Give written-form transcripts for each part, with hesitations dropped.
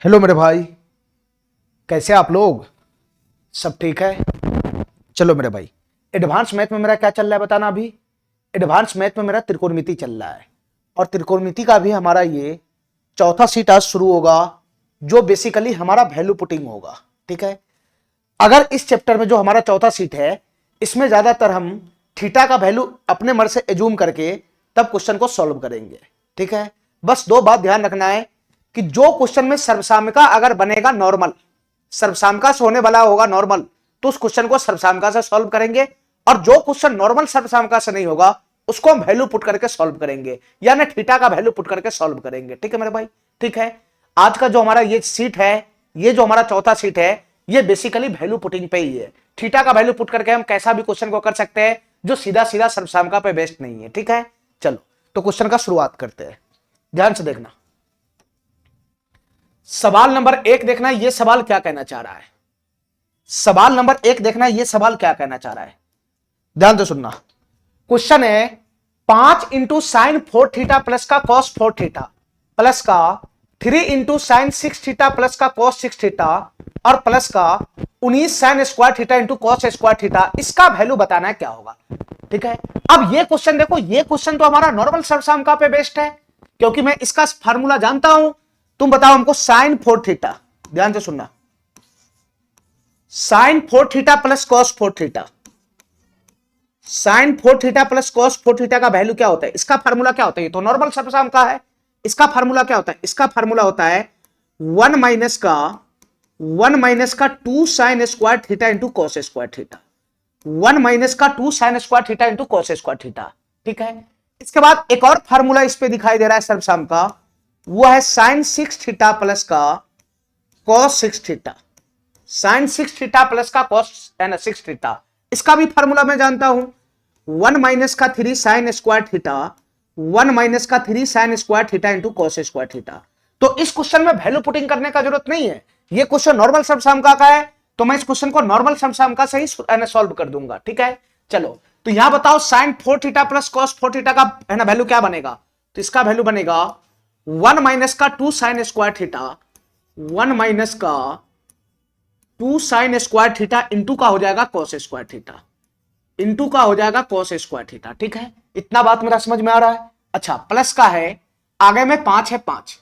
Hello मेरे भाई, कैसे आप लोग? सब ठीक है? चलो मेरे भाई, एडवांस मैथ में मेरा क्या चल रहा है बताना। अभी एडवांस मैथ में मेरा त्रिकोणमिति चल रहा है और त्रिकोणमिति का भी हमारा ये चौथा सीट आज शुरू होगा, जो बेसिकली हमारा वैल्यू पुटिंग होगा। ठीक है, अगर इस चैप्टर में जो हमारा चौथा सीट है, इसमें ज्यादातर हम थीटा का वैल्यू अपने मन से एज्यूम करके तब क्वेश्चन को सॉल्व करेंगे। ठीक है, बस दो बात ध्यान रखना है कि जो क्वेश्चन में सर्वसाम्यिका अगर बनेगा नॉर्मल, सर्वसाम्यिका से होने वाला होगा नॉर्मल, तो उस क्वेश्चन को सर्वसाम्यिका से सॉल्व करेंगे, और जो क्वेश्चन नॉर्मल सर्वसाम्यिका से नहीं होगा उसको हम वैल्यू पुट करके सॉल्व करेंगे, यानी थीटा का वैल्यू पुट करके सॉल्व करेंगे। ठीक है मेरे भाई, ठीक है। आज का जो हमारा ये सीट है, ये जो हमारा चौथा सीट है, ये बेसिकली वैल्यू पुटिंग पे ही है। थीटा का वैल्यू पुट करके हम कैसा भी क्वेश्चन को कर सकते हैं जो सीधा सीधा सर्वसाम्यिका पे बेस्ड नहीं है। ठीक है, चलो तो क्वेश्चन का शुरुआत करते हैं, ध्यान से देखना। सवाल नंबर 1 देखना, यह सवाल क्या कहना चाह रहा है। सवाल नंबर 1 देखना, यह सवाल क्या कहना चाह रहा है, ध्यान से सुनना। क्वेश्चन है 5 इंटू साइन 4 थीटा प्लस का कॉस 4 थीटा प्लस का 3 इंटू साइन 6 थीटा प्लस का कॉस 6 थीटा और प्लस का 19 sine square theta into cos square theta, इसका वैल्यू बताना है क्या होगा। ठीक है, अब ये क्वेश्चन देखो, ये क्वेश्चन तो हमारा नॉर्मल सर्वसाम्यिका पे बेस्ड है, क्योंकि मैं इसका फार्मूला जानता हूं। तुम बताओ हमको साइन 4 थीटा, ध्यान से सुनना, sine 4 theta plus cos 4 theta, sine 4 theta plus cos 4 theta का वैल्यू क्या होता है, इसका फार्मूला क्या होता है। ये तो नॉर्मल सर्वसाम्यिका है, इसका फार्मूला क्या होता है, इसका फार्मूला होता है 1 माइनस का 2 sine square theta into cos square theta, 1 minus का 2 sine square theta into cos square theta. ठीक है, इसके बाद एक और फार्मूला इस पे दिखाई दे रहा है सर्वसाम्यिका, वो है साइन 6 थीटा प्लस का cos 6 theta, sine 6 theta plus का कॉस 6 थीटा, इसका भी फार्मूला मैं जानता हूं 1 माइनस का 3 साइन स्क्वायर थीटा, 1 माइनस का 3 sine square theta into cos square theta. तो इस क्वेश्चन में वैल्यू पुटिंग करने का जरूरत नहीं है, ये क्वेश्चन नॉर्मल सर्वसाम्यिका का है, तो मैं इस क्वेश्चन को नॉर्मल सर्वसाम्यिका से ही सॉल्व कर दूंगा। ठीक है, चलो तो यहां बताओ sine 4 theta plus cos 4 theta का है ना वैल्यू क्या बनेगा, तो इसका वैल्यू बनेगा 1 माइनस का 2 साइन स्क्वायर थीटा, 1 माइनस का 2 साइन स्क्वायर थीटा इंटू का हो जाएगा कॉस स्क्वायर थीटा, इंटू का हो जाएगा कॉस स्क्वायर थीटा। ठीक है, इतना बात मेरा समझ में आ रहा है। अच्छा, प्लस का है, आगे में 5 है, 5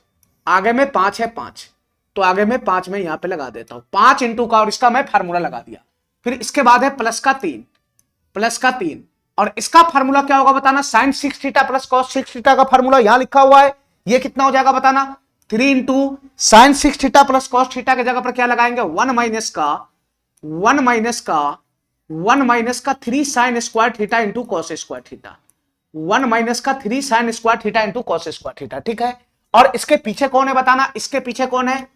आगे में 5 है, 5 तो आगे में 5 में यहां पे लगा देता हूं 5 इंटू का, और इसका मैं फार्मूला लगा दिया। फिर इसके बाद है प्लस का 3, प्लस का 3, और इसका फार्मूला क्या होगा बताना, sine 6 theta plus cos 6 theta का फार्मूला यहां लिखा हुआ है, ये कितना हो जाएगा बताना, 3 into sine 6 theta plus cos theta की जगह पर क्या लगाएंगे, 1 माइनस का 1 माइनस का 3 sine square theta into cos square theta, 1 minus का 3 sine square theta into cos square theta. ठीक है, और इसके पीछे कौन है बताना, इसके पीछे कौन है,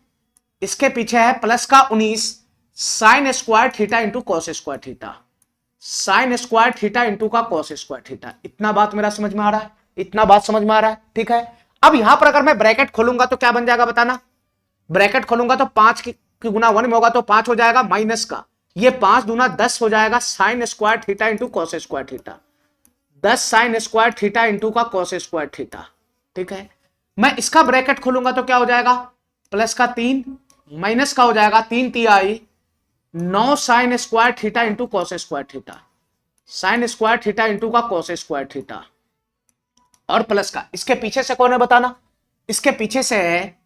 इसके पीछे है प्लस का 19 sine square theta into cos square theta, sine square theta into का कॉस स्क्वायर थीटा। इतना बात मेरा समझ में आ रहा है, इतना बात समझ में आ रहा है। ठीक है, अब यहां पर अगर मैं ब्रैकेट खोलूंगा तो क्या बन जाएगा बताना, ब्रैकेट खोलूंगा तो 5 की गुना 1 में होगा तो 5 हो जाएगा, माइनस का ये 5 दूना 10 हो जाएगा sine square theta into cos square theta, 10 sine square theta into का कॉस स्क्वायर थीटा। ठीक है, मैं इसका ब्रैकेट खोलूंगा तो क्या हो जाएगा, प्लस का 3 माइनस का हो जाएगा 3 तिहाई 9 sine square theta into cos square theta, sine square theta into का कॉस स्क्वायर थीटा, और प्लस का इसके पीछे से कौन है बताना, इसके पीछे से है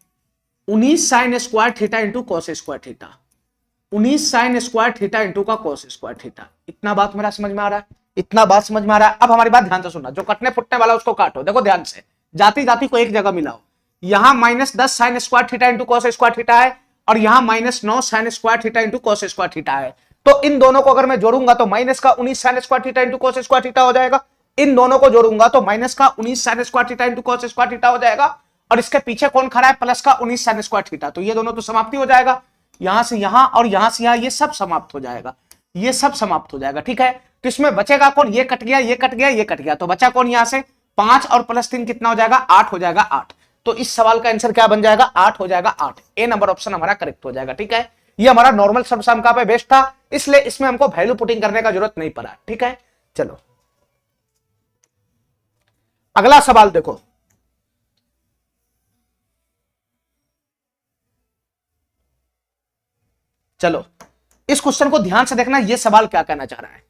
19 sine square theta into cos square theta, 19 sine square theta into का कॉस स्क्वायर थीटा। इतना बात मेरा समझ में आ रहा है, इतना बात समझ में आ रहा है। अब हमारी बात ध्यान से सुनना, जो कटने फुटने वाला उसको काटो, देखो ध्यान से, जाति जाति को एक जगह मिलाओ। यहां minus 10 sine square theta into cos square theta है, और यहां minus 9 sine square theta into cos square theta है। तो इन दोनों को अगर मैं जोड़ूंगा तो माइनस का 19 sine square theta into cos square theta हो जाएगा, इन दोनों को जोड़ूंगा तो माइनस का 19 sine square theta into cos square theta हो जाएगा, और इसके पीछे कौन खड़ा है, प्लस का 19 साइन स्क्वायर थीटा, तो ये दोनों तो समाप्ति हो जाएगा, यहां से यहां और यहां से यहां, ये सब समाप्त हो जाएगा, ये सब समाप्त हो जाएगा। ठीक है, तो इसमें बचेगा कौन, ये कट गया, ये कट गया, ये कट गया, तो बचा कौन, यहां से 5 और प्लस 3 कितना हो जाएगा, 8 हो जाएगा, 8। तो इस सवाल का आंसर क्या बन जाएगा, 8 हो जाएगा, 8 ए नंबर ऑप्शन हमारा करेक्ट हो जाएगा। ठीक है, ये हमारा नॉर्मल सर्वसाम्यिका पे बेस्ड था, इसलिए इसमें हमको वैल्यू पुटिंग करने का जरूरत नहीं पड़ा। ठीक है, चलो अगला सवाल देखो, चलो इस क्वेश्चन को ध्यान से देखना, ये सवाल क्या कहना चाह रहा है।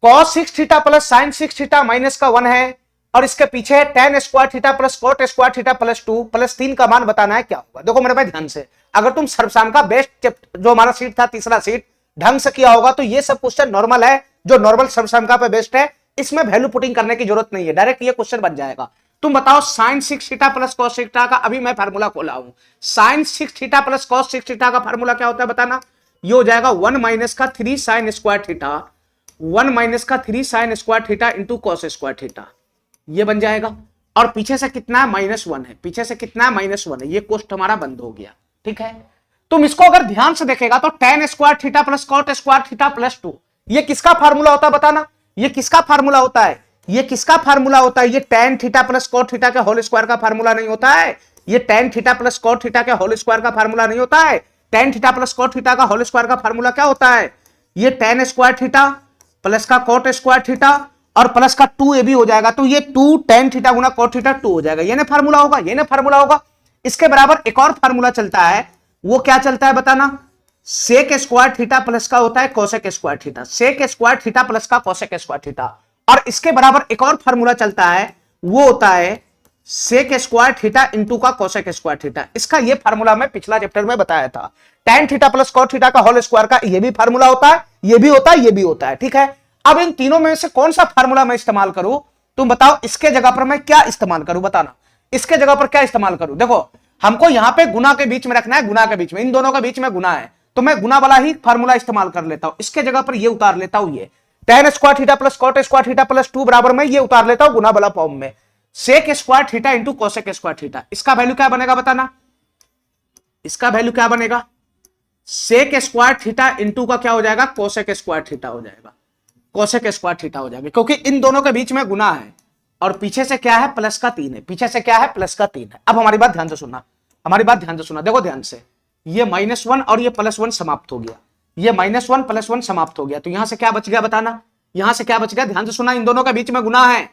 cos 6 theta plus sin 6 theta minus का 1 है और इसके पीछे है tan square theta plus cot square theta plus 2 plus 3 का मान बताना है क्या होगा। देखो मेरे भाई ध्यान से, अगर तुम सर्वसाम का बेस्ट जो हमारा सीट था तीसरा सीट ढंग से किया होगा तो ये सब क्वेश्चन नॉर्मल है, जो नॉर्मल सर्वसाम का पे बेस्ट है, इसमें वैल्यू पुटिंग करने की जरूरत नहीं है, डायरेक्ट ये क्वेश्चन बन जाएगा। तुम बताओ sin 6 theta plus cos 6 theta का, अभी मैं फार्मूला खोला हूं, sin 6 theta plus cos 6 theta का फार्मूला क्या होता है बताना। ये हो जाएगा 1 माइनस का 3 sin स्क्वायर थीटा, 1 माइनस का 3 sin square theta into cos square theta, ये बन जाएगा। और पीछे से कितना है, -1 है, पीछे से कितना है, -1 है, ये क्वेश्चन हमारा बंद हो गया। ठीक है, तुम इसको अगर ध्यान से देखेगा तो tan square theta plus cot square theta plus 2, ये किसका फार्मूला होता है बताना, ये किसका फार्मूला होता है, ये किसका फार्मूला होता है, ये tan theta plus cot theta के होल स्क्वायर का फार्मूला नहीं होता है, ये tan theta plus cot theta के होल स्क्वायर का फार्मूला नहीं होता है। tan theta plus cot theta का होल स्क्वायर का फार्मूला क्या होता है, ये tan स्क्वायर थीटा प्लस का cot स्क्वायर थीटा और प्लस का 2 ये भी हो जाएगा, तो ये 2 tan थीटा गुना cot थीटा 2 हो जाएगा, ये ना फार्मूला होगा, ये ना फार्मूला होगा। इसके बराबर एक और फार्मूला चलता है, वो क्या चलता है बताना, सेक स्क्वायर थीटा प्लस का होता है cosec square theta, sec square theta plus का कोसेक स्क्वायर थीटा। और इसके बराबर एक और फार्मूला चलता है, वो होता है सेक स्क्वायर थीटा इंटू का कोसेक स्क्वायर थीटा। इसका ये फार्मूला मैं पिछला चैप्टर में बताया था, tan theta plus cot theta का होल स्क्वायर का ये भी फार्मूला होता है, ये भी होता है, ये भी होता है। ठीक है, अब इन तीनों में से कौन सा फार्मूला मैं इस्तेमाल करूं, तुम बताओ, इसके जगह पर मैं क्या इस्तेमाल करूं बताना, इसके जगह पर क्या इस्तेमाल करूं। देखो हमको यहां पे गुना के बीच में रखना है, गुना के बीच में, इन दोनों के बीच में गुना है, तो मैं गुना वाला ही फार्मूला इस्तेमाल कर लेता हूं। इसके जगह पर ये उतार लेता हूं, ये tan square theta plus cot square theta plus 2 बराबर में ये उतार लेता हूं गुना वाला फॉर्म में, sec square theta into cosec square theta. इसका वैल्यू क्या बनेगा बताना, इसका वैल्यू क्या बनेगा, सेक स्क्वायर थीटा इंटू का क्या हो जाएगा, कोसेक स्क्वायर थीटा हो जाएगा, कोसेक स्क्वायर थीटा हो जाएगा, क्योंकि इन दोनों के बीच में गुना है और पीछे से क्या है, प्लस का 3 है, पीछे से क्या है, प्लस का 3 है। अब हमारी बात ध्यान से सुनना, हमारी बात ध्यान से सुनना, देखो ध्यान से, ये -1 और ये +1 समाप्त हो गया, ये -1 +1 समाप्त हो गया, तो यहां से क्या बच गया बताना, यहां से क्या बच गया, ध्यान से सुना, इन दोनों के बीच में गुना है,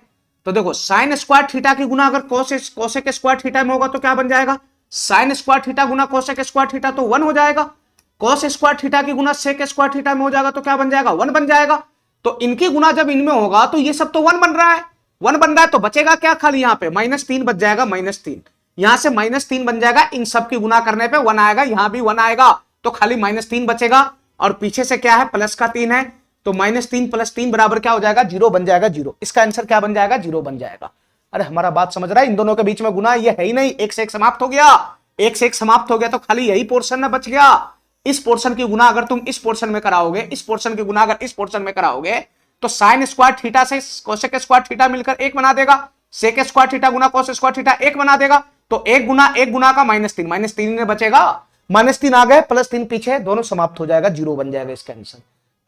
तो देखो साइन स्क्वायर थीटा की गुना अगर कोसेक स्क्वायर थीटा में होगा तो क्या बन जाएगा, साइन स्क्वायर थीटा गुना कोसेक स्क्वायर थीटा तो 1 हो जाएगा, कोस स्क्वायर थीटा की गुना सेक स्क्वायर थीटा में हो जाएगा तो क्या बन जाएगा, 1 बन जाएगा। तो इनकी गुना जब इनमें होगा तो ये सब तो 1 बन रहा है, 1 बन रहा है, तो बचेगा क्या, खाली यहाँ पे -3 बच जाएगा, -3, यहां से -3 बन जाएगा, इन सब की गुना करने पे 1 आएगा, यहां भी 1 आएगा, तो खाली -3 बचेगा और पीछे से क्या है, प्लस का 3 है, तो -3 + 3 बराबर क्या हो जाएगा, 0 बन जाएगा, 0। इसका आंसर क्या बन जाएगा, 0 बन जाएगा। अरे हमारा बात समझ रहा है, इन दोनों के बीच में गुना ये है ही नहीं, एक से एक समाप्त हो गया, एक से एक समाप्त हो गया, तो खाली यही पोर्शन ना बच गया। इस पोर्शन की गुना अगर तुम इस पोर्शन में कराओगे, इस पोर्शन की गुना अगर इस पोर्शन में कराओगे, तो साइन स्क्वायर थीटा से कोसेक स्क्वायर थीटा मिलकर 1 बना देगा, सेक स्क्वायर थीटा गुना कोस स्क्वायर थीटा 1 बना देगा, तो 1 गुना का -3 में बचेगा, -3 आ गए, +3 पीछे, दोनों समाप्त हो जाएगा, 0 बन जाएगा इसका आंसर।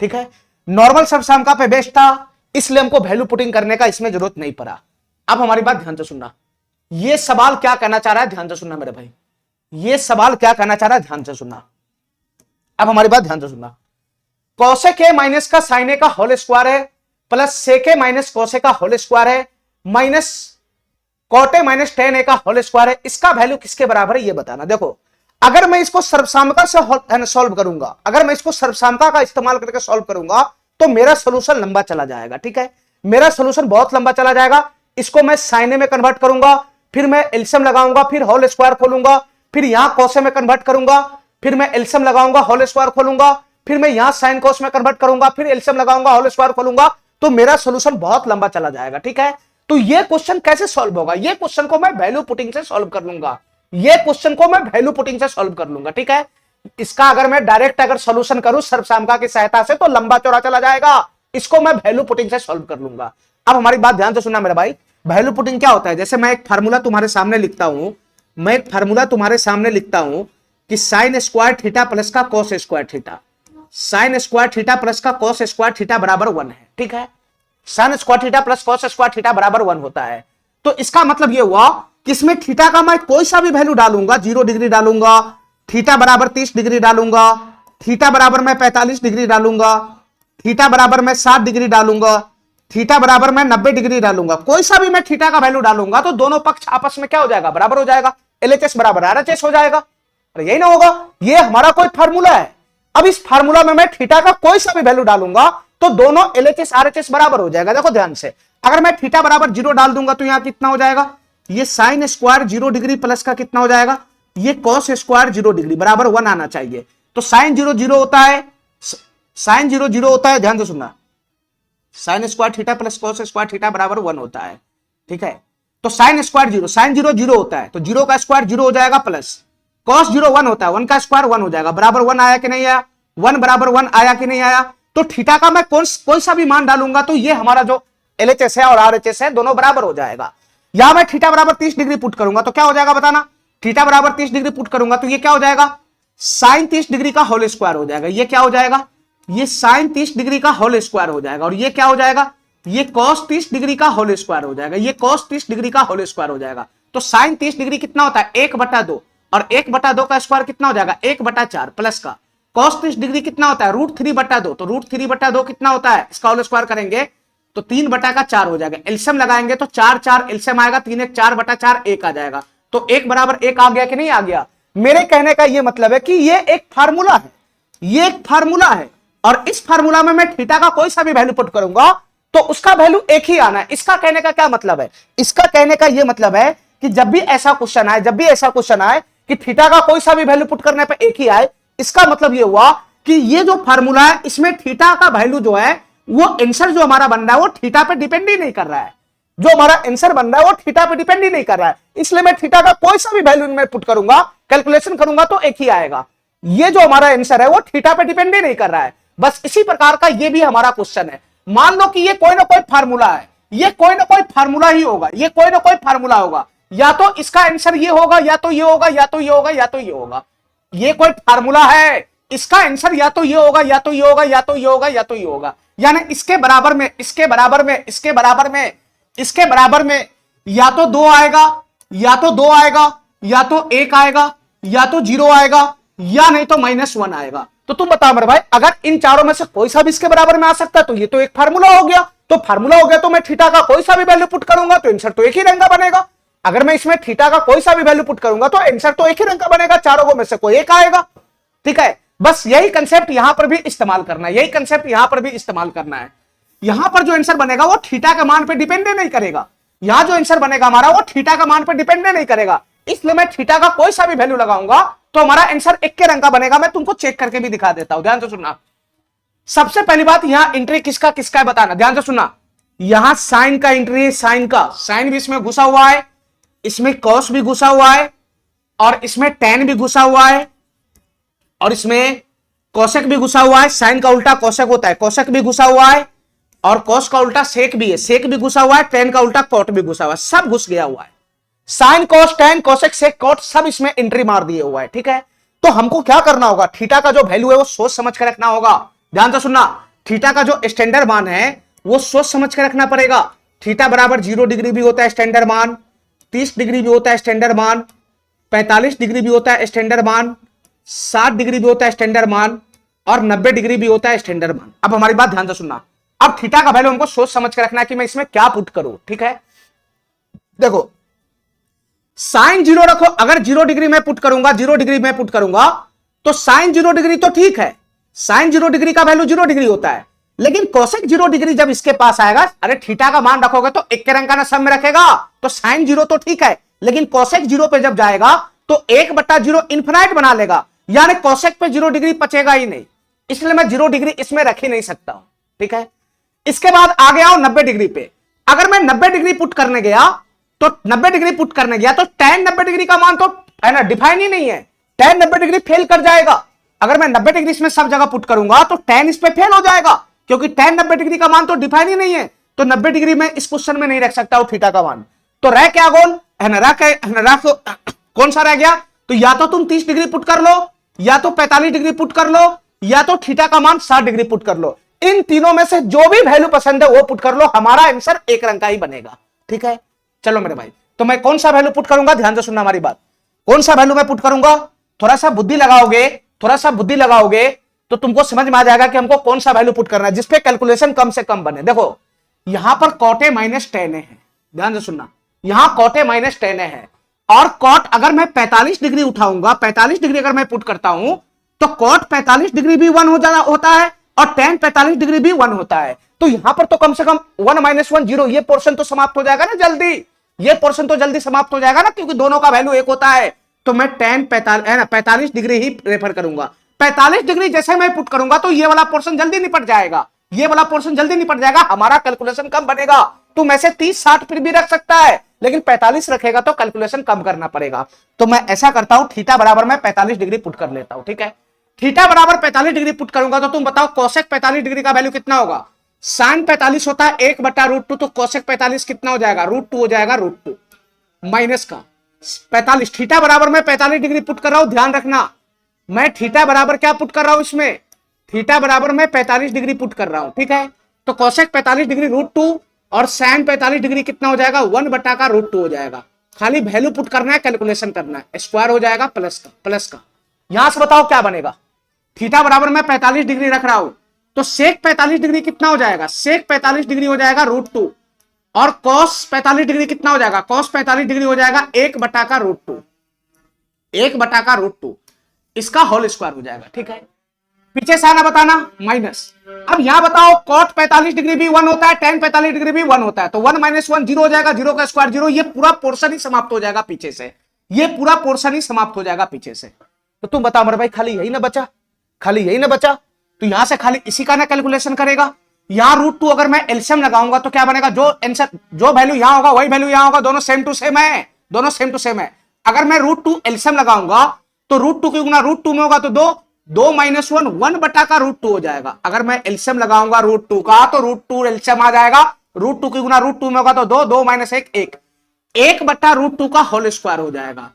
ठीक है, नॉर्मल सबसाम पे बेस्ट था, इसलिए हमको वैल्यू पुटिंग करने का इसमें जरूरत नहीं पड़ा। अब हमारी बात ध्यान से सुनना, ये सवाल क्या कहना चाह रहा है, ध्यान से सुनना मेरे भाई, ये सवाल क्या कहना चाह रहा है, ध्यान से सुनना। अब हमारी बात ध्यान से सुनना, कोसेक ए माइनस का साइन ए का होल स्क्वायर है plus sec A minus cosec का होल स्क्वायर है minus cot A minus tan A का होल स्क्वायर है, इसका वैल्यू किसके बराबर है ये बताना। देखो अगर मैं इसको सर्वसामका से सॉल्व करूंगा, अगर मैं इसको सर्वसामका का इस्तेमाल करके सॉल्व करूंगा तो मेरा सोल्यूशन लंबा चला जाएगा। ठीक है, मेरा सोल्यूशन बहुत लंबा चला जाएगा। इसको मैं साइन ए में कन्वर्ट करूंगा, फिर मैं एलसीएम लगाऊंगा, फिर होल स्क्वायर खोलूंगा, फिर यहां कोसे में कन्वर्ट करूंगा, फिर मैं एलसीएम लगाऊंगा, होल स्क्वायर खोलूंगा, फिर मैं यहां साइन कोस में कन्वर्ट करूंगा, फिर एलसीएम लगाऊंगा, होल स्क्वायर खोलूंगा, तो मेरा सोल्यूशन बहुत लंबा चला जाएगा। ठीक है, तो ये क्वेश्चन कैसे सॉल्व होगा, ये क्वेश्चन को मैं वैल्यू पुटिंग से सॉल्व कर लूंगा, ये क्वेश्चन को मैं वैल्यू पुटिंग से सॉल्व कर लूंगा। ठीक है, इसका अगर मैं डायरेक्ट अगर सॉल्यूशन करूं सर्वसामका की सहायता से तो लंबा चौड़ा चला जाएगा, इसको मैं वैल्यू पुटिंग से सॉल्व कर लूंगा। अब हमारी बात ध्यान से सुनना मेरे भाई, वैल्यू पुटिंग क्या होता है, जैसे मैं एक फार्मूला तुम्हारे सामने लिखता हूं, मैं एक फार्मूला तुम्हारे सामने लिखता हूं कि साइन स्क्वायर थीटा प्लस का cos square theta, sine square theta plus का कोस स्क्वायर थीटा बराबर 1 है। ठीक है, sine square theta plus cos square theta बराबर 1 होता है। तो इसका मतलब ये हुआ कि इसमें थीटा का मैं कोई सा भी वैल्यू डालूंगा, 0 डिग्री डालूंगा, थीटा बराबर 30 डिग्री डालूंगा, थीटा बराबर मैं 45 डिग्री डालूंगा, थीटा बराबर मैं 60 डिग्री डालूंगा, थीटा बराबर मैं 90 डिग्री डालूंगा, कोई सा भी मैं थीटा का वैल्यू डालूंगा तो दोनों पक्ष आपस में क्या हो जाएगा, बराबर हो जाएगा, एलएचएस बराबर आरएचएस हो जाएगा। अरे यही ना होगा, ये हमारा कोई फार्मूला है। अब इस फार्मूला में मैं थीटा का कोई सा भी वैल्यू डालूंगा तो दोनों LHS RHS बराबर हो जाएगा। देखो ध्यान से, अगर मैं थीटा बराबर 0 डाल दूंगा तो यहां कितना हो जाएगा, ये साइन स्क्वायर 0 डिग्री प्लस का कितना हो जाएगा, ये कॉस स्क्वायर 0 डिग्री बराबर 1 आना चाहिए। तो साइन 0 0 होता है, साइन 0 0 होता है, ध्यान से सुनना, sine square theta plus cos square theta बराबर 1 होता है। ठीक है, तो साइन स्क्वायर 0, साइन 0 0 होता है तो 0 का स्क्वायर 0 हो जाएगा, प्लस कॉस 0 1 होता है, 1 का स्क्वायर 1 हो जाएगा, बराबर 1 आया कि नहीं आया, 1 बराबर 1 आया कि नहीं आया। तो थीटा का मैं कोई सा भी मान डालूंगा तो ये हमारा जो LHS है और RHS है दोनों बराबर हो जाएगा। यहां मैं थीटा बराबर 30 डिग्री पुट करूंगा तो क्या हो जाएगा बताना, थीटा बराबर 30 डिग्री पुट करूंगा तो ये क्या हो जाएगा, साइन 30 डिग्री का होल स्क्वायर हो जाएगा। ये क्या हो जाएगा, ये साइन 30 डिग्री का होल स्क्वायर हो जाएगा, और ये क्या हो जाएगा, ये cos 30 डिग्री का होल स्क्वायर हो जाएगा, ये cos 30 डिग्री का होल स्क्वायर हो जाएगा। तो साइन 30 डिग्री कितना होता है, 1/2, और 1/2 का स्क्वायर कितना हो जाएगा, 1/4 प्लस का cos 30 डिग्री कितना होता है, √3/2, तो √3/2 कितना होता है, इसका होल स्क्वायर करेंगे तो 3/4 हो जाएगा। एलसीएम लगाएंगे तो 4 4 एलसीएम आएगा, 3 1 4/4 1 आ जाएगा, तो 1 बराबर 1 आ गया कि नहीं आ गया। मेरे कहने का यह मतलब है कि ये एक फार्मूला है, ये एक फार्मूला है, और इस फार्मूला में मैं थीटा का कोई सा भी वैल्यू पुट करूंगा तो उसका वैल्यू एक ही आना है। इसका कहने का क्या मतलब है, इसका कहने का यह मतलब है कि जब भी ऐसा क्वेश्चन आए, जब भी ऐसा क्वेश्चन आए कि थीटा का कोई सा भी वैल्यू पुट करने पे एक ही आए, इसका मतलब यह हुआ कि ये जो फार्मूला है इसमें थीटा का वैल्यू जो है वो आंसर जो हमारा बन रहा है वो थीटा पे डिपेंड ही नहीं कर रहा है, जो हमारा आंसर बन रहा है वो थीटा पे डिपेंड ही नहीं कर रहा है। इसलिए मैं थीटा का कोई सा भी वैल्यू में पुट करूंगा, कैलकुलेशन करूंगा तो एक ही आएगा। ये जो हमारा आंसर है वो थीटा पे डिपेंड ही नहीं कर रहा है। बस इसी प्रकार का ये भी हमारा क्वेश्चन है। मान लो कि ये कोई ना कोई फार्मूला है, ये कोई ना कोई फार्मूला ही होगा, ये कोई ना कोई फार्मूला होगा, या तो इसका आंसर ये होगा, या तो ये होगा, या तो ये होगा, या तो ये होगा। ये कोई फार्मूला है, इसका आंसर या तो ये होगा, या तो ये होगा, या तो ये होगा, या तो ये होगा। यानी इसके बराबर में, इसके बराबर में, इसके बराबर में, इसके बराबर में या तो 2 आएगा, या तो 2 आएगा, या तो 1 आएगा, या तो 0 आएगा, या नहीं तो -1 आएगा। तो तुम बताओ मेरे भाई, अगर इन चारों में से कोई सा भी इसके बराबर में आ सकता है तो ये तो एक फार्मूला हो गया। तो फार्मूला हो गया तो मैं थीटा का कोई सा भी वैल्यू पुट करूंगा तो आंसर तो एक ही रंग का बनेगा। अगर मैं इसमें थीटा का कोई सा भी वैल्यू पुट करूंगा तो आंसर तो एक ही रंग का बनेगा, चारों में से कोई एक आएगा। ठीक है, बस यही कंसेप्ट यहां पर भी इस्तेमाल करना है, यही कंसेप्ट यहां पर भी इस्तेमाल करना है। यहां पर जो आंसर बनेगा वो थीटा के मान पे डिपेंड नहीं करेगा, यहां जो आंसर बनेगा हमारा वो थीटा का मान पे डिपेंड नहीं करेगा। इसलिए मैं थीटा का कोई सा भी वैल्यू लगाऊंगा तो हमारा आंसर एक के रंग का बनेगा। मैं तुमको चेक करके भी दिखा देता हूं, ध्यान से सुनना। सबसे पहली बात, यहां एंट्री किसका किसका है बताना, ध्यान से सुनना। यहां साइन का एंट्री है, साइन का, साइन भी इसमें घुसा हुआ है, इसमें कॉस भी घुसा हुआ है, और इसमें टेन भी घुसा हुआ है, और इसमें कोसेक भी घुसा हुआ है। साइन का उल्टा कोसेक होता है, कोसेक भी घुसा हुआ है, और कॉस का उल्टा सेक भी है, सेक भी घुसा हुआ है, टेन का उल्टा कॉट भी घुसा हुआ है, सब घुस गया हुआ है। Sine cos tan cosec sec cot सब इसमें एंट्री मार दिए हुआ है। ठीक है, तो हमको क्या करना होगा, थीटा का जो वैल्यू है वो सोच समझ कर रखना होगा। ध्यान से सुनना, थीटा का जो स्टैंडर्ड मान है वो सोच समझ कर रखना पड़ेगा। थीटा बराबर 0 डिग्री भी होता है स्टैंडर्ड मान, 30 डिग्री भी होता है स्टैंडर्ड मान, 45 डिग्री भी होता है स्टैंडर्ड मान, 60 डिग्री भी होता है स्टैंडर्ड मान, और 90 डिग्री भी होता है स्टैंडर्ड मान। अब हमारी बात ध्यान से सुनना, अब थीटा का वैल्यू हमको सोच समझ कर रखना है कि मैं इसमें क्या पुट करूं। ठीक है, देखो साइन 0 रखो, अगर 0 डिग्री में पुट करूंगा, 0 डिग्री में पुट करूंगा तो साइन 0 डिग्री तो ठीक है, साइन 0 डिग्री का वैल्यू 0 डिग्री होता है, लेकिन कोसेक 0 डिग्री जब इसके पास आएगा, अरे थीटा का मान रखोगे तो एक के रंग का ना सब में रखेगा, तो साइन 0 तो ठीक है, लेकिन कोसेक 0 पे जब जाएगा तो 1/0 इन्फिनाइट बना लेगा, यानी कोसेक पे 0 डिग्री बचेगा ही नहीं, इसलिए मैं 0 डिग्री इसमें रख ही नहीं सकता हूं। ठीक है, इसके बाद आ गया हूं 90 डिग्री पे। अगर मैं 90 डिग्री पुट करने गया तो 90 डिग्री पुट करने गया तो tan 90 डिग्री का मान तो है ना डिफाइन ही नहीं है, tan 90 डिग्री फेल कर जाएगा। अगर मैं 90 डिग्री इसमें सब जगह पुट करूंगा तो tan इस पे फेल हो जाएगा, क्योंकि tan 90 डिग्री का मान तो डिफाइन ही नहीं है। तो 90 डिग्री में इस क्वेश्चन में नहीं रख सकता हूं थीटा का मान, तो रह क्या गोल है ना, कौन सा रह गया, तो या तो तुम 30 डिग्री पुट कर लो, या तो 45 डिग्री पुट कर लो, या तो थीटा का मान 60 डिग्री पुट कर लो। इन तीनों में से जो भी वैल्यू पसंद है वो पुट कर लो, हमारा आंसर एक रंग का ही बनेगा। ठीक है, चलो मेरे भाई, तो मैं कौन सा वैल्यू पुट करूंगा, ध्यान से सुनना हमारी बात, कौन सा वैल्यू मैं पुट करूंगा, थोड़ा सा बुद्धि लगाओगे, थोड़ा सा बुद्धि लगाओगे तो तुमको समझ में आ जाएगा कि हमको कौन सा वैल्यू पुट करना है जिसपे कैलकुलेशन कम से कम बने। देखो यहां पर कॉटे -10 है, ध्यान से सुनना, यहां कॉटे -10 है, और कॉट अगर मैं 45 डिग्री उठाऊंगा, 45 डिग्री अगर मैं पुट करता हूं तो कॉट 45 डिग्री भी 1 होता है और tan 45 डिग्री भी 1 होता है। तो यहां पर तो कम से कम 1 - 1 0, ये पोर्शन तो समाप्त हो जाएगा ना जल्दी, ये पोर्शन तो जल्दी समाप्त हो जाएगा ना, क्योंकि दोनों का वैल्यू एक होता है। तो मैं tan 45 डिग्री ही रेफर करूंगा। 45 डिग्री जैसे मैं पुट करूंगा तो ये वाला पोर्शन जल्दी निपट जाएगा, ये वाला पोर्शन जल्दी निपट जाएगा, हमारा कैलकुलेशन कम बनेगा। तुम ऐसे 30 60 फिर भी रख सकता है, लेकिन 45 रखेगा तो कैलकुलेशन कम करना पड़ेगा। तो मैं ऐसा करता हूं, थीटा बराबर मैं 45 डिग्री पुट कर लेता हूं, ठीक है। थीटा बराबर 45 डिग्री पुट करूंगा तो तुम बताओ कोसेक 45 डिग्री का वैल्यू कितना होगा। साइन 45 होता है 1/√2, तो कोसेक 45 कितना हो जाएगा, √2 हो जाएगा, √2 माइनस का 45। थीटा बराबर मैं 45 डिग्री पुट कर रहा हूं, ध्यान रखना मैं थीटा बराबर क्या पुट कर रहा हूं इसमें, थीटा बराबर मैं 45 डिग्री पुट कर रहा हूं, ठीक है। तो कोसेक 45 डिग्री √2 और साइन 45 डिग्री कितना हो जाएगा, 1/√2 हो जाएगा। खाली वैल्यू पुट करना है, कैलकुलेशन करना है, स्क्वायर हो जाएगा प्लस का। यहां से बताओ क्या बनेगा। थीटा बराबर मैं 45 डिग्री रख रहा हूं, तो सेक 45 डिग्री कितना हो जाएगा, सेक 45 डिग्री हो जाएगा √2 और कॉस 45 डिग्री कितना हो जाएगा, कॉस 45 डिग्री हो जाएगा 1/√2, 1/√2, इसका होल स्क्वायर हो जाएगा, ठीक है। पीछे से आना बताना माइनस। अब यहां बताओ कॉट 45 डिग्री भी 1 होता है, tan 45 डिग्री भी 1 होता है, तो 1 - 1 0 हो जाएगा, 0 का स्क्वायर 0, ये पूरा पोर्शन ही समाप्त हो जाएगा पीछे से, ये पूरा पोर्शन ही समाप्त हो जाएगा पीछे से। तो तुम बताओ मेरे भाई, खाली यही ना बचा, खाली यही ना बचा। तो यहां से खाली इसी का ना कैलकुलेशन करेगा। यहां √2 अगर मैं एलसीएम लगाऊंगा तो क्या बनेगा, जो आंसर जो वैल्यू यहां होगा वही वैल्यू यहां होगा, दोनों सेम टू सेम है, दोनों सेम टू सेम है। अगर मैं √2 एलसीएम लगाऊंगा तो √2 की गुना √2 में होगा तो 2 - 1 1/√2 हो जाएगा। अगर मैं एलसीएम लगाऊंगा √2 का तो √2 एलसीएम आ जाएगा, √2 की गुना √2 में होगा तो 2 2 - 1 1/√2 का होल स्क्वायर हो जाएगा।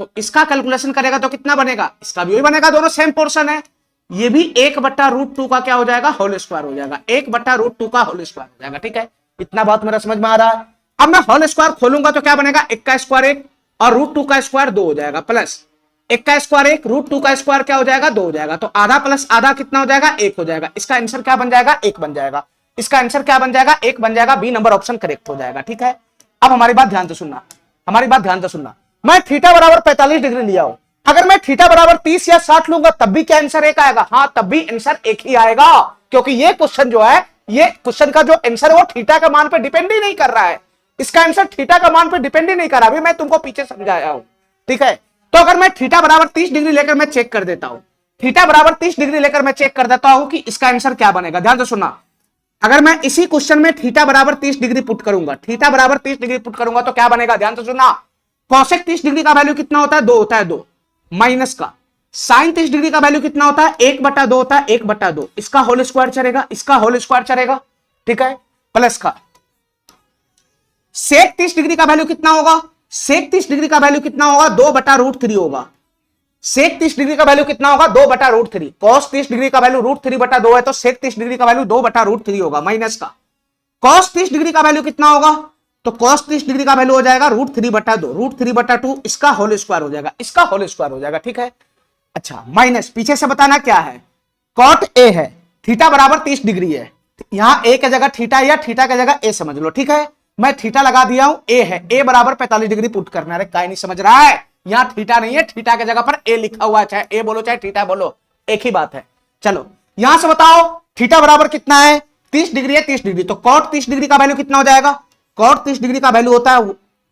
तो इसका कैलकुलेशन करेगा तो कितना बनेगा, इसका भी वही बनेगा, दोनों सेम पोर्शन है। ये भी 1/√2 का क्या हो जाएगा, होल स्क्वायर हो जाएगा, 1/√2 का होल स्क्वायर हो जाएगा, ठीक है। इतना बात मेरा समझ में आ रहा है। अब मैं होल स्क्वायर खोलूंगा तो क्या बनेगा, 1 का स्क्वायर 1 और √2 का स्क्वायर 2 हो जाएगा, प्लस 1 का स्क्वायर 1 √2 का स्क्वायर क्या हो जाएगा, 2 हो जाएगा। तो आधा प्लस आधा कितना हो जाएगा, 1 हो जाएगा। इसका आंसर क्या बन जाएगा, 1 बन जाएगा। इसका आंसर क्या बन जाएगा, 1 बन जाएगा। बी नंबर ऑप्शन करेक्ट हो जाएगा, ठीक है। अब हमारी बात ध्यान से सुनना, हमारी बात ध्यान से सुनना। मैं थीटा बराबर 45 डिग्री लिया हूं, अगर मैं थीटा बराबर 30 या 60 लूंगा तब भी क्या आंसर 1 आएगा, हाँ तब भी आंसर 1 ही आएगा, क्योंकि ये क्वेश्चन जो है, ये क्वेश्चन का जो आंसर है वो थीटा के मान पे डिपेंड ही नहीं कर रहा है। इसका आंसर थीटा का मान पे डिपेंड ही नहीं कर रहा, अभी मैं तुमको पीछे समझाया हूं, ठीक है। तो अगर मैं थीटा बराबर 30 डिग्री लेकर मैं चेक कर देता हूं, थीटा बराबर 30 डिग्री लेकर मैं चेक कर देता हूं कि इसका आंसर क्या बनेगा, ध्यान से सुनना। अगर मैं इसी क्वेश्चन में थीटा बराबर 30 डिग्री पुट करूंगा, थीटा बराबर 30 डिग्री पुट करूंगा तो क्या बनेगा, ध्यान से सुनना। कॉसेक 30 डिग्री का वैल्यू कितना होता है, 2 होता है, 2 माइनस का साइन 30 डिग्री का वैल्यू कितना होता है, 1/2 होता है, 1/2, इसका होल स्क्वायर चलेगा, इसका होल स्क्वायर चलेगा, ठीक है, प्लस का सेक 30 डिग्री का वैल्यू कितना होगा, सेक 30 डिग्री का वैल्यू कितना होगा, 2/√3 होगा। सेक 30 डिग्री का वैल्यू कितना होगा, 2/√3। कॉस 30 डिग्री का वैल्यू √3/2 है, तो सेक 30 डिग्री का वैल्यू 2/√3 होगा, माइनस का कॉस 30 डिग्री का वैल्यू कितना होगा, तो कॉस 30 डिग्री का वैल्यू हो जाएगा √3/2, √3/2, इसका होल स्क्वायर हो जाएगा, इसका होल स्क्वायर हो जाएगा, ठीक है। अच्छा माइनस पीछे से बताना क्या है, कॉट ए है, थीटा बराबर 30 डिग्री है, यहां ए की जगह थीटा या थीटा की जगह ए समझ लो, ठीक है। मैं थीटा लगा दिया हूं, ए है, ए बराबर 45 डिग्री पुट करना है, काय नहीं समझ रहा है, यहां थीटा नहीं है, थीटा की जगह पर ए लिखा हुआ है, चाहे ए बोलो चाहे थीटा बोलो, एक ही बात है। चलो यहां से बताओ थीटा बराबर कितना है, 30 डिग्री है, 30 डिग्री, तो कॉट 30 डिग्री का वैल्यू कितना हो जाएगा, कॉट 30 डिग्री का वैल्यू होता है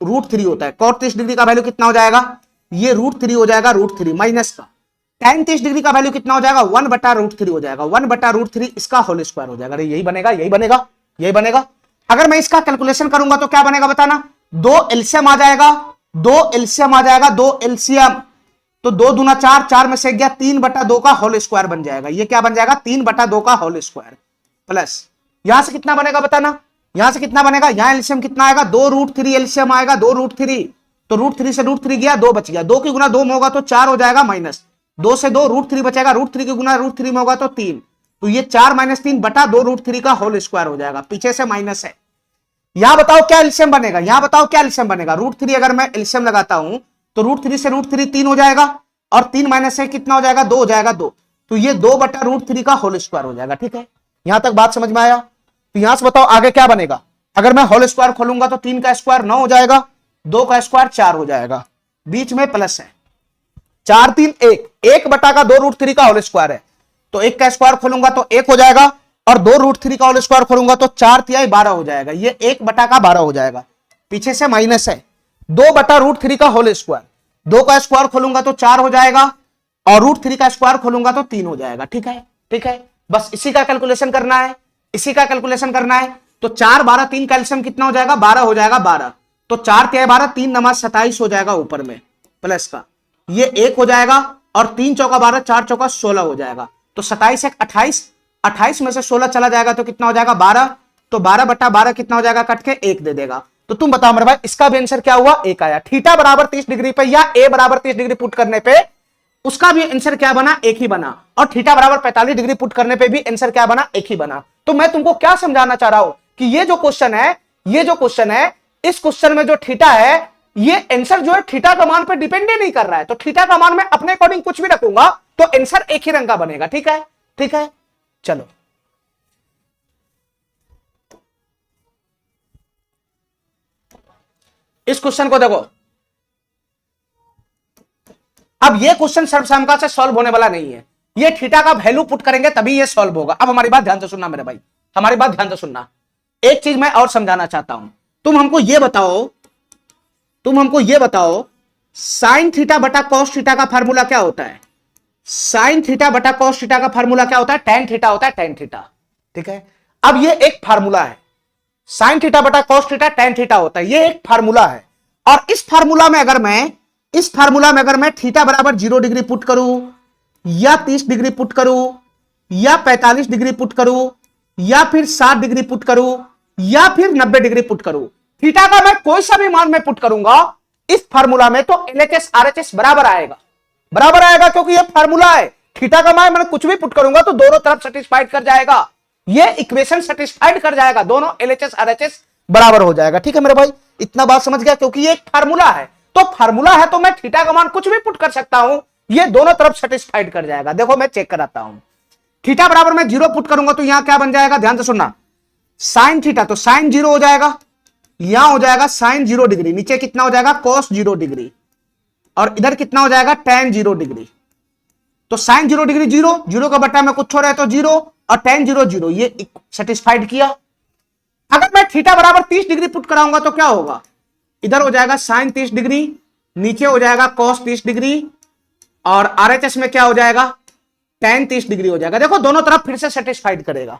√3 होता है, कॉट 30 डिग्री का वैल्यू कितना हो जाएगा, ये √3 हो जाएगा, √3 माइनस का tan 30 डिग्री का वैल्यू कितना हो जाएगा, 1/√3 हो जाएगा, 1/√3, इसका होल स्क्वायर हो जाएगा। अरे यही बनेगा, यही बनेगा, यही बनेगा। अगर मैं इसका कैलकुलेशन करूंगा तो क्या बनेगा बताना, 2 एलसीएम आ जाएगा, 2 एलसीएम आ जाएगा, 2 एलसीएम, तो 2 दूना 4, 4 में से गया 3/2 का होल स्क्वायर बन जाएगा, ये क्या बन जाएगा, 3/2 का होल स्क्वायर, प्लस यहां से कितना बनेगा बताना, यहां से कितना बनेगा, यहां एलसीएम कितना आएगा, 2√3 एलसीएम आएगा, 2√3, तो √3 से √3 गया, 2 बच गया, 2 की गुना 2 में होगा तो 4 हो जाएगा, माइनस 2 से 2 √3 बचेगा, √3 की गुना √3 में होगा तो 3, तो ये 4 - 3/2 √3 का होल स्क्वायर हो जाएगा, पीछे से माइनस है। यहां बताओ क्या एलसीएम बनेगा, यहां बताओ क्या एलसीएम बनेगा, √3 अगर मैं एलसीएम लगाता हूं तो √3 से √3 3 हो जाएगा, और 3 माइनस से कितना हो जाएगा, 2 हो जाएगा, 2, तो ये 2/√3 का होल स्क्वायर हो जाएगा, ठीक है। यहां तक बात समझ में आया। तो यहां से बताओ आगे क्या बनेगा, अगर मैं होल स्क्वायर खोलूंगा तो 3 का स्क्वायर 9 हो जाएगा, 2 का स्क्वायर 4 हो जाएगा, बीच में प्लस है, 4 3 1, 1 बटा का 2√3 का होल स्क्वायर है, तो 1 का स्क्वायर खोलूंगा तो 1 हो जाएगा, और 2√3 का होल स्क्वायर खोलूंगा तो 4 12 हो जाएगा। ये 1 बटा का 12 हो जाएगा, पीछे से माइनस है। 2/√3 का होल स्क्वायर, 2 का स्क्वायर खोलूंगा तो 4 हो जाएगा, और √3 का स्क्वायर खोलूंगा तो 3 हो जाएगा। ठीक है, ठीक है, बस इसी का कैलकुलेशन करना है, इसी का कैलकुलेशन करना है। तो 4 12 3 कैल्शियम कितना हो जाएगा, 12 हो जाएगा। 12 तो 4 3 12, 3 9 27 हो जाएगा ऊपर में प्लस का, ये 1 हो जाएगा, और 3 चौका 12, 4 चौका 16 हो जाएगा। तो 27 1 28, 28 में से 16 चला जाएगा तो कितना हो जाएगा, 12। तो 12/12 कितना हो जाएगा, कट के 1 दे देगा। तो तुम बताओ मेरे भाई, इसका भी आंसर क्या हुआ, 1 आया। थीटा बराबर 30 डिग्री पे या ए बराबर 30 डिग्री पुट करने पे उसका भी आंसर क्या बना, 1 ही बना। और थीटा बराबर 45 डिग्री पुट करने पे भी आंसर क्या बना, 1 ही बना। तो मैं तुमको क्या समझाना चाह रहा हूं कि ये जो क्वेश्चन है, ये जो क्वेश्चन है, इस क्वेश्चन में जो थीटा है, ये आंसर जो है थीटा का मान पे डिपेंड ही नहीं कर रहा है। तो थीटा का मान मैं अपने अकॉर्डिंग कुछ भी रखूंगा तो आंसर एक ही रंग का बनेगा। ठीक है, ठीक है, चलो इस क्वेश्चन को देखो। अब ये क्वेश्चन सर्वसामका से सॉल्व होने वाला नहीं है, ये थीटा का वैल्यू पुट करेंगे तभी ये सॉल्व होगा। अब हमारी बात ध्यान से सुनना मेरे भाई, हमारी बात ध्यान से सुनना। एक चीज मैं और समझाना चाहता हूं, तुम हमको ये बताओ साइन थीटा बटा कॉस थीटा का फार्मूला क्या होता है। साइन थीटा बटा कॉस थीटा का फार्मूला क्या होता है, टेन थीटा होता है, टेन थीटा। ठीक है, अब ये एक फार्मूला है, साइन थीटा बटा कॉस थीटा टेन थीटा होता है, ये एक फार्मूला है। और इस फार्मूला में अगर मैं थीटा बराबर 0 डिग्री पुट करूं, या 30 डिग्री पुट करूं, या 45 डिग्री पुट करूं, या फिर 60 डिग्री पुट करूं, या फिर 90 डिग्री पुट करूं, थीटा का मैं कोई सा भी मान में पुट करूंगा इस फार्मूला में, तो LHS RHS बराबर आएगा, क्योंकि ये फार्मूला है। थीटा का मान मैं कुछ भी पुट करूंगा तो दोनों तरफ सेटिस्फाइड कर जाएगा, ये इक्वेशन सेटिस्फाइड कर जाएगा, दोनों LHS RHS बराबर हो जाएगा। ठीक है मेरे भाई, इतना बात समझ गया, क्योंकि ये एक फार्मूला है, तो फार्मूला है तो मैं थीटा का मान कुछ भी पुट कर सकता हूं, ये दोनों तरफ सेटिस्फाइड कर जाएगा। देखो मैं चेक कराता हूं, थीटा बराबर मैं 0 पुट करूंगा तो यहां क्या बन जाएगा, ध्यान से सुनना, साइन थीटा तो साइन 0 हो जाएगा, यहां हो जाएगा साइन 0 डिग्री, नीचे कितना हो जाएगा कॉस 0 डिग्री, और इधर कितना हो जाएगा टेन 0 डिग्री। तो साइन 0 डिग्री 0 का बट्टा में कुछ हो रहा है तो 0, और टेन 0 0, ये सेटिस्फाइड किया। अगर मैं थीटा बराबर 30 डिग्री पुट कराऊंगा तो क्या होगा, इधर हो जाएगा साइन 30 डिग्री, नीचे हो जाएगा कॉस 30 डिग्री, और RHS में क्या हो जाएगा टेन 30 डिग्री हो जाएगा। देखो दोनों तरफ फिर से सेटिस्फाइड करेगा।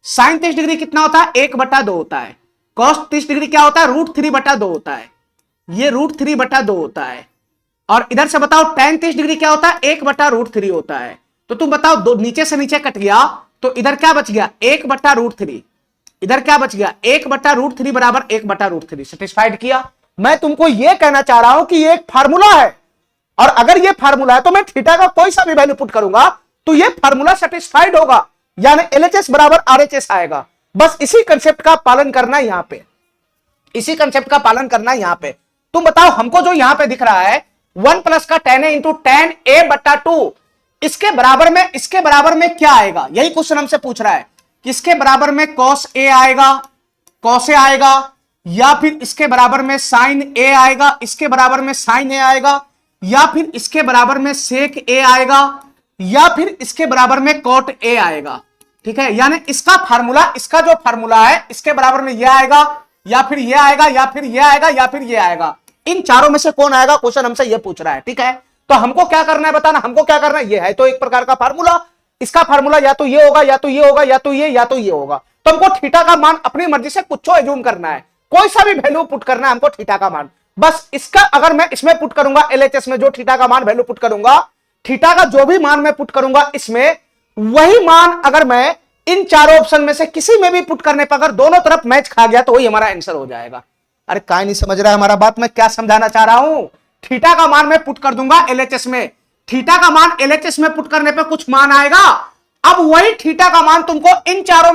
साइन 30 डिग्री कितना होता है, 1/2 होता है। कॉस 30 डिग्री क्या होता है, √3/2 होता है, ये √3/2 होता है। और इधर से बताओ टेन 30 डिग्री क्या होता है, 1/√3 होता है। तो तुम बताओ, दो नीचे से नीचे कट गया तो इधर क्या बच गया, 1/√3, इधर क्या बच गया 1/√3 बराबर 1/√3, सेटिस्फाइड किया। मैं तुमको यह कहना चाह रहा हूं कि ये एक फार्मूला है, और अगर ये फार्मूला है तो मैं थीटा का कोई सा भी वैल्यू पुट करूंगा तो ये फार्मूला सेटिस्फाइड होगा, यानी LHS बराबर RHS आएगा। बस इसी कंसेप्ट का पालन करना यहां पे, इसी कंसेप्ट का पालन करना यहां पे। तुम बताओ हमको जो यहां पे दिख रहा है 1 प्लस का tan A into tan A/2, इसके बराबर में क्या आएगा, यही क्वेश्चन हमसे पूछ रहा है कि इसके बराबर में cos A आएगा, cos A आएगा, या फिर इसके बराबर में sin A आएगा, इसके बराबर में sin A आएगा, या फिर इसके बराबर में sec A आएगा, या फिर इसके बराबर में cot A आएगा। ठीक है, यानी इसका फार्मूला, इसका जो फार्मूला है इसके बराबर में यह आएगा, या फिर यह आएगा, या फिर यह आएगा, या फिर यह आएगा। इन चारों में से कौन आएगा, क्वेश्चन हमसे यह पूछ रहा है। ठीक है, तो हमको क्या करना है बताना, हमको क्या करना है, यह है तो एक प्रकार का फार्मूला, इसका फार्मूला या तो ये होगा, या तो ये होगा, या तो ये, या तो ये होगा। तो हमको थीटा का मान अपनी मर्जी से कुछ एज्यूम करना है, कोई सा भी वैल्यू पुट करना है हमको थीटा का मान। बस इसका अगर मैं इसमें पुट करूंगा LHS में, जो थीटा का मान वैल्यू पुट करूंगा, थीटा का जो भी मान मैं पुट करूंगा इसमें, वही मान अगर मैं इन चारों ऑप्शन में से किसी में भी पुट करने पर अगर दोनों तरफ मैच खा गया तो वही हमारा आंसर हो जाएगा। अरे काय नहीं समझ रहा है हमारा बात, मैं क्या समझाना चाह रहा हूं। थीटा का मान मैं पुट कर दूंगा LHS में, थीटा का मान LHS में पुट करने पे कुछ मान आएगा, अब वही थीटा का मान तुमको इन चारों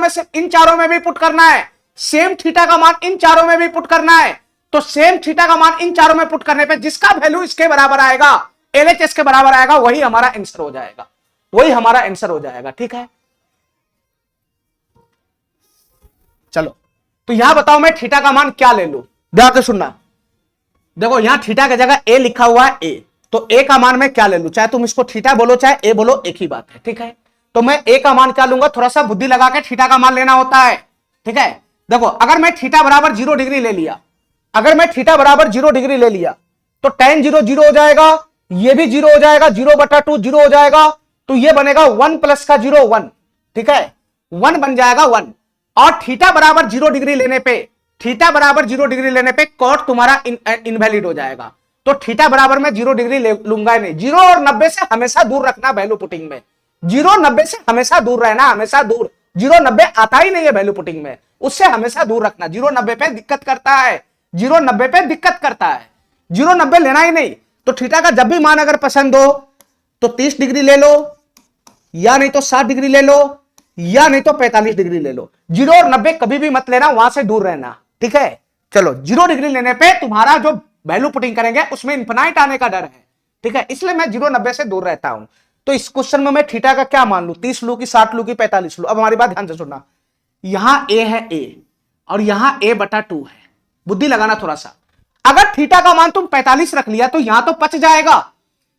में भी पुट करना है, सेम थीटा का मान इन चारों में भी पुट करना है। तो सेम थीटा का मान इन चारों में पुट करने पे जिसका वैल्यू इसके बराबर आएगा, LHS के बराबर आएगा, वही हमारा आंसर हो जाएगा, वही हमारा आंसर हो जाएगा। ठीक है, चलो तो यहां बताओ मैं थीटा का मान क्या ले लूं, ध्यान से सुनना। देखो यहां थीटा की जगह A लिखा हुआ है, A तो ए का मान मैं क्या ले लूं, चाहे तुम इसको थीटा बोलो चाहे ए बोलो, एक ही बात है, ठीक है। तो मैं ए का मान क्या लूंगा, थोड़ा सा बुद्धि लगा के थीटा का मान लेना होता है, ठीक है। देखो अगर मैं थीटा बराबर 0 डिग्री ले लिया, अगर मैं थीटा बराबर 0 डिग्री ले लिया तो tan 0 0 हो जाएगा, ये भी 0 हो जाएगा, 0/2 0 हो जाएगा, तो ये बनेगा 1 प्लस का 0 1, ठीक है, 1 बन जाएगा 1। और थीटा बराबर 0 डिग्री लेने पे, थीटा बराबर 0 डिग्री लेने पे कॉट तुम्हारा इनवैलिड हो जाएगा, तो थीटा बराबर मैं 0 डिग्री ले लूंगा नहीं। 0 और 90 से हमेशा दूर रखना वैल्यू पुटिंग में, 0 90 से हमेशा दूर रहना, हमेशा दूर। 0 90 आता ही नहीं है वैल्यू पुटिंग में, उससे हमेशा दूर रखना। 0 90 पे दिक्कत करता है, 0 90 पे दिक्कत करता है, 0 90 लेना ही नहीं। तो थीटा का जब भी मान अगर पसंद हो तो 30 डिग्री ले लो, या नहीं तो 60 डिग्री ले लो, या नहीं तो 45 डिग्री ले लो। 0 और 90 कभी भी मत लेना, वहां से दूर रहना, ठीक है। चलो 0 डिग्री लेने पे तुम्हारा जो वैल्यू पुटिंग करेंगे उसमें इंफिनाइट आने का डर है, ठीक है, इसलिए मैं 0 90 से दूर रहता हूं। तो इस क्वेश्चन में मैं थीटा का क्या मान लू, 30 लू कि 60 लू कि 45 लू। अब हमारी बात ध्यान से सुनना, यहां ए है ए और यहां a/2 है, बुद्धि लगाना थोड़ा सा। अगर थीटा का मान तुम 45 रख लिया तो यहां तो पच जाएगा,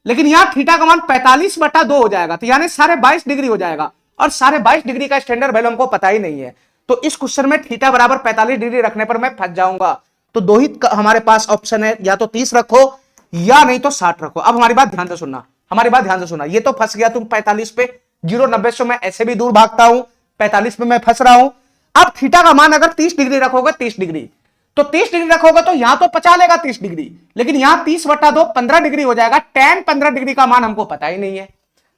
लेकिन यहां थीटा का मान 45/2 हो जाएगा, तो यानी 22.5 डिग्री हो जाएगा, और 22.5 डिग्री का स्टैंडर्ड वैल्यू हमको पता ही नहीं है। तो इस क्वेश्चन में थीटा बराबर 45 डिग्री रखने पर मैं फंस जाऊंगा। तो दो ही हमारे पास ऑप्शन है, या तो 30 रखो या नहीं तो 60 रखो। अब हमारी बात ध्यान से सुनना, हमारी बात ध्यान से सुनना, ये तो फंस गया तुम 45 पे, 0 90 से मैं ऐसे भी दूर भागता हूं, 45 पे मैं फंस रहा हूं। अब थीटा का मान अगर 30 डिग्री रखोगे, 30 डिग्री, तो 30 डिग्री रखोगे तो यहां तो पचा लेगा 30 डिग्री, लेकिन यहां 30/2 15 डिग्री हो जाएगा। tan 15 डिग्री का मान हमको पता ही नहीं है,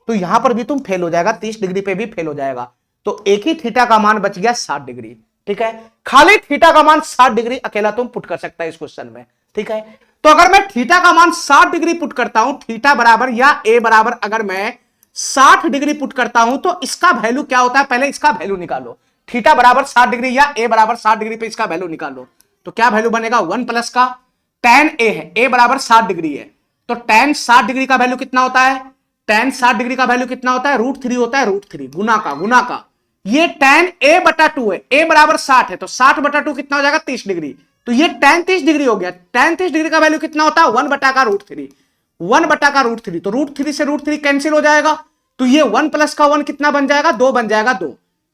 तो यहां पर भी तुम फेल हो जाएगा, 30 डिग्री पे भी फेल हो जाएगा। तो एक ही थीटा का मान बच गया 60 डिग्री, ठीक है। खाली थीटा का मान 60 डिग्री अकेला तुम पुट कर सकता है इस क्वेश्चन में, ठीक है। तो अगर मैं थीटा का मान 60 डिग्री पुट करता हूं, थीटा बराबर या ए बराबर अगर मैं 60 डिग्री पुट करता हूं, तो इसका वैल्यू क्या होता है, पहले इसका वैल्यू निकालो। थीटा बराबर 60 डिग्री या ए बराबर 60 डिग्री पे इसका वैल्यू निकालो, तो क्या वैल्यू बनेगा, 1 प्लस का tan ए है, ए बराबर 60 डिग्री है, तो tan 60 डिग्री का वैल्यू कितना होता है, tan 60 डिग्री का वैल्यू कितना होता है, √3 होता है, √3 गुना का। ये tan a/2 है, a बराबर 60 है, तो 60/2 कितना हो जाएगा, 30 डिग्री, तो ये tan 30 डिग्री हो गया। tan 30 डिग्री का वैल्यू कितना होता है, 1/√3, 1/√3, तो √3 से √3 कैंसिल हो जाएगा, तो ये 1 प्लस का 1 कितना बन जाएगा, 2 बन जाएगा,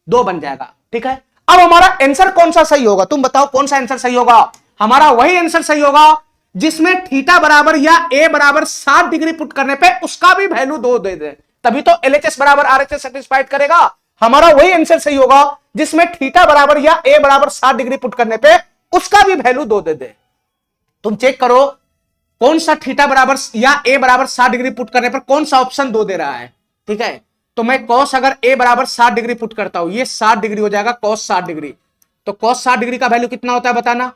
2 बन जाएगा, ठीक है। अब हमारा आंसर कौन सा सही होगा, तुम बताओ कौन सा आंसर सही होगा। हमारा वही आंसर सही होगा जिसमें थीटा बराबर या ए बराबर 60 डिग्री पुट करने पे उसका भी वैल्यू 2 दे दे, तभी तो LHS बराबर RHS सेटिस्फाइड करेगा। हमारा वही आंसर सही होगा जिसमें थीटा बराबर या ए बराबर 60 डिग्री पुट करने पे उसका भी वैल्यू 2 दे दे। तुम चेक करो कौन सा थीटा बराबर या ए बराबर 60 डिग्री पुट करने पर कौन सा ऑप्शन 2 दे रहा है, ठीक है। तो मैं cos अगर a बराबर 60 डिग्री पुट करता हूं, ये 60 डिग्री हो जाएगा, cos 60 डिग्री, तो cos 60 डिग्री का वैल्यू कितना होता है बताना,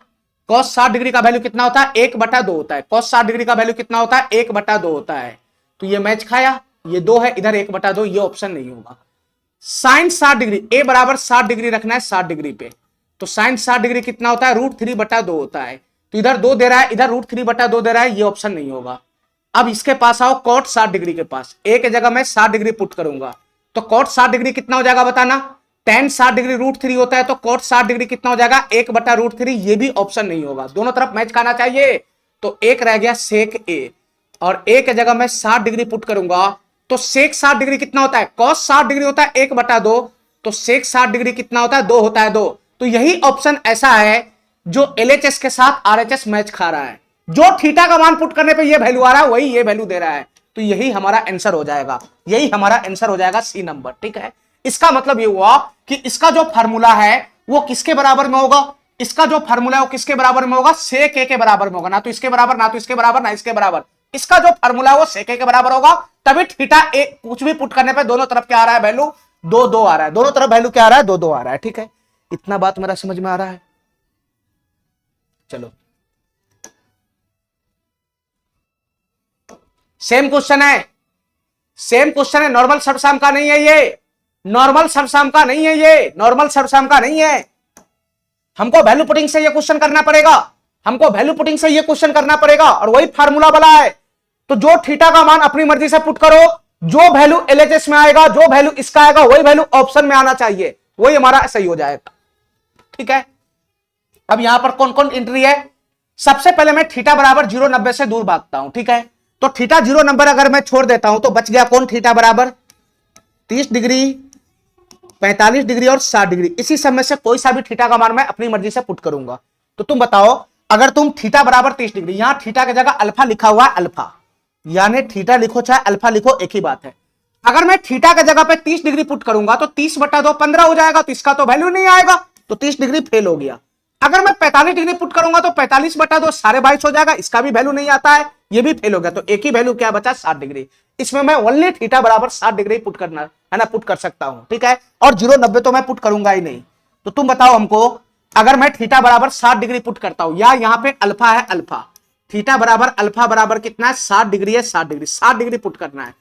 cos 60 डिग्री का वैल्यू कितना होता है, 1/2 होता है। cos 60 डिग्री का वैल्यू कितना होता है, 1/2 होता है, तो ये मैच खाया, ये 2 है, इधर 1/2, ये ऑप्शन नहीं होगा। sin 60 डिग्री, a बराबर 60 डिग्री रखना है 60 डिग्री पे, तो sin 60 डिग्री कितना होता है, √3/2 होता है, तो इधर 2 दे रहा है, इधर √3/2 दे रहा है, ये ऑप्शन नहीं होगा। अब इसके पास आओ cot 60 डिग्री के पास, a के जगह मैं 60 डिग्री पुट करूंगा, तो cot 60 डिग्री कितना हो जाएगा बताना, tan 60 डिग्री √3 होता है, तो cot 60 डिग्री कितना हो जाएगा, 1/√3, ये भी ऑप्शन नहीं होगा, दोनों तरफ मैच खाना चाहिए। तो एक रह गया sec a, और a के जगह मैं 60 डिग्री पुट करूंगा, तो sec 60 डिग्री कितना होता है, cos 60 डिग्री होता है 1/2, तो sec 60 डिग्री कितना होता है, 2 होता है, 2। तो यही ऑप्शन ऐसा है जो LHS के साथ RHS मैच खा रहा है, जो थीटा का मान पुट करने पे ये वैल्यू आ रहा है वही ये वैल्यू दे रहा है, तो यही हमारा आंसर हो जाएगा, यही हमारा आंसर हो जाएगा सी नंबर, ठीक है। इसका मतलब ये हुआ कि इसका जो फार्मूला है वो किसके बराबर में होगा, इसका जो फार्मूला है वो किसके बराबर में होगा, sec a के बराबर में होगा, ना तो इसके बराबर, ना तो इसके बराबर, ना इसके बराबर। इसका जो फार्मूला है वो sec a के बराबर होगा, तभी थीटा a कुछ भी पुट करने पे दोनों तरफ क्या आ रहा है, वैल्यू 2 आ रहा है, दोनों तरफ वैल्यू क्या आ रहा है, 2 आ रहा है, ठीक है। इतना बात मेरा समझ में आ रहा है। चलो सेम क्वेश्चन है, सेम क्वेश्चन है, नॉर्मल सर्वसाम का नहीं है ये, नॉर्मल सर्वसाम का नहीं है ये, नॉर्मल सर्वसाम का नहीं है। हमको वैल्यू पुटिंग से ये क्वेश्चन करना पड़ेगा, हमको वैल्यू पुटिंग से ये क्वेश्चन करना पड़ेगा, और वही फार्मूला वाला है। तो जो थीटा का मान अपनी मर्जी से पुट करो, जो वैल्यू LHS में आएगा, जो वैल्यू इसका आएगा, वही वैल्यू ऑप्शन में आना चाहिए, वही हमारा सही हो जाएगा, ठीक है। अब यहां पर कौन कौन एंट्री है, सबसे पहले मैं थीटा बराबर 0 90 से दूर भागता हूं, ठीक है। तो थीटा 0 नंबर अगर मैं छोड़ देता हूं तो बच गया कौन, थीटा बराबर 30 डिग्री, 45 डिग्री और 60 डिग्री। इसी समय से कोई सा भी थीटा का मान मैं अपनी मर्जी से पुट करूंगा। तो तुम बताओ, अगर तुम थीटा बराबर 30 डिग्री, यहां थीटा की जगह अल्फा लिखा हुआ है, अल्फा, यानी थीटा लिखो चाहे अल्फा लिखो एक ही बात है। अगर मैं थीटा की जगह पे 30 डिग्री पुट करूंगा तो 30/2 15 हो जाएगा, तो इसका तो वैल्यू नहीं आएगा, तो 30 डिग्री फेल हो गया। अगर मैं 45 डिग्री पुट करूंगा तो 45/2 22.5 हो जाएगा, इसका भी वैल्यू नहीं आता है, ये भी फेल हो गया। तो एक ही वैल्यू क्या बचा, 60 डिग्री। इसमें मैं ओनली थीटा बराबर 60 डिग्री पुट करना है ना, पुट कर सकता हूं, ठीक है। और 0.90 तो मैं पुट करूंगा ही नहीं। तो तुम बताओ हमको, अगर मैं थीटा बराबर 60 डिग्री पुट करता हूं, या यहां पे अल्फा है, अल्फा थीटा बराबर अल्फा बराबर कितना है, 60 डिग्री है, 60 डिग्री 60 डिग्री पुट करना है।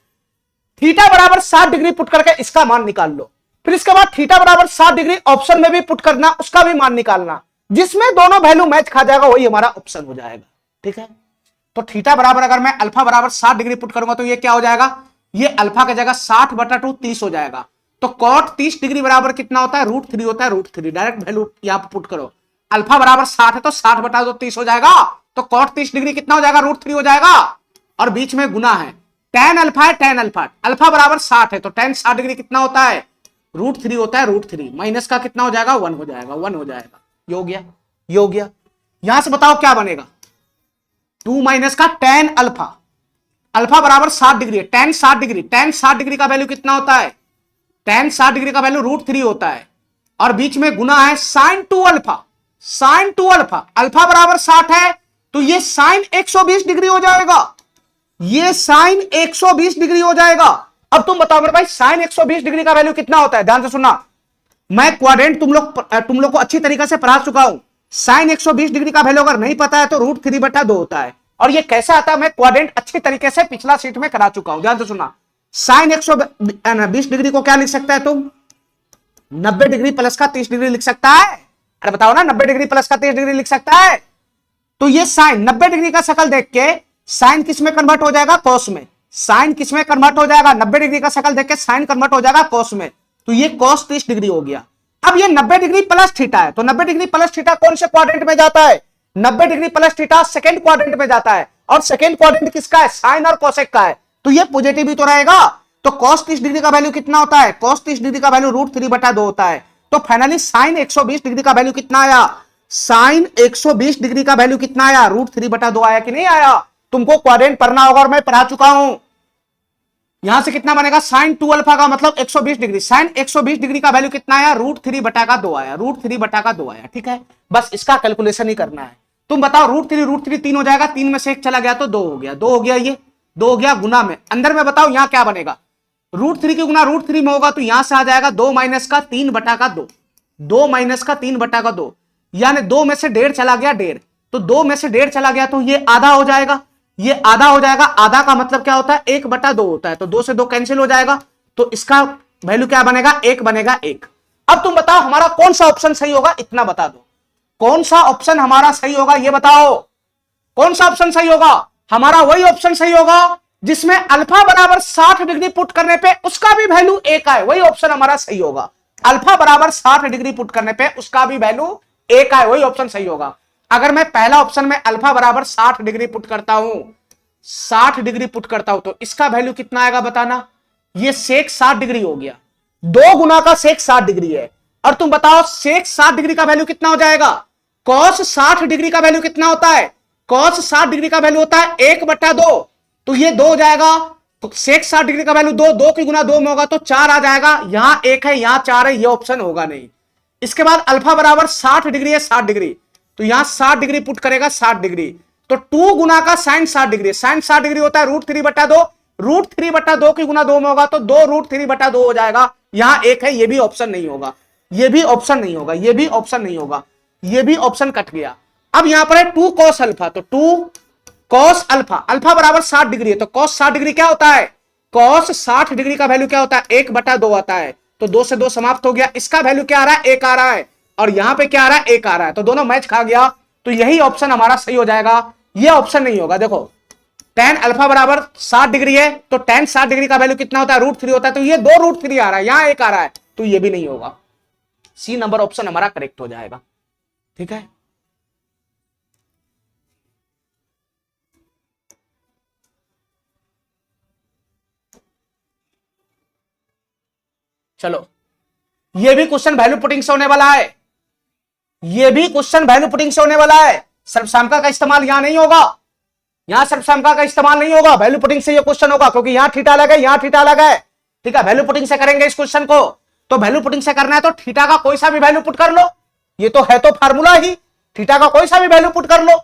थीटा बराबर 60 डिग्री पुट करके इसका मान निकाल लो। फिर इसके बाद थीटा बराबर 60 डिग्री ऑप्शन में भी पुट करना, उसका भी मान निकालना। जिसमें दोनों वैल्यू मैच खा जाएगा वही हमारा ऑप्शन हो जाएगा, ठीक है। तो थीटा बराबर अगर मैं अल्फा बराबर 60 डिग्री पुट करूंगा तो ये क्या हो जाएगा, ये अल्फा की जगह 60/2 30 हो जाएगा। तो कॉट 30 डिग्री बराबर कितना होता है, √3 होता है, √3 डायरेक्ट वैल्यू यहां पर पुट करो। अल्फा बराबर 60 है तो 60/2 30 हो जाएगा, तो कॉट 30 डिग्री कितना हो जाएगा, √3 हो जाएगा। और बीच में गुना है, tan अल्फा है, tan अल्फा, अल्फा बराबर 60 है तो tan 60 डिग्री कितना होता है, √3 होता है, √3 माइनस का कितना हो जाएगा, 1 हो जाएगा, 1 हो जाएगा। ये हो गया, ये हो गया। यहां से बताओ क्या बनेगा, 2 माइनस का tan अल्फा, अल्फा बराबर 60 डिग्री है, tan 60 डिग्री, tan 60 डिग्री का वैल्यू कितना होता है, tan 60 डिग्री का वैल्यू √3 होता है। और बीच में गुना है sin 2 alpha, sin 2 alpha, alpha बराबर 60 है तो ये sin 120 डिग्री हो जाएगा, ये sin 120 डिग्री हो जाएगा। अब तुम बताओ मेरे भाई, sin 120 डिग्री का वैल्यू कितना होता है, ध्यान से सुनना, मैं क्वाड्रेंट तुम लोग को अच्छी तरीके से पढ़ा चुका हूं। sin 120 डिग्री का वैल्यू अगर नहीं पता है तो √3/2 होता है। और ये कैसे आता है, मैं क्वाड्रेंट अच्छी तरीके से पिछला सीट में करा चुका हूं, ध्यान से सुनना। sin 120 डिग्री को क्या लिख सकता है तुम, 90 डिग्री प्लस का 30 डिग्री लिख सकता है। अरे बताओ ना, 90 डिग्री प्लस का 30 डिग्री लिख सकता है। तो ये साइन 90 डिग्री का शकल देख के साइन किस में कन्वर्ट हो जाएगा, कॉस में। साइन किस में कन्वर्ट हो जाएगा, 90 डिग्री का शकल देख के साइन कन्वर्ट हो जाएगा कॉस में। तो ये कॉस 30 डिग्री हो गया। अब ये 90 डिग्री प्लस थीटा है, तो 90 डिग्री प्लस थीटा कौन से क्वाड्रेंट में जाता है, 90 degree plus theta second quadrant में जाता है। और सेकंड क्वाड्रेंट किसका है, साइन और कोसेक का है, तो ये पॉजिटिव ही तो रहेगा। तो cos 30 डिग्री का वैल्यू कितना होता है, cos 30 डिग्री का वैल्यू √3/2 होता है। तो फाइनली साइन 120 डिग्री का वैल्यू कितना आया, साइन 120 डिग्री का वैल्यू कितना आया, √3/2 आया कि नहीं आया। तुमको क्वाड्रेंट पढ़ना होगा और मैं पढ़ा चुका हूं। यहां से कितना बनेगा, साइन 2 अल्फा का मतलब 120 डिग्री, साइन 120 डिग्री का वैल्यू कितना आया, √3/2 आया, √3/2 आया, ठीक है। बस इसका कैलकुलेशन ही करना है। तुम बताओ, √3 3 हो जाएगा, 3 में से 1 चला गया तो 2 हो गया, 2 हो गया, ये 2 हो गया गुना में। अंदर में बताओ यहां क्या बनेगा, √3 की गुना √3 में होगा तो यहां से आ जाएगा 2 माइनस का 3/2, 2 माइनस का 3/2, यानी 2 में से 1.5 चला गया, 1.5, तो 2 में से 1.5 चला गया तो ये आधा हो जाएगा, ये आधा हो जाएगा। आधा का मतलब क्या होता है, 1/2 होता है, तो 2 से 2 कैंसिल हो जाएगा, तो इसका वैल्यू क्या बनेगा, 1 बनेगा, 1। अब तुम बताओ हमारा कौन सा ऑप्शन सही होगा, इतना बता दो, कौन सा ऑप्शन हमारा सही होगा, ये बताओ कौन सा ऑप्शन सही होगा। हमारा वही ऑप्शन सही होगा जिसमें अल्फा बराबर 60 डिग्री पुट करने पे उसका भी वैल्यू 1 आए, वही ऑप्शन हमारा सही होगा। अल्फा बराबर 60 डिग्री पुट करने पे उसका भी वैल्यू 1 आए, वही ऑप्शन सही होगा। अगर मैं पहला ऑप्शन में अल्फा बराबर 60 डिग्री पुट करता हूं, 60 डिग्री पुट करता हूं तो इसका वैल्यू कितना आएगा बताना, ये सेक 60 डिग्री हो गया, 2 गुना का सेक 60 डिग्री है। और तुम बताओ सेक 60 डिग्री का वैल्यू कितना हो जाएगा, कॉस 60 डिग्री का वैल्यू कितना होता है, कॉस 60 डिग्री का वैल्यू होता है 1/2, तो ये 2 हो जाएगा। तो सेक 60 डिग्री का वैल्यू 2, 2 की गुना 2 में होगा तो 4 आ जाएगा, यहां 1 है यहां 4 है, ये ऑप्शन होगा नहीं। इसके बाद अल्फा बराबर 60 डिग्री है, 60 डिग्री, तो यहां 60 डिग्री पुट करेगा, 60 डिग्री, तो 2 गुना का साइन 60 डिग्री, साइन 60 डिग्री होता है √3/2, √3/2 की गुना 2 में होगा तो 2 √3/2 हो जाएगा, यहां 1 है, ये भी ऑप्शन नहीं होगा, ये भी ऑप्शन नहीं होगा, ये भी ऑप्शन नहीं होगा, ये भी ऑप्शन कट गया। अब यहां पर है 2 cos अल्फा, तो 2 cos अल्फा, अल्फा बराबर 60 डिग्री है, तो cos 60 डिग्री क्या होता है, cos 60 डिग्री का वैल्यू क्या होता है, 1/2 आता है, तो 2 से 2 समाप्त हो गया। इसका वैल्यू क्या आ रहा है, 1 आ रहा है, और यहां पे क्या आ रहा है, 1 आ रहा है, तो दोनों मैच खा गया, तो यही ऑप्शन हमारा सही हो जाएगा। ये ऑप्शन नहीं होगा। देखो tan अल्फा बराबर 60 डिग्री है, तो tan 60 डिग्री का वैल्यू कितना होता है, √3 होता है, तो ये 2 √3 आ रहा है, यहां 1 आ रहा है, तो ये भी नहीं होगा। सी नंबर ऑप्शन हमारा करेक्ट हो जाएगा, ठीक है। चलो, ये भी क्वेश्चन वैल्यू पुटिंग से होने वाला है, ये भी क्वेश्चन वैल्यू पुटिंग से होने वाला है। सर्वसामका का इस्तेमाल यहां नहीं होगा, यहां सर्वसामका का इस्तेमाल नहीं होगा, वैल्यू पुटिंग से ये क्वेश्चन होगा, क्योंकि यहां थीटा अलग है, यहां थीटा अलग है। ठीक है, वैल्यू पुटिंग से करेंगे इस क्वेश्चन को। तो वैल्यू पुटिंग से करना है तो थीटा का कोई सा भी वैल्यू पुट कर लो, ये तो है तो फार्मूला ही, थीटा का कोई सा भी वैल्यू पुट कर लो।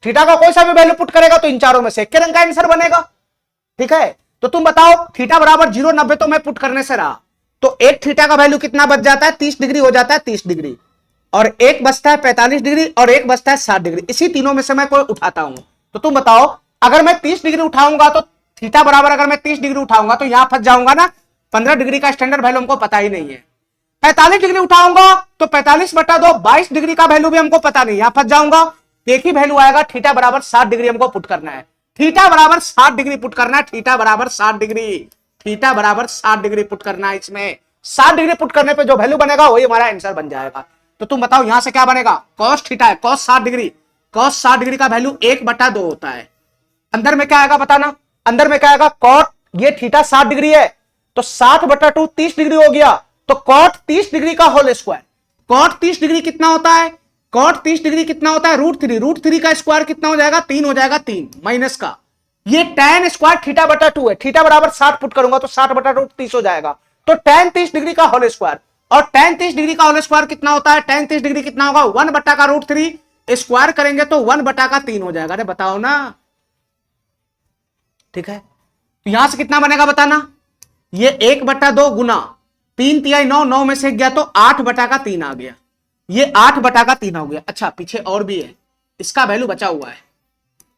थीटा का कोई सा भी वैल्यू पुट करेगा तो इन चारों में से एक के रंग का आंसर बनेगा। ठीक है, तो तुम बताओ थीटा बराबर 0,90 तो मैं पुट करने से रहा, तो एक थीटा का वैल्यू कितना बच जाता है, 30 डिग्री हो जाता है, 30 डिग्री, और एक बचता है 45 डिग्री, और एक बचता है 60 डिग्री। इसी तीनों में से मैं कोई उठाता हूं, तो तुम बताओ अगर मैं 30 डिग्री उठाऊंगा तो थीटा बराबर, अगर मैं 30 डिग्री उठाऊंगा तो यहां फंस जाऊंगा ना, 15 डिग्री का स्टैंडर्ड वैल्यू हमको पता ही नहीं है। 45 डिग्री उठाऊंगा तो 45/2 22 डिग्री का वैल्यू भी हमको पता नहीं, यहां फंस जाऊंगा। एक ही वैल्यू आएगा, थीटा बराबर 60 डिग्री हमको पुट करना है, थीटा बराबर 60 डिग्री पुट करना है, थीटा बराबर 60 डिग्री, थीटा बराबर 60 डिग्री पुट करना है। इसमें 60 डिग्री पुट करने पे जो वैल्यू बनेगा वही हमारा आंसर बन जाएगा। तो तुम बताओ यहां से क्या बनेगा, कॉस थीटा है, कॉस 60 डिग्री, कॉस 60 डिग्री का वैल्यू 1/2 होता है। अंदर में क्या आएगा बताना, अंदर में क्या आएगा, कॉट, ये थीटा 60 डिग्री है तो 60/2 30 डिग्री हो गया, तो कॉट 30 डिग्री का होल स्क्वायर, कॉट 30 डिग्री कितना होता है, कॉट 30 डिग्री कितना होता है, √3 का स्क्वायर कितना हो जाएगा, 3 हो जाएगा, 3 माइनस का ये tan स्क्वायर थीटा/2 है, थीटा बराबर 60 पुट करूंगा तो 60/2 30 हो जाएगा, तो tan 30 डिग्री का होल स्क्वायर, और tan 30 डिग्री का होल स्क्वायर कितना होता है, tan 30 डिग्री कितना होगा, 1/√3 स्क्वायर करेंगे तो 1/3 हो जाएगा। अरे बताओ ना, ठीक है, तो यहां से कितना बनेगा बताना, ये 1/2 गुना 3 तिहाई 9, 9 में से गया तो 8/3 आ गया, ये 8/3 हो गया। अच्छा पीछे और भी है, इसका वैल्यू बचा हुआ है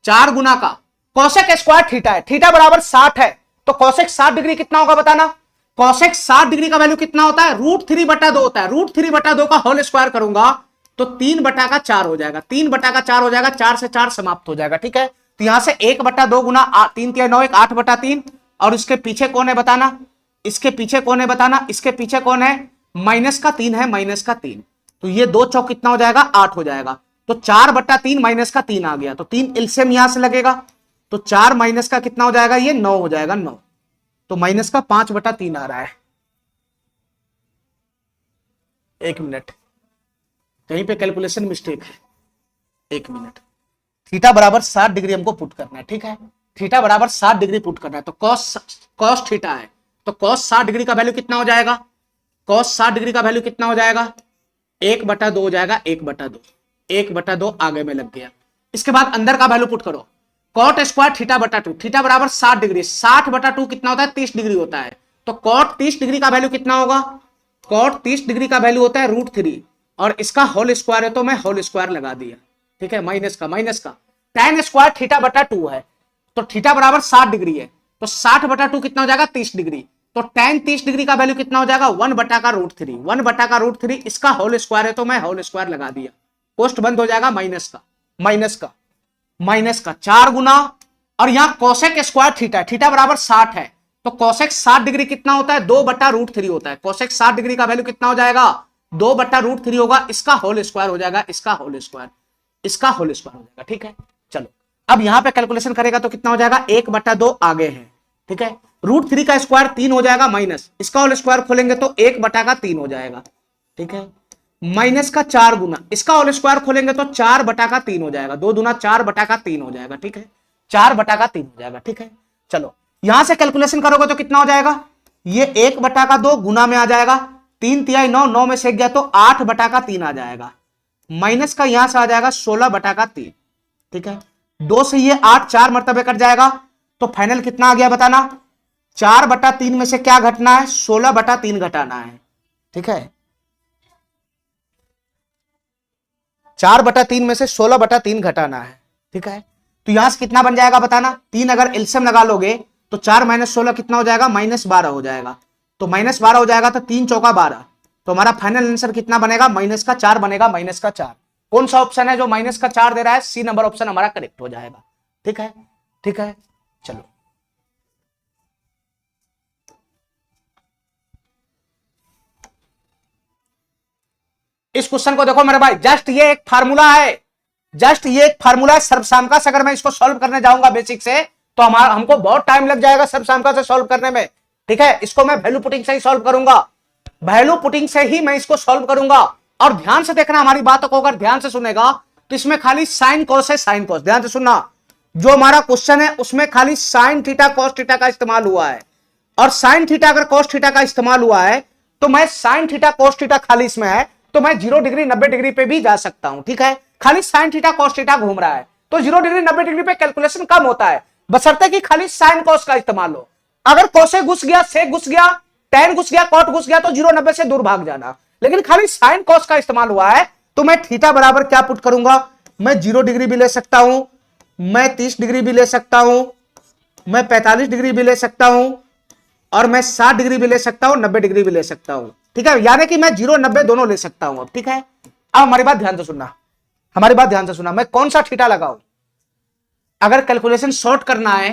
4 गुना का कोसेक स्क्वायर थीटा है, थीटा बराबर 60 है, तो कोसेक 60 डिग्री कितना होगा बताना, कोसेक 60 डिग्री का वैल्यू कितना होता है, √3/2 होता है, √3/2 का होल स्क्वायर करूंगा तो 3/4 हो जाएगा, 3/4 हो जाएगा, 4 से 4 समाप्त हो जाएगा। ठीक है, तो यहां से 1/2 गुना 3 तिहाई 9 8/3, और इसके पीछे कौन है बताना, इसके पीछे कौन है बताना, इसके पीछे कौन है, -3 है, -3, तो ये 2 चौक कितना हो जाएगा, 8 हो जाएगा, तो 4/3 -3 आ गया, तो 3 एलसीएम यहां से लगेगा, तो 4 माइनस का कितना हो जाएगा, ये 9 हो जाएगा, 9, तो माइनस का 5/3 आ रहा है। एक मिनट, कहीं पे कैलकुलेशन मिस्टेक है, एक मिनट, थीटा बराबर 60 डिग्री हमको पुट करना है। ठीक है, थीटा बराबर 60 डिग्री पुट करना है, तो कॉस थीटा है, तो कॉस 60 डिग्री का वैल्यू कितना हो जाएगा, कॉस 60 डिग्री का वैल्यू कितना हो जाएगा, 1/2 हो जाएगा, 1/2 आगे में लग गया। इसके बाद अंदर का वैल्यू पुट करो, कॉट स्क्वायर थीटा/2, थीटा बराबर 60 डिग्री, 60/2 कितना होता है, 30 डिग्री होता है, तो कॉट 30 डिग्री का वैल्यू कितना होगा, कॉट 30 डिग्री का वैल्यू होता है √3, और इसका होल स्क्वायर है तो मैं होल स्क्वायर लगा दिया। ठीक है, माइनस का tan स्क्वायर थीटा/2 है, तो थीटा बराबर 60 डिग्री है, तो 60/2 कितना हो जाएगा, 30 डिग्री, तो tan 30 डिग्री का वैल्यू कितना हो जाएगा, 1/√3, इसका होल स्क्वायर है तो मैं होल स्क्वायर लगा दिया, पोस्ट बंद हो जाएगा, माइनस का 4 गुना, और यहां कोसेक स्क्वायर थीटा, थीटा बराबर 60 है, तो कोसेक 60 डिग्री कितना होता है, 2/√3 होता है, कोसेक 60 डिग्री का वैल्यू कितना हो जाएगा, 2/√3 होगा, इसका होल स्क्वायर हो जाएगा, इसका होल स्क्वायर हो जाएगा। ठीक है, चलो अब यहां पे कैलकुलेशन करेगा तो कितना हो जाएगा, 1/2 आगे है। ठीक है, √3 का स्क्वायर 3 हो जाएगा, माइनस इसका होल स्क्वायर खोलेंगे तो 1/3 हो जाएगा। ठीक है, माइनस का 4 गुना इसका होल स्क्वायर खोलेंगे तो 4/3 हो जाएगा, 2 दूना 4/3 हो जाएगा। ठीक है, 4/3 हो जाएगा। ठीक है, चलो यहां से कैलकुलेशन करोगे तो कितना हो जाएगा, ये 1/2 गुना में आ जाएगा, 3 तिहाई 9, 9 में से गया तो 8/3 आ जाएगा, माइनस का यहां से आ जाएगा 16/3। ठीक है, 2 से ये 8 4 मरतबे कट जाएगा, तो फाइनल कितना आ गया बताना, 4/3 में से क्या घटना है, 16/3 घटाना है। ठीक है, 4/3 में से 16/3 घटाना है। ठीक है, तो यहां से कितना बन जाएगा बताना, 3 अगर एलसीएम लगा लोगे तो 4 - 16 कितना हो जाएगा, -12 हो जाएगा, तो -12 हो जाएगा, तो 3 चौका 12, तो हमारा फाइनल आंसर कितना बनेगा, -4 बनेगा, -4। कौन सा ऑप्शन है जो -4 दे रहा है, सी नंबर ऑप्शन हमारा करेक्ट हो जाएगा। ठीक है, ठीक है, चलो इस क्वेश्चन को देखो मेरे भाई, जस्ट ये एक फार्मूला है, सर्वसामका से अगर मैं इसको सॉल्व करने जाऊंगा बेसिक से तो हमको बहुत टाइम लग जाएगा सर्वसामका से सॉल्व करने में। ठीक है, इसको मैं वैल्यू पुटिंग से ही सॉल्व करूंगा, वैल्यू पुटिंग से ही मैं इसको सॉल्व करूंगा। और ध्यान से देखना हमारी बात को, अगर ध्यान से सुनेगा तो इसमें खाली साइन कॉस है, साइन कॉस। ध्यान से सुनना, जो हमारा क्वेश्चन है उसमें खाली साइन थीटा कॉस थीटा का इस्तेमाल हुआ है। और साइन थीटा अगर कॉस थीटा का इस्तेमाल हुआ है तो मैं साइन थीटा कॉस थीटा खाली इसमें है तो मैं 0 डिग्री 90 डिग्री पे भी जा सकता हूं। ठीक है, खाली साइन थीटा कॉस थीटा घूम रहा है तो 0 डिग्री 90 डिग्री पे कैलकुलेशन कम होता है, बशर्ते कि खाली साइन कॉस का इस्तेमाल हो। अगर कोसे घुस गया, सेक घुस गया, टेन घुस गया, कॉट घुस गया तो 0 90 से दूर भाग जाना। लेकिन खाली साइन कॉस का इस्तेमाल हुआ है तो मैं थीटा बराबर क्या पुट करूंगा, मैं 0 डिग्री भी ले सकता हूं, मैं 30 डिग्री भी ले सकता हूं, मैं 45 डिग्री भी ले सकता हूं, और मैं 60 डिग्री भी ले सकता हूं, 90 डिग्री भी ले सकता हूं। ठीक है, यानी कि मैं 0 90 दोनों ले सकता हूं। अब ठीक है, अब हमारी बात ध्यान से सुनना, हमारी बात ध्यान से सुनना। मैं कौन सा थीटा लगाऊं? अगर कैलकुलेशन शॉर्ट करना है,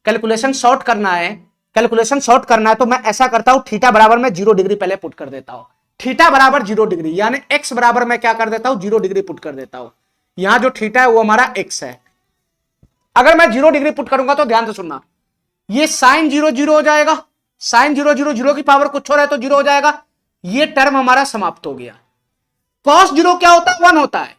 कैलकुलेशन शॉर्ट करना है, कैलकुलेशन शॉर्ट करना है तो मैं ऐसा करता हूं, थीटा बराबर मैं 0 डिग्री पहले पुट कर देता हूं। थीटा बराबर 0 डिग्री, यानी एक्स बराबर मैं क्या कर देता हूं, 0 डिग्री पुट कर देता हूं। यहां जो थीटा है वो हमारा एक्स है। अगर मैं 0 डिग्री पुट करूंगा तो ध्यान से सुनना, ये साइन 0 0 हो जाएगा, साइन 0 0 0 की पावर कुछ हो रहा है तो 0 हो जाएगा, ये टर्म हमारा समाप्त हो गया। कॉस 0 क्या होता है, 1 होता है,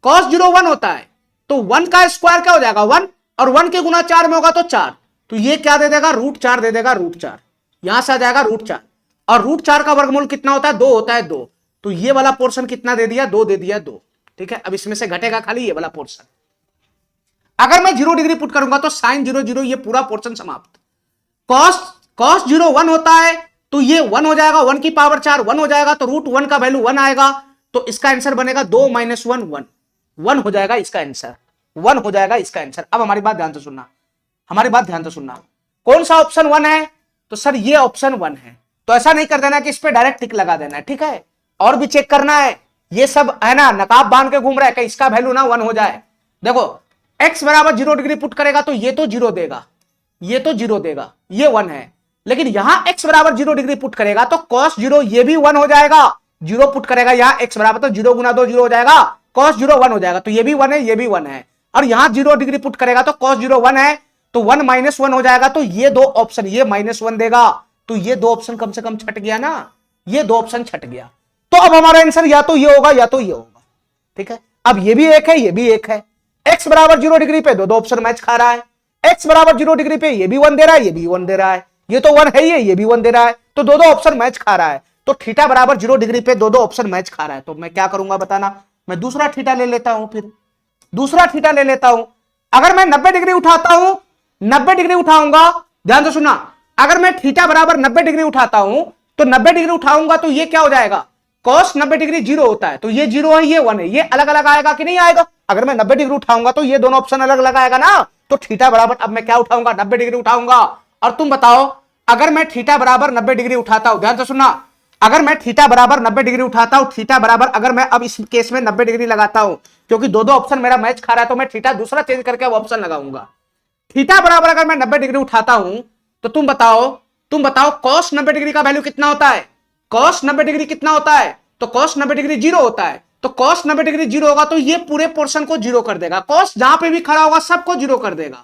कॉस 0 1 होता है, तो 1 का स्क्वायर क्या हो जाएगा 1, और 1 के गुना 4 में होगा तो 4, तो ये क्या दे देगा, √4 दे देगा, √4 यहां से आ जाएगा √4, और √4 का वर्गमूल कितना होता है, 2 होता है, 2, तो ये वाला पोर्शन कितना दे दिया, 2 दे दिया, 2। ठीक है, अब इसमें से घटेगा खाली ये वाला पोर्शन। अगर मैं 0 डिग्री पुट करूंगा तो साइन 0 0 ये पूरा पोर्शन समाप्त। कॉस 0 1 होता है तो ये 1 हो जाएगा, 1 की पावर 4 1 हो जाएगा, तो √1 का वैल्यू 1 आएगा, तो इसका आंसर बनेगा 2 - 1 1 1 हो जाएगा इसका आंसर, 1 हो जाएगा इसका आंसर। अब हमारी बात ध्यान से सुनना, हमारी बात ध्यान से सुनना, कौन सा ऑप्शन 1 है, तो सर ये ऑप्शन 1 है। तो ऐसा नहीं कर देना कि इस पे डायरेक्ट टिक लगा देना है, ठीक है, और भी चेक करना है। ये सब है ना नकाब बांध के घूम रहा है कि इसका वैल्यू ना 1 हो जाए। देखो x बराबर 0 डिग्री पुट करेगा तो ये तो 0 देगा, ये तो 0 देगा, ये 1 है। लेकिन यहां x बराबर 0 डिग्री पुट करेगा तो cos 0 ये भी 1 हो जाएगा, 0 पुट करेगा यहां x बराबर तो 0 गुना 2 0 हो जाएगा, cos 0 1 हो जाएगा, तो ये भी 1 है, ये भी 1 है। और यहां 0 डिग्री पुट करेगा तो cos 0 1 है, तो 1 - 1 हो जाएगा, तो ये दो ऑप्शन, ये -1 देगा, तो ये दो ऑप्शन कम से कम छट गया ना, ये दो ऑप्शन छट गया। तो अब हमारा आंसर या तो ये होगा या तो ये होगा। ठीक है, अब ये भी एक है, ये भी एक है। x बराबर 0 डिग्री पे दो ऑप्शन मैच खा रहा है, x बराबर 0 डिग्री पे ये भी 1 दे रहा है, ये भी 1 दे रहा है, ये तो 1 है, ये भी 1 दे रहा है, तो दो ऑप्शन मैच खा रहा है। तो थीटा बराबर 0 डिग्री पे दो ऑप्शन मैच खा रहा है, तो मैं क्या करूंगा बताना, मैं दूसरा थीटा ले लेता हूं, फिर दूसरा थीटा ले लेता हूं। अगर मैं 90 डिग्री उठाता हूं, 90 डिग्री उठाऊंगा, ध्यान से सुनना, अगर मैं थीटा बराबर 90 डिग्री उठाता हूं तो 90 डिग्री उठाऊंगा तो ये क्या हो जाएगा, cos 90 डिग्री 0 होता है, तो ये 0 है, ये 1 है, ये अलग अलग आएगा कि नहीं आएगा। अगर मैं 90 डिग्री उठाऊंगा तो ये दोनों ऑप्शन अलग अलग आएगा ना, तो थीटा बराबर, अब मैं क्या उठाऊंगा, 90 डिग्री उठाऊंगा। और तुम बताओ, अगर मैं थीटा बराबर 90 डिग्री उठाता हूं, ध्यान से सुनना, अगर मैं थीटा बराबर 90 डिग्री उठाता हूं, थीटा बराबर, अगर मैं अब इस केस में 90 डिग्री लगाता हूं, क्योंकि दो ऑप्शन मेरा मैच खा रहा है, तो मैं थीटा दूसरा चेंज करके अब ऑप्शन लगाऊंगा। थीटा बराबर अगर मैं 90 डिग्री उठाता हूं तो तुम बताओ cos 90 डिग्री का वैल्यू कितना होता है, cos 90 डिग्री कितना होता है, तो cos 90 डिग्री 0 होता है, तो cos 90 डिग्री 0 होगा तो ये पूरे पोर्शन को 0 कर देगा, cos जहां पे भी खड़ा होगा सबको 0 कर देगा।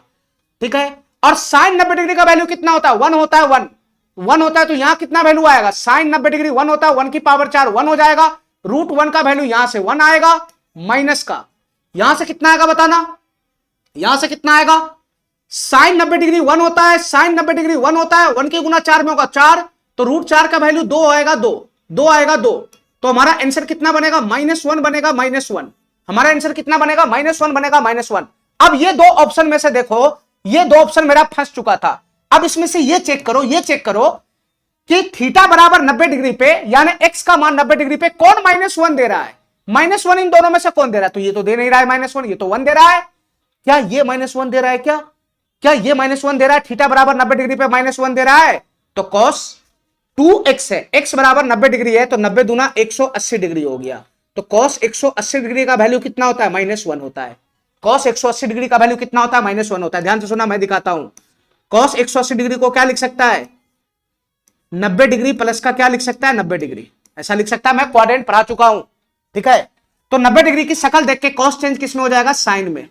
ठीक है, और sin 90 डिग्री का वैल्यू कितना होता है, 1 होता है, 1 होता है, तो यहां कितना वैल्यू आएगा, sin 90 डिग्री 1 होता है, 1 की पावर 4 1 हो जाएगा, √1 का वैल्यू यहां से 1 आएगा, माइनस का यहां से कितना आएगा बताना, यहां से कितना आएगा, sin 90 डिग्री 1 होता है, sin 90 डिग्री 1 होता है, 1 के गुना 4 में होगा 4, तो √4 का वैल्यू 2 आएगा, 2 आएगा, 2, तो हमारा आंसर कितना बनेगा, -1 बनेगा, -1, हमारा आंसर कितना बनेगा, -1 बनेगा, -1। अब ये दो ऑप्शन में से देखो, ये दो ऑप्शन मेरा फंस चुका था। अब इसमें से ये चेक करो कि थीटा बराबर 90 डिग्री पे, यानी x का मान 90 डिग्री पे कौन -1 दे रहा है, -1 इन दोनों में से कौन दे रहा है, तो ये तो दे नहीं रहा है -1, ये तो 1 दे रहा है। क्या ये -1 दे रहा है, क्या ये -1 दे रहा है, थीटा बराबर 90 डिग्री पे -1 दे रहा है, तो cos 2x है, x बराबर 90 डिग्री है, तो 90 दूना 180 डिग्री हो गया, तो cos 180 डिग्री का वैल्यू कितना होता है, -1 होता है। cos 180 डिग्री का वैल्यू कितना होता है, -1 होता है। ध्यान से सुना, मैं दिखाता हूं, cos 180 डिग्री को क्या लिख सकता है, 90 डिग्री प्लस का क्या लिख सकता है, 90 डिग्री, ऐसा लिख सकता है, मैं क्वाड्रेंट पढ़ा चुका हूं। ठीक है, तो 90 डिग्री की शक्ल देख के cos चेंज किसमें हो जाएगा, साइन में,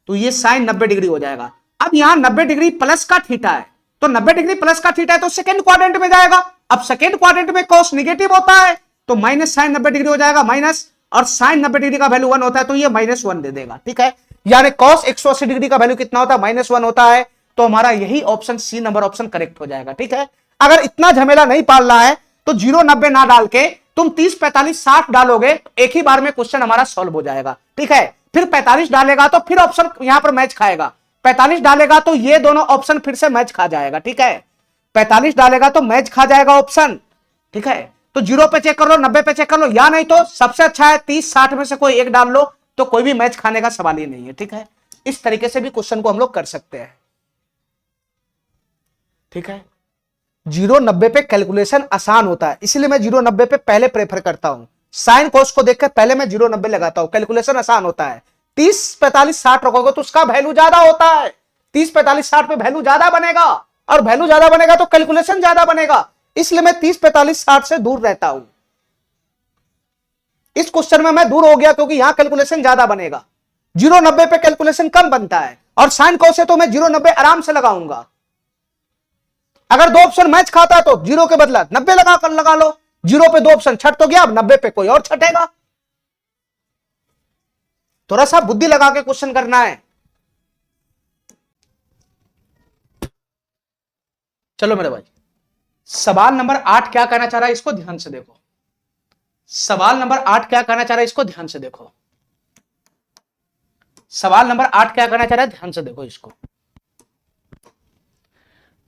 तो ये साइन 90 डिग्री हो जाएगा। अब यहां 90 डिग्री प्लस का थीटा है, तो 90 डिग्री प्लस का थीटा है तो सेकंड क्वाड्रेंट में जाएगा, अब सेकेंड क्वाड्रेंट में कॉस निगेटिव होता है तो माइनस साइन 90 डिग्री हो जाएगा माइनस, और साइन 90 डिग्री का वैल्यू 1 होता है तो ये -1 दे देगा। ठीक है, यानी कॉस 180 डिग्री का वैल्यू कितना होता है, -1 होता है। तो हमारा यही option C number option correct हो जाएगा। ठीक है, अगर इतना झमेला नहीं पालना है तो 0 90 ना डाल के तुम 30 45 60 डालोगे, एक ही बार में क्वेश्चन हमारा सॉल्व हो जाएगा। ठीक है, फिर 45 डालेगा तो फिर ऑप्शन यहां पर मैच खाएगा, 45 डालेगा तो ये दोनों ऑप्शन फिर से मैच खा जाएगा। ठीक है, 45 डालेगा तो मैच खा जाएगा ऑप्शन। ठीक है, तो 0 पे चेक कर लो, 90 पे चेक कर लो, या नहीं तो सबसे अच्छा है 30 60 में से कोई एक डाल लो, तो कोई भी मैच खाने का सवाल ही नहीं है। ठीक है, इस तरीके से भी क्वेश्चन को हम लोग कर सकते हैं। ठीक है, 0 90 पे कैलकुलेशन आसान होता है, इसलिए मैं 0 90 पे पहले प्रेफर करता हूं। साइन कोस को देखकर पहले मैं 0 90 लगाता हूं, कैलकुलेशन आसान होता है। 30 45 60 रखोगे तो उसका वैल्यू ज्यादा होता है, 30 45 60 पे वैल्यू ज्यादा बनेगा, और वैल्यू ज्यादा बनेगा तो कैलकुलेशन ज्यादा बनेगा, इसलिए मैं 30 45 60 से दूर रहता हूं। इस क्वेश्चन में मैं दूर हो गया क्योंकि यहां कैलकुलेशन ज्यादा बनेगा, 0 90 पे कैलकुलेशन कम बनता है, और साइन कोस से तो मैं 0 90 आराम से लगाऊंगा। अगर दो ऑप्शन मैच खाता है तो 0 के बदला 90 लगा लो, 0 पे 2 ऑप्शन छट तो गया, अब 90 पे कोई और छटेगा। थोड़ा सा बुद्धि लगा के क्वेश्चन करना है। चलो मेरे भाई, सवाल नंबर 8 क्या कहना चाह रहा है इसको ध्यान से देखो। सवाल नंबर 8 क्या कहना चाह रहा है इसको ध्यान से देखो। सवाल नंबर 8 क्या कहना चाह रहा है, ध्यान से देखो इसको।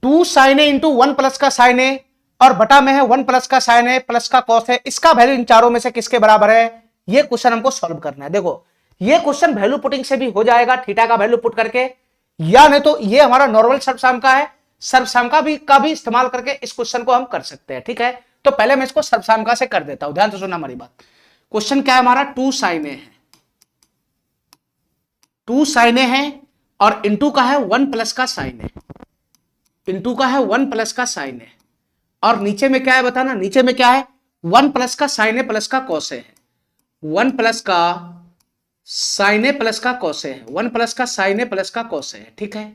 2 sin a इंटू 1 प्लस का sin a, और बटा में है 1 प्लस का sin a प्लस का cos है, इसका वैल्यू इन चारों में से किसके बराबर है, ये क्वेश्चन हमको सॉल्व करना है। देखो ये क्वेश्चन वैल्यू पुटिंग से भी हो जाएगा, थीटा का वैल्यू पुट करके, या नहीं तो ये हमारा नॉर्मल सर्वसाम है, सर्वसाम का भी इस्तेमाल करके इस क्वेश्चन को हम कर सकते हैं। ठीक है, तो पहले मैं इसको सर्वसाम से कर देता हूं, ध्यान से सुनना हमारी बात। क्वेश्चन क्या है हमारा, 2 sin a है, 2 sin a है, और इंटू का है 1 प्लस का sin a, इंटू का है 1 प्लस का sin a, और नीचे में क्या है बताना, नीचे में क्या है, 1 प्लस का sin a प्लस का cos a है, 1 प्लस का sin a प्लस का cos a है, 1 प्लस का sin a प्लस का cos a है। ठीक है,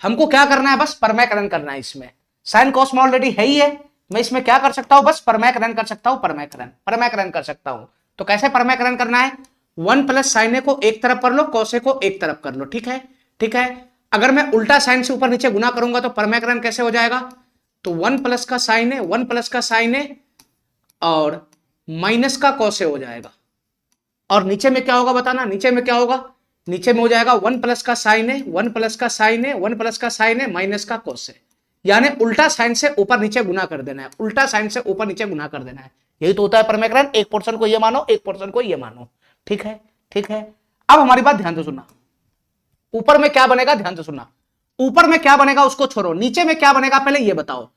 हमको क्या करना है, बस परमैकरण करना है। इसमें साइन कॉस में ऑलरेडी है ही है, मैं इसमें क्या कर सकता हूं, बस परमैकरण कर सकता हूं, परमैकरण कर सकता हूं। तो कैसे परमैकरण करना है, 1 प्लस sin a को एक तरफ कर लो, cos a को एक तरफ कर लो। ठीक है, ठीक है, अगर मैं उल्टा साइन से ऊपर नीचे गुना करूंगा तो परमैकरण कैसे हो जाएगा, तो 1 प्लस का sin a, 1 प्लस का sin a और माइनस का cos a हो जाएगा, और नीचे में क्या होगा बताना, नीचे में क्या होगा, नीचे में हो जाएगा 1 प्लस का sin a, 1 प्लस का sin a, 1 प्लस का sin a माइनस का cos a, यानी उल्टा साइन से ऊपर नीचे गुना कर देना है, उल्टा साइन से ऊपर नीचे गुना कर देना है, यही तो होता है परमैकरण। एक पोर्शन को ये मानो, एक पोर्शन को ये मानो। ठीक है, ठीक है, अब हमारी बात ध्यान से सुनना, ऊपर में क्या बनेगा ध्यान से सुनना, ऊपर में क्या बनेगा उसको छोड़ो, नीचे में क्या बनेगा पहले ये बताओ।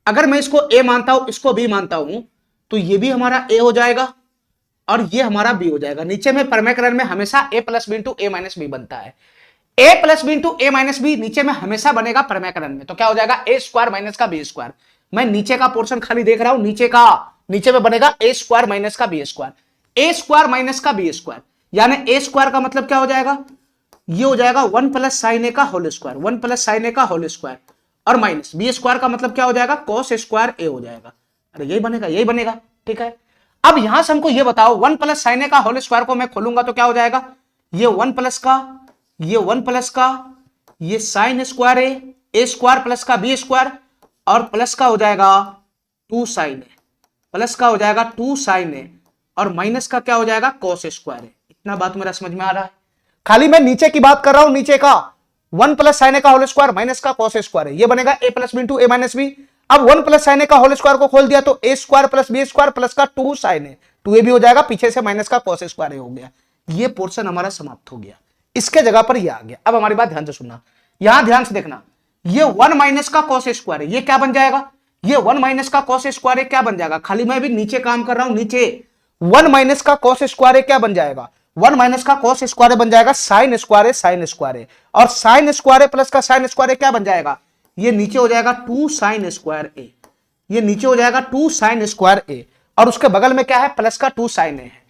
अगर मैं इसको a मानता हूं, इसको b मानता हूं, तो ये भी हमारा a हो जाएगा और ये हमारा b हो जाएगा। नीचे में परमैकरण में हमेशा a plus B into a minus B बनता है, a plus B into a minus B नीचे में हमेशा बनेगा परमैकरण में, तो क्या हो जाएगा a स्क्वायर माइनस का b स्क्वायर। मैं नीचे का पोर्शन खाली देख रहा हूं, नीचे में बनेगा a स्क्वायर माइनस का b square, a square minus का b स्क्वायर, यानी a स्क्वायर का मतलब क्या हो जाएगा, ये हो जाएगा 1 प्लस sin a का whole square, 1 plus sin a का होल स्क्वायर, और माइनस b स्क्वायर का मतलब क्या हो जाएगा, cos स्क्वायर a हो जाएगा। अरे यही बनेगा, यही बनेगा। ठीक है, अब यहां से हमको ये बताओ, 1 प्लस sin a का होल स्क्वायर को मैं खोलूंगा तो क्या हो जाएगा, ये 1 प्लस का, ये 1 प्लस का, ये sin square a square plus का b स्क्वायर, और प्लस का हो जाएगा 2 sin a, प्लस का हो जाएगा 2 sin a, और माइनस का क्या हो जाएगा, cos स्क्वायर a। इतना बात मेरा समझ में आ रहा है, खाली मैं नीचे की बात कर रहा हूं, नीचे का 1 प्लस sin a का होल स्क्वायर माइनस का cos स्क्वायर है, ये बनेगा a plus B into a minus B. अब 1 प्लस sin a का होल स्क्वायर को खोल दिया तो a square plus b square plus का 2 sin a, 2a भी हो जाएगा, पीछे से माइनस का cos स्क्वायर हो गया। ये पोर्शन हमारा समाप्त हो गया, इसके जगह पर ये आ गया। अब हमारी बात ध्यान से सुनना, यहां ध्यान से देखना, ये 1 माइनस का cos स्क्वायर है, ये क्या बन जाएगा, ये 1 माइनस का cos स्क्वायर है, क्या बन जाएगा, खाली मैं भी नीचे काम कर रहा हूं, नीचे 1 माइनस का cos स्क्वायर है, क्या बन जाएगा, 1 माइनस का cos स्क्वायर बन जाएगा sin स्क्वायर है, sin स्क्वायर है, और sin स्क्वायर प्लस का sin स्क्वायर क्या बन जाएगा, ये नीचे हो जाएगा 2 sin स्क्वायर a, ये नीचे हो जाएगा 2 sin स्क्वायर a, और उसके बगल में क्या है, प्लस का 2 sin a है,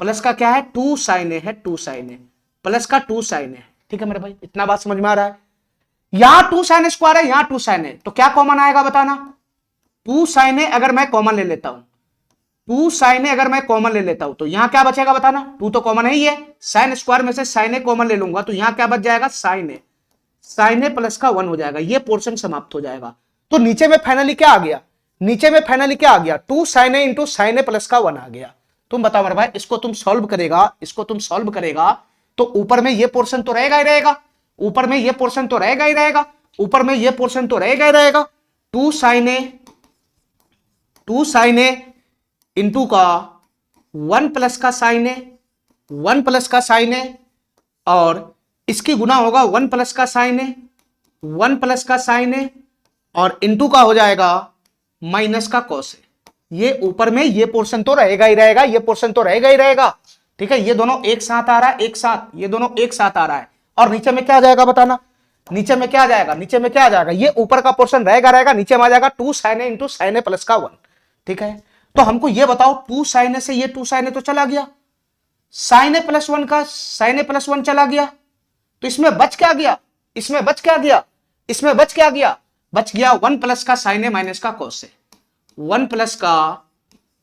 प्लस का क्या है 2 sin a है, 2 sin a प्लस का 2 sin a। ठीक है मेरे भाई, इतना बात समझ में आ रहा है, यहां 2 sin स्क्वायर है, यहां 2 sin a, तो क्या कॉमन आएगा बताना, टू साइन ए अगर मैं कॉमन ले लेता हूं, टू साइन ए अगर मैं कॉमन ले लेता हूं तो यहां क्या बचेगा बताना, टू तो कॉमन है ही है, साइन स्क्वायर में से साइन ए कॉमन ले लूंगा तो यहां क्या बच जाएगा, साइन ए प्लस का 1 हो जाएगा, ये पोर्शन समाप्त हो जाएगा। तो नीचे में फाइनली क्या आ गया, नीचे में फाइनली क्या आ गया, two sine A into sine A plus का 1 आ गया। तुम बताओ मेरे भाई, इसको तुम सॉल्व करेगा, इसको तुम सॉल्व करेगा तो ऊपर में ये पोर्शन तो रहेगा ही रहेगा, ऊपर में ये पोर्शन तो रहेगा ही रहेगा, ऊपर में ये पोर्शन तो रहेगा ही रहेगा। टू साइन ए इंटू का 1 प्लस का साइन ए, 1 प्लस का साइन ए, और इसकी गुना होगा 1 प्लस का साइन ए, 1 प्लस का साइन ए, और इंटू का हो जाएगा माइनस का कॉस ए। ये ऊपर में ये पोर्शन तो रहेगा ही रहेगा, ये पोर्शन तो रहेगा ही रहेगा, ठीक है। ये दोनों एक साथ आ रहा है, एक साथ, ये दोनों एक साथ आ रहा है। और नीचे में क्या आ जाएगा बताना, नीचे में क्या आ जाएगा, नीचे में क्या आ जाएगा, ये ऊपर का पोर्शन रहेगा रहेगा, नीचे में आ जाएगा two sine A into sine A plus का 1, ठीक है। तो हमको ये बताओ, टू साइन ए से ये टू साइन ए तो चला गया, साइन ए प्लस 1 का साइन ए प्लस 1 चला गया, तो इसमें बच क्या गया, इसमें बच क्या गया, इसमें बच क्या गया, बच गया 1 प्लस का साइन ए माइनस का कॉस ए, 1 प्लस का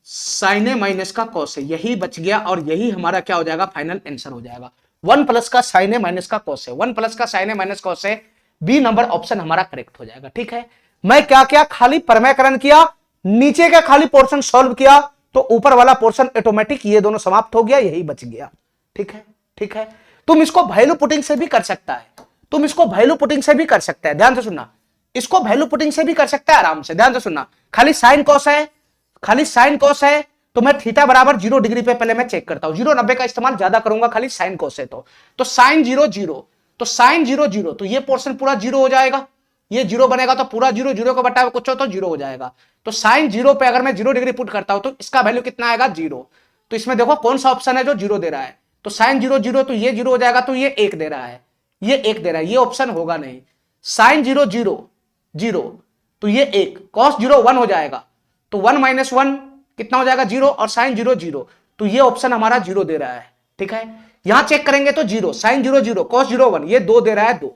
साइन ए माइनस का कॉस ए, यही बच गया। और यही हमारा क्या हो जाएगा, फाइनल आंसर हो जाएगा 1 प्लस का साइन ए माइनस का कॉस ए, 1 प्लस का sine A minus cos A, B number option हमारा करेक्ट हो जाएगा, ठीक है। मैं क्या क्या खाली प्रमेयकरण किया, नीचे का खाली पोर्शन सॉल्व किया तो ऊपर वाला पोर्शन ऑटोमेटिक ये दोनों समाप्त हो गया, यही बच गया, ठीक है, ठीक है। तुम इसको वैल्यू पुटिंग से भी कर सकता है, तुम इसको वैल्यू पुटिंग से भी कर सकता है, ध्यान से सुनना, इसको वैल्यू पुटिंग से भी कर सकता है आराम से, ध्यान से सुनना। खाली साइन कॉस है, खाली साइन कॉस है तो मैं थीटा बराबर 0 डिग्री पे पहले मैं चेक करता हूं, 0,90 का इस्तेमाल ज्यादा करूंगा, खाली साइन कॉस है तो साइन 0 0, तो साइन 0 0, तो ये पोर्शन पूरा 0 हो जाएगा, ये 0 बनेगा तो पूरा 0, 0 को बटा कुछ हो तो 0 हो जाएगा। तो साइन 0 पे अगर मैं 0 डिग्री पुट करता हूं तो इसका वैल्यू कितना आएगा, 0। तो इसमें देखो कौन सा ऑप्शन है जो 0 दे रहा है, तो साइन 0 0, तो ये 0 हो जाएगा, तो ये 1 दे रहा है, ये 1 दे रहा है, ये ऑप्शन होगा नहीं। साइन 0 0 0, तो ये 1, कॉस 0 1 हो जाएगा, तो 1 माइनस 1 कितना हो जाएगा, 0, और साइन 0 0, तो ये ऑप्शन हमारा 0 दे रहा है, ठीक है। यहां चेक करेंगे तो 0, साइन 0 0, कॉस 0 1, ये 2 दे रहा है, 2,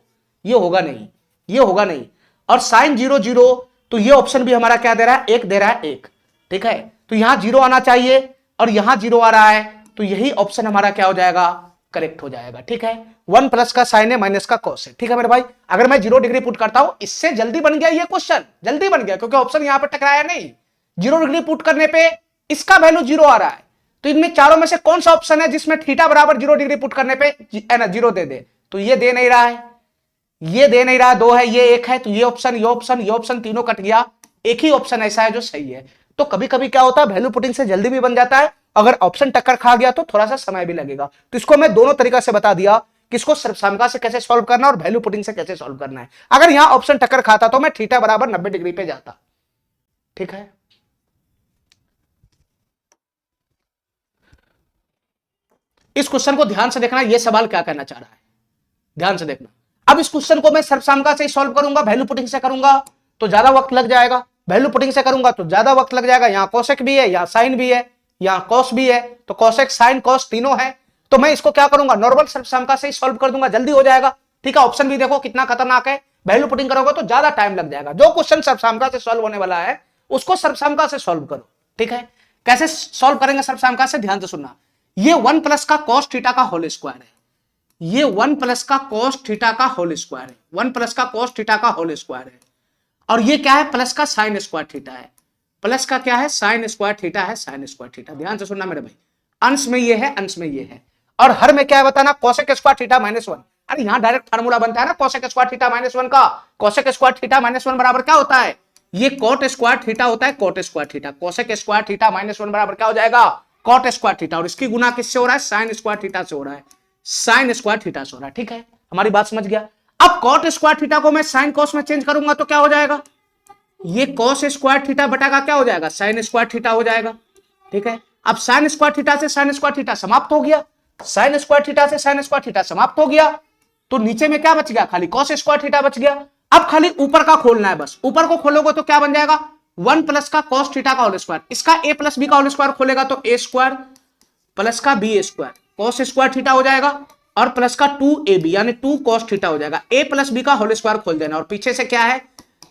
ये होगा नहीं, ये होगा नहीं। और साइन 0 0, तो ये ऑप्शन भी हमारा क्या दे रहा है, 1 दे रहा है, 1, ठीक है। तो यहां 0 आना चाहिए और यहां 0 आ रहा है, तो यही ऑप्शन हमारा क्या हो जाएगा, करेक्ट हो जाएगा, ठीक है। 1 प्लस का साइन ए माइनस का कॉस है, ठीक है मेरे भाई। अगर मैं 0 डिग्री पुट करता हूं, इससे जल्दी बन गया ये क्वेश्चन, जल्दी बन गया क्योंकि ऑप्शन यहां पर टकराया नहीं, 0 डिग्री पुट करने पे इसका वैल्यू 0 आ रहा है। तो इनमें चारों में से कौन सा ऑप्शन है जिसमें थीटा बराबर 0 डिग्री पुट करने पे 0 दे दे, तो ये दे नहीं रहा है, ये दे नहीं रहा, 2 है, ये 1 है, तो ये ऑप्शन, ये ऑप्शन, ये ऑप्शन तीनों कट गया, एक ही ऑप्शन ऐसा है जो सही है। तो कभी कभी क्या होता है, वैल्यू पुटिंग से जल्दी भी बन जाता है, अगर ऑप्शन टक्कर खा गया तो थोड़ा सा समय भी लगेगा। तो इसको मैं दोनों तरीका से बता दिया, किसको सर्वसामका से कैसे सॉल्व करना और वैल्यू पुटिंग से कैसे सॉल्व करना है। अगर यहां ऑप्शन टक्कर खाता तो मैं थीटा बराबर 90 डिग्री पे जाता, ठीक है। इस क्वेश्चन को ध्यान से देखना, यह सवाल क्या कहना चाह रहा है, ध्यान से देखना। अब इस क्वेश्चन को मैं सर्वसामका से सॉल्व करूंगा, वैल्यू पुटिंग से करूंगा तो ज्यादा वक्त लग जाएगा, वैल्यू पुटिंग से करूंगा तो ज्यादा वक्त लग जाएगा। यहां कोसेक भी है, यहां साइन भी है, यहां कॉस भी है, तो कोसेक साइन कॉस तीनों है। तो मैं इसको क्या करूंगा, नॉर्मल सर्वसामका से ही सॉल्व कर दूंगा, जल्दी हो जाएगा, ठीक है। ऑप्शन भी देखो कितना खतरनाक है, वैल्यू पुटिंग करोगे तो ज्यादा टाइम लग जाएगा। जो क्वेश्चन सर्वसामका से सॉल्व होने वाला है उसको सर्वसामका से सॉल्व करो, ठीक है। कैसे सॉल्व करेंगे सर्वसामका से, ध्यान से सुनना। ये 1 प्लस का कॉस थीटा का होल स्क्वायर है, ये 1 प्लस का कॉस थीटा का होल स्क्वायर है, 1 प्लस का कॉस थीटा का होल स्क्वायर है। और ये क्या है, प्लस का साइन स्क्वायर थीटा है, प्लस का क्या है, साइन स्क्वायर थीटा है, साइन स्क्वायर थीटा। ध्यान से सुनना मेरे भाई, अंश में ये है, अंश में ये है, और हर में क्या है बताना, कोसेक स्क्वायर थीटा माइनस 1। अरे यहां डायरेक्ट फार्मूला बनता है ना कोसेक स्क्वायर थीटा माइनस 1 का। कोसेक स्क्वायर थीटा माइनस 1 बराबर क्या होता है, ये कोट स्क्वायर थीटा होता है, coat square theta. Cosec square theta minus 1 बराबर क्या हो जाएगा, कॉट स्क्वायर थीटा, और इसकी गुना किससे हो रहा है, साइन स्क्वायर थीटा से हो रहा है, साइन स्क्वायर थीटा से हो रहा है, ठीक है। हमारी बात समझ गया। अब कॉट स्क्वायर थीटा को मैं साइन कॉस में चेंज करूंगा तो क्या हो जाएगा, ये कॉस स्क्वायर थीटा बटा का क्या हो जाएगा, साइन स्क्वायर थीटा हो जाएगा, ठीक है। अब साइन स्क्वायर थीटा से साइन स्क्वायर थीटा समाप्त हो गया, साइन स्क्वायर थीटा से साइन स्क्वायर थीटा समाप्त हो गया, तो नीचे में क्या बच गया, खाली कॉस स्क्वायर थीटा बच गया। अब खाली ऊपर का खोलना है, बस ऊपर को खोलोगे तो क्या बन जाएगा, 1 प्लस का कॉस थीटा का होल स्क्वायर, इसका a प्लस बी का होल स्क्वायर खोलेगा तो a स्क्वायर प्लस का B square cos square theta हो जाएगा, और प्लस का 2ab यानी 2 कॉस थीटा हो जाएगा। a प्लस बी का होल स्क्वायर खोल देना, और पीछे से क्या है,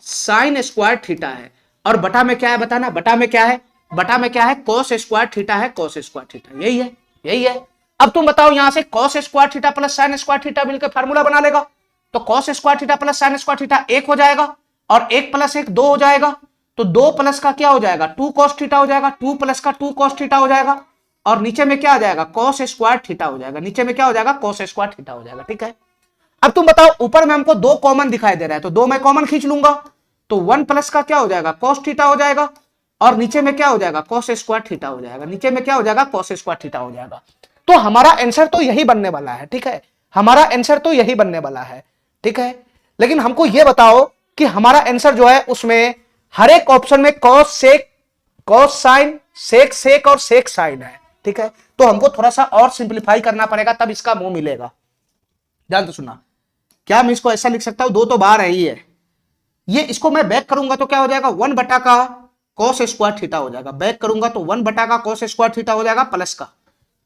साइन स्क्वायर थीटा है, और बटा में क्या है बताना, बटा में क्या है, बटा में क्या है, cos स्क्वायर थीटा है, cos स्क्वायर थीटा, यही है, यही है। अब तुम बताओ यहां से cos square theta plus sin square theta मिलकर फार्मूला बना लेगा, तो cos square theta plus sin square theta 1 हो जाएगा, और 1 प्लस 1 2 हो जाएगा, तो 2 प्लस का क्या हो जाएगा 2 cos थीटा हो जाएगा, 2 प्लस का 2 cos थीटा हो जाएगा, और नीचे में क्या आ जाएगा cos स्क्वायर थीटा हो जाएगा, नीचे में क्या हो जाएगा cos स्क्वायर थीटा हो जाएगा, ठीक है। अब तुम बताओ ऊपर में हमको 2 कॉमन दिखाई दे रहा है, तो 2 में कॉमन खींच लूंगा, तो 1 प्लस का क्या हो जाएगा cos थीटा हो जाएगा, और नीचे में क्या हो जाएगा cos स्क्वायर थीटा हो जाएगा, नीचे में क्या हो जाएगा cos स्क्वायर थीटा हो जाएगा। तो हमारा आंसर तो यही बनने वाला है, ठीक है, हमारा आंसर तो यही बनने वाला है, ठीक है। लेकिन हमको यह बताओ कि हमारा आंसर जो है उसमें हर एक ऑप्शन में cos सेक, cos साइन, सेक सेक और सेक साइन है, ठीक है। तो हमको थोड़ा सा और सिंप्लीफाई करना पड़ेगा, तब इसका मुंह मिलेगा। ध्यान तो सुनना, क्या मैं इसको ऐसा लिख सकता हूं, 2 तो बाहर है ही है, ये इसको मैं बैक करूंगा तो क्या हो जाएगा 1 बटा का cos स्क्वायर थीटा हो जाएगा, बैक करूंगा तो 1 बटा का cos स्क्वायर थीटा हो जाएगा, प्लस का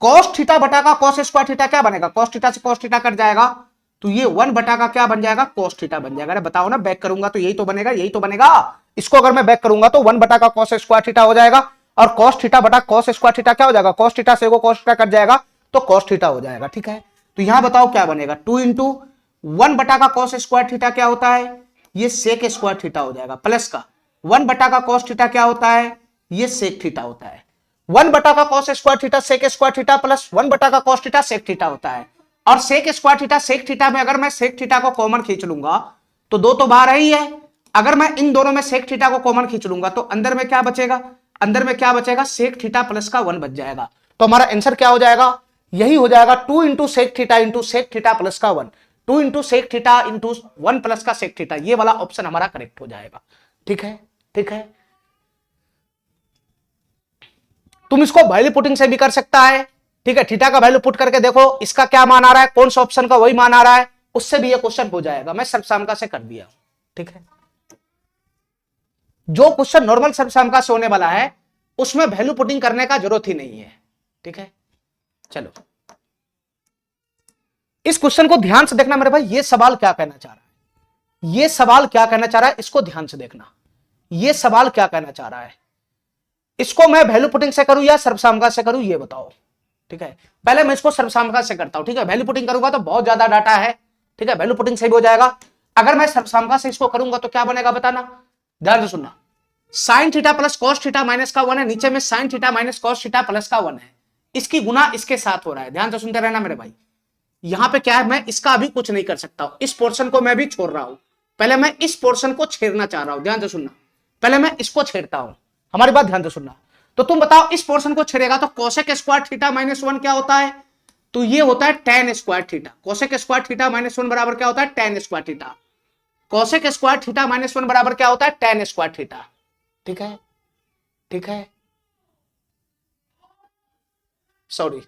cos थीटा बटा का cos स्क्वायर थीटा क्या बनेगा, cos थीटा से cos थीटा कट जाएगा, तो ये 1 बटा का क्या बन जाएगा cos थीटा बन जाएगा। अरे बताओ ना, बैक करूंगा तो यही तो बनेगा, यही तो बनेगा। इसको अगर मैं बैक करूंगा तो 1 बटा का cos स्क्वायर थीटा हो जाएगा, और cos थीटा बटा cos स्क्वायर थीटा क्या हो जाएगा, cos थीटा से cos थीटा कट जाएगा तो cos थीटा हो जाएगा, ठीक है। तो यहां बताओ क्या बनेगा, 2 इंटू 1 बटा का cos स्क्वायर थीटा क्या होता है, ये सेक स्क्वायर थीटा हो जाएगा, प्लस का 1 बटा का cos थीटा क्या होता है, ये सेक थीटा होता है। 1 बटा का cos square theta sec square theta plus 1 बटा का cos थीटा सेक थीटा होता है। और sec square theta sec theta में अगर मैं सेक थीटा को कॉमन खींच लूंगा तो 2 तो बाहर ही है, अगर मैं इन दोनों में सेक थीटा को कॉमन खींच लूंगा तो अंदर में क्या बचेगा, अंदर में क्या बचेगा, सेक थीटा प्लस का 1 बच जाएगा। तो हमारा आंसर क्या हो जाएगा, यही हो जाएगा 2 into sec theta into sec theta plus का 1, 2 into sec theta into 1 plus का सेक थीटा, ये वाला ऑप्शन हमारा करेक्ट हो जाएगा, ठीक है, ठीक है। तुम इसको वैल्यू पुटिंग से भी कर सकता है, ठीक है, थीटा का वैल्यू पुट करके देखो इसका क्या मान आ रहा है, कौन सा ऑप्शन का वही मान आ रहा है, उससे भी ये क्वेश्चन हो जाएगा। मैं सर्वसामका से कर दिया, ठीक है। जो क्वेश्चन नॉर्मल सर्वसामका से होने वाला है उसमें वैल्यू पुटिंग करने का जरूरत ही नहीं है, ठीक है। चलो इस क्वेश्चन को ध्यान से देखना मेरे भाई, ये सवाल क्या कहना चाह रहा है, ये सवाल क्या कहना चाह रहा है, इसको ध्यान से देखना, ये सवाल क्या कहना चाह रहा है। इसको मैं वैल्यू पुटिंग से करूं या सर्वसामका से करूं, ये बताओ, ठीक है। पहले मैं इसको सर्वसामका से करता हूं, ठीक है, वैल्यू पुटिंग करूंगा तो बहुत ज्यादा डाटा है, ठीक है, वैल्यू पुटिंग से भी हो जाएगा। अगर मैं सर्वसामका से इसको करूंगा तो क्या बनेगा बताना, ध्यान से सुनना। Sine theta plus cos theta minus का 1 है, नीचे में sine theta minus cos theta plus का 1 है, इसकी गुना इसके साथ हो रहा है, ध्यान से सुनते रहना मेरे भाई। यहां पे क्या है, मैं इसका अभी कुछ नहीं कर सकता हूं, इस पोर्शन को मैं भी छोड़ रहा हूं, पहले मैं इस पोर्शन को छेड़ना चाह रहा हूं, ध्यान से सुनना, पहले मैं इसको छेड़ता हूं, हमारी बात ध्यान से सुनना। तो तुम बताओ इस पोर्शन को छेड़ेगा तो कोसेक स्क्वायर थीटा माइनस 1 क्या होता है, तो ये होता है tan square theta, cosec square theta minus 1 बराबर क्या होता है tan square theta, cosec square theta minus 1 बराबर क्या होता है tan स्क्वायर थीटा, ठीक है, ठीक है, sorry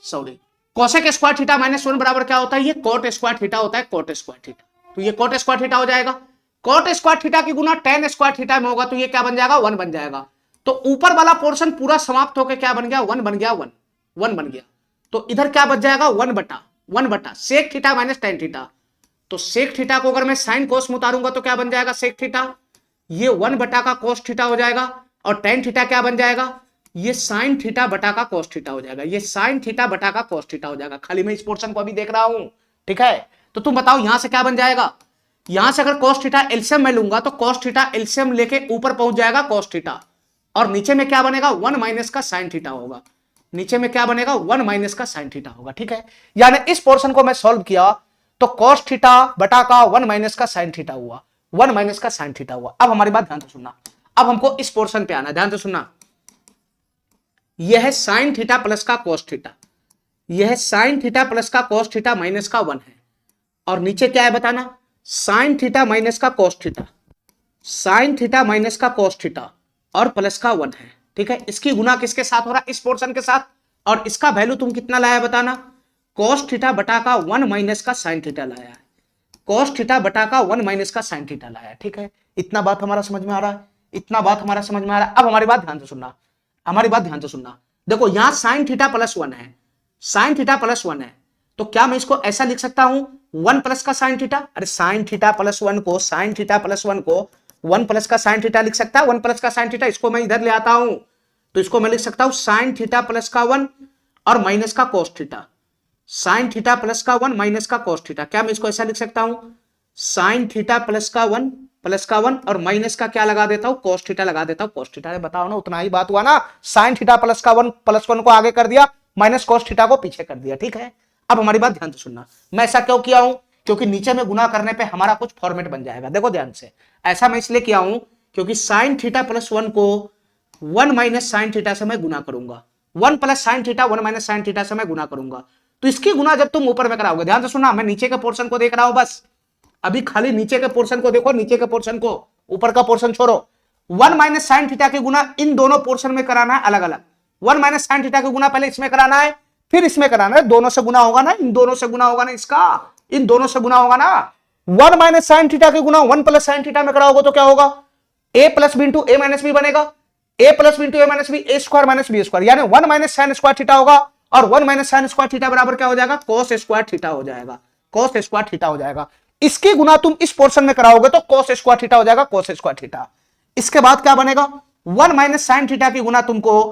sorry, cosec square theta minus 1 बराबर क्या होता है, ये कोट स्क्वायर थीटा होता है, कोट स्क्वायर थीटा, तो ये कोट स्क्वायर थीटा हो जाएगा। कोट स्क्वायर थीटा की गुना tan स्क्वायर थीटा में होगा तो ये क्या बन जाएगा 1 बन जाएगा। तो ऊपर वाला पोर्शन पूरा समाप्त होकर क्या बन गया 1 बन गया, 1 बन गया। तो इधर क्या बच जाएगा 1 बटा sec theta minus tan theta, तो सेक थीटा को अगर मैं साइन कोस में उतारूंगा तो क्या बन जाएगा सेक थीटा, ये 1 बटा का कोस थीटा हो जाएगा, और tan थीटा क्या बन जाएगा, ये साइन थीटा बटा का कोस थीटा हो जाएगा, ये साइन थीटा बटा का कोस थीटा हो जाएगा। खाली मैं इस पोर्शन को अभी देख रहा हूं, ठीक है। तो तुम बताओ यहां से क्या बन जाएगा, यहां से अगर cos थीटा एलसीएम मैं लूंगा तो cos थीटा एलसीएम लेके ऊपर पहुंच जाएगा cos थीटा, और नीचे में क्या बनेगा 1 माइनस का sin थीटा होगा, नीचे में क्या बनेगा 1 माइनस का sin थीटा होगा, ठीक है। यानी इस पोर्शन को मैं सॉल्व किया तो cos थीटा बटा का 1 माइनस का sin थीटा हुआ, 1 माइनस का sin थीटा हुआ। अब हमारी बात ध्यान से सुनना, अब हमको इस पोर्शन पे आना, ध्यान से सुनना। यह है sin थीटा प्लस का cos थीटा, यह है sin थीटा प्लस का cos थीटा माइनस का 1 है, और नीचे क्या है बताना, साइन थीटा माइनस का cos theta, sine theta minus का cos थीटा और प्लस का 1 है, ठीक है। इसकी गुना किसके साथ हो रहा है, इस पोर्शन के साथ, और इसका वैल्यू तुम कितना लाया बताना, cos थीटा बटा का 1 माइनस का साइन थीटा लाया है, cos थीटा बटा का 1 माइनस का साइन थीटा लाया है, ठीक है। इतना बात हमारा समझ में आ रहा है, इतना बात हमारा समझ में आ रहा है। अब हमारी बात ध्यान से सुनना, हमारी बात ध्यान से सुनना। देखो यहां साइन थीटा प्लस 1 है, साइन थीटा प्लस 1 है, तो क्या मैं इसको ऐसा लिख सकता हूं 1 प्लस का साइन थीटा, अरे साइन थीटा प्लस 1 को, साइन थीटा प्लस 1 को 1 प्लस का साइन थीटा लिख सकता है, 1 प्लस का साइन थीटा, इसको मैं इधर ले आता हूं तो इसको मैं लिख सकता हूं साइन थीटा प्लस का 1 और माइनस का cos theta, sine theta plus का 1 माइनस का कोस थीटा। क्या मैं इसको ऐसा लिख सकता हूं, साइन थीटा प्लस का 1 और माइनस का क्या लगा देता हूं, कोस थीटा लगा देता हूं, कोस थीटा। बताओ ना, उतना ही बात हुआ ना, साइन थीटा प्लस का 1 प्लस 1 को आगे कर दिया, माइनस कोस थीटा को पीछे कर दिया। ठीक है, अब हमारी बात ध्यान से सुनना, मैं ऐसा क्यों किया हूं, क्योंकि नीचे में गुना करने पे हमारा कुछ फॉर्मेट बन जाएगा। देखो ध्यान से, ऐसा मैं इसलिए किया हूं क्योंकि साइन थीटा प्लस 1 को 1 माइनस साइन थीटा से मैं गुना करूंगा, 1 plus sine theta 1 minus sine theta से मैं गुना करूंगा। तो इसकी गुना जब तुम ऊपर में कराओगे, ध्यान से सुनना, मैं नीचे के पोर्शन को देख रहा हूं, बस अभी खाली नीचे के पोर्शन को देखो, नीचे के पोर्शन को, ऊपर का पोर्शन छोड़ो। 1 माइनस साइन थीटा की गुना इन दोनों पोर्शन में कराना है अलग अलग, 1 माइनस साइन थीटा की गुना पहले इसमें कराना है फिर इसमें कराना है, दोनों से गुना होगा ना, इन दोनों से गुना होगा ना, इसका इन दोनों से गुना होगा ना। 1 माइनस साइन थीटा की गुना 1 प्लस साइन थीटा में कराओगे तो क्या होगा, a plus B into A minus B बनेगा, a plus B into A minus B, A square minus B square, यानी 1 माइनस साइन स्क्वायर थीटा होगा और 1 माइनस साइन स्क्वायर थीटा बराबर क्या हो जाएगा, कोस स्क्वायर थीटा हो जाएगा, कोस स्क्वायर थीटा हो जाएगा। इसकी गुना तुम इस पोर्शन में कराओगे तो कोस स्क्वायर थीटा हो जाएगा, कोस स्क्वायर थीटा। इसके बाद क्या बनेगा, 1 माइनस साइन थीटा की गुना तुमको